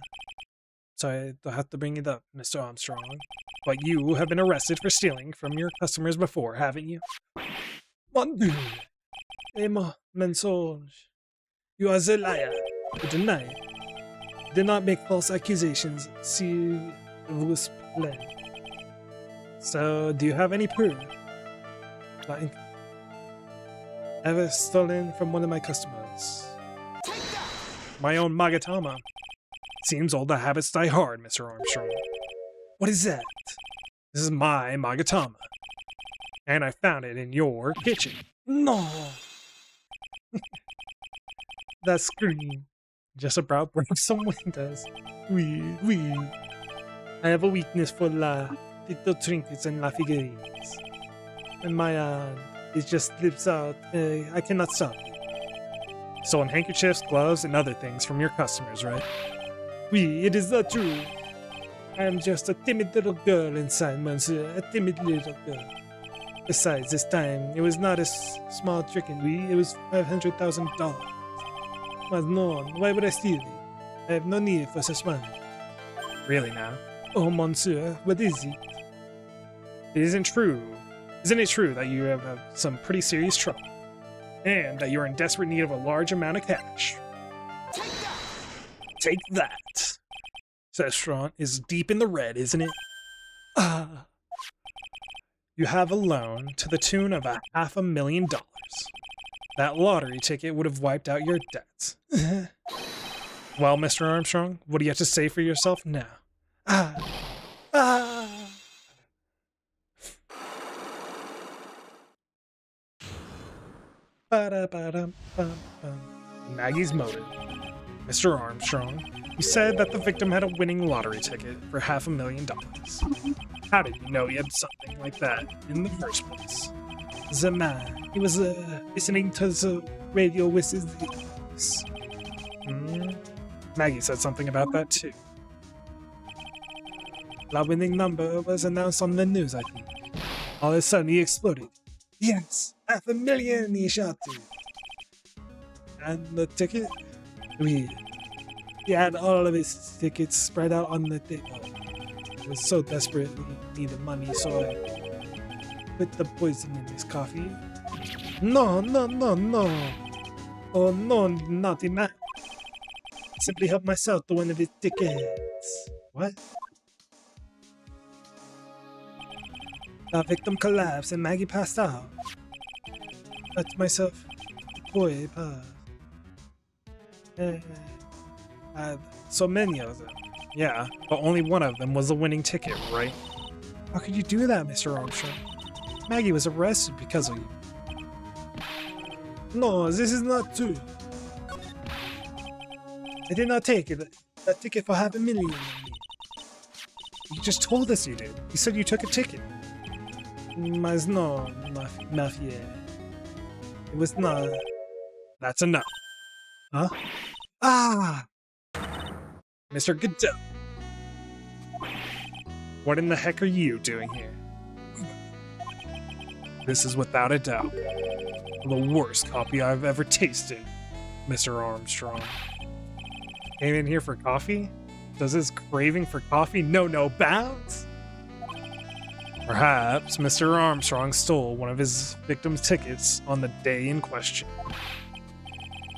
Sorry to have to bring it up, Mr. Armstrong. But you have been arrested for stealing from your customers before, haven't you? Mon Dieu! Emma, mensonge. You are the liar. You deny it. Did not make false accusations, s'il vous plaît. So, do you have any proof? Like, ever stolen from one of my customers. My own Magatama. Seems old habits die hard, Mr. Armstrong. What is that? This is my Magatama. And I found it in your kitchen. No! That scream. Just about broke some windows. Oui. I have a weakness for la little trinkets and la figurines. And my it just slips out. I cannot stop it. Stolen handkerchiefs, gloves, and other things from your customers, right? Oui, it is the truth. I am just a timid little girl inside, monsieur. A timid little girl. Besides, this time, it was not a small trick, oui. It was $500,000. But no, why would I steal it? I have no need for such money. Really now? Oh, monsieur, what is it? It isn't true. Isn't it true that you have some pretty serious trouble? and that you're in desperate need of a large amount of cash. Take that. This restaurant is deep in the red, isn't it? Ah. You have a loan to the tune of $500,000. That lottery ticket would have wiped out your debts. Well, Mr. Armstrong, what do you have to say for yourself now? Ah. Ah. Maggie's motive. Mr. Armstrong, you said that the victim had a winning lottery ticket for $500,000. How did you know he had something like that in the first place? The man, he was listening to the radio with his ears. Maggie said something about that too. The winning number was announced on the news, I think. All of a sudden, he exploded. Yes, $500,000 he shouted. And the ticket? He had all of his tickets spread out on the table. He was so desperate he needed money, so I put the poison in his coffee. No, no, no, no. Oh, no, not in that. I simply helped myself to one of his tickets. What? The victim collapsed and Maggie passed out. I thought to myself, boy, so many of them. Yeah, but only one of them was a winning ticket, right? How could you do that, Mr. Armstrong? Maggie was arrested because of you. No, this is not true. I did not take it. That ticket for $500,000. You just told us you did. You said you took a ticket. Mas no, mafia. It was not. That's enough. Huh? Ah! Mr. Goodell. What in the heck are you doing here? This is without a doubt the worst coffee I've ever tasted, Mr. Armstrong. Came in here for coffee? Does his craving for coffee know no bounds? Perhaps Mr. Armstrong stole one of his victim's tickets on the day in question.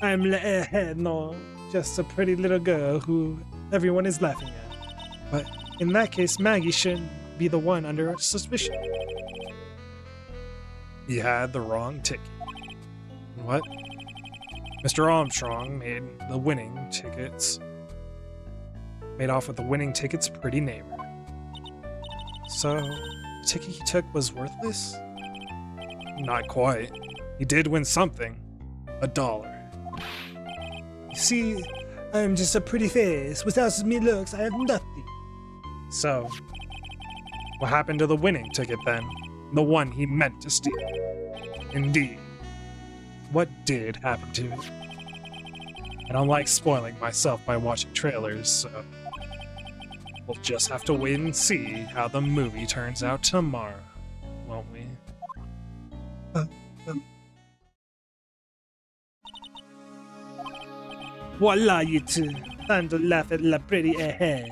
I'm no, just a pretty little girl who everyone is laughing at. But in that case, Maggie shouldn't be the one under suspicion. He had the wrong ticket. What? Mr. Armstrong made the winning tickets. Made off with the winning ticket's pretty neighbor. So, the ticket he took was worthless? Not quite. He did win something. $1. You see, I'm just a pretty face. Without me looks, I have nothing. So, what happened to the winning ticket then? The one he meant to steal? Indeed. What did happen to it? I don't like spoiling myself by watching trailers, so we'll just have to wait and see how the movie turns out tomorrow, won't we? Voila, you two. Time to laugh at la pretty ahead.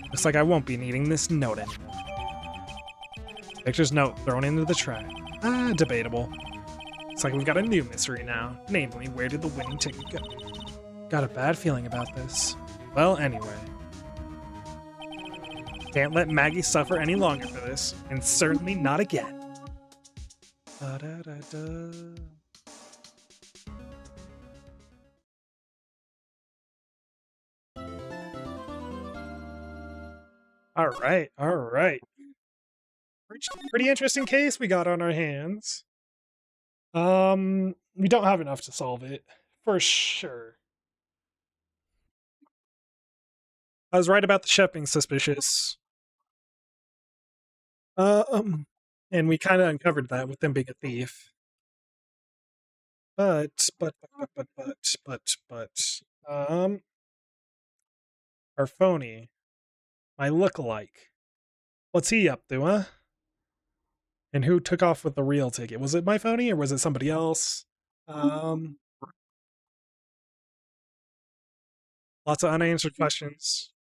Looks like I won't be needing this note anymore. Victor's note thrown into the trash. Debatable. Looks like we've got a new mystery now. Namely, where did the winning ticket go? Got a bad feeling about this. Well, anyway. Can't let Maggie suffer any longer for this, and certainly not again. All right. Pretty interesting case we got on our hands. We don't have enough to solve it, for sure. I was right about the chef being suspicious. And we kind of uncovered that with them being a thief. But, our phony, my lookalike, what's he up to, huh? And who took off with the real ticket? Was it my phony or was it somebody else? Lots of unanswered questions.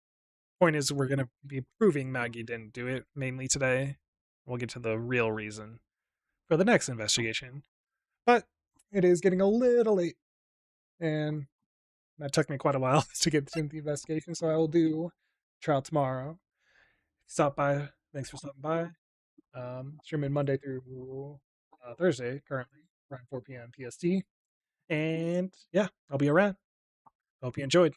Point is, we're going to be proving Maggie didn't do it, mainly today. We'll get to the real reason for the next investigation. But it is getting a little late, and that took me quite a while to get into the investigation. So I will do trial tomorrow. Stop by. Thanks for stopping by. Streaming Monday through Thursday currently around 4 p.m. PST. And yeah, I'll be around. Hope you enjoyed.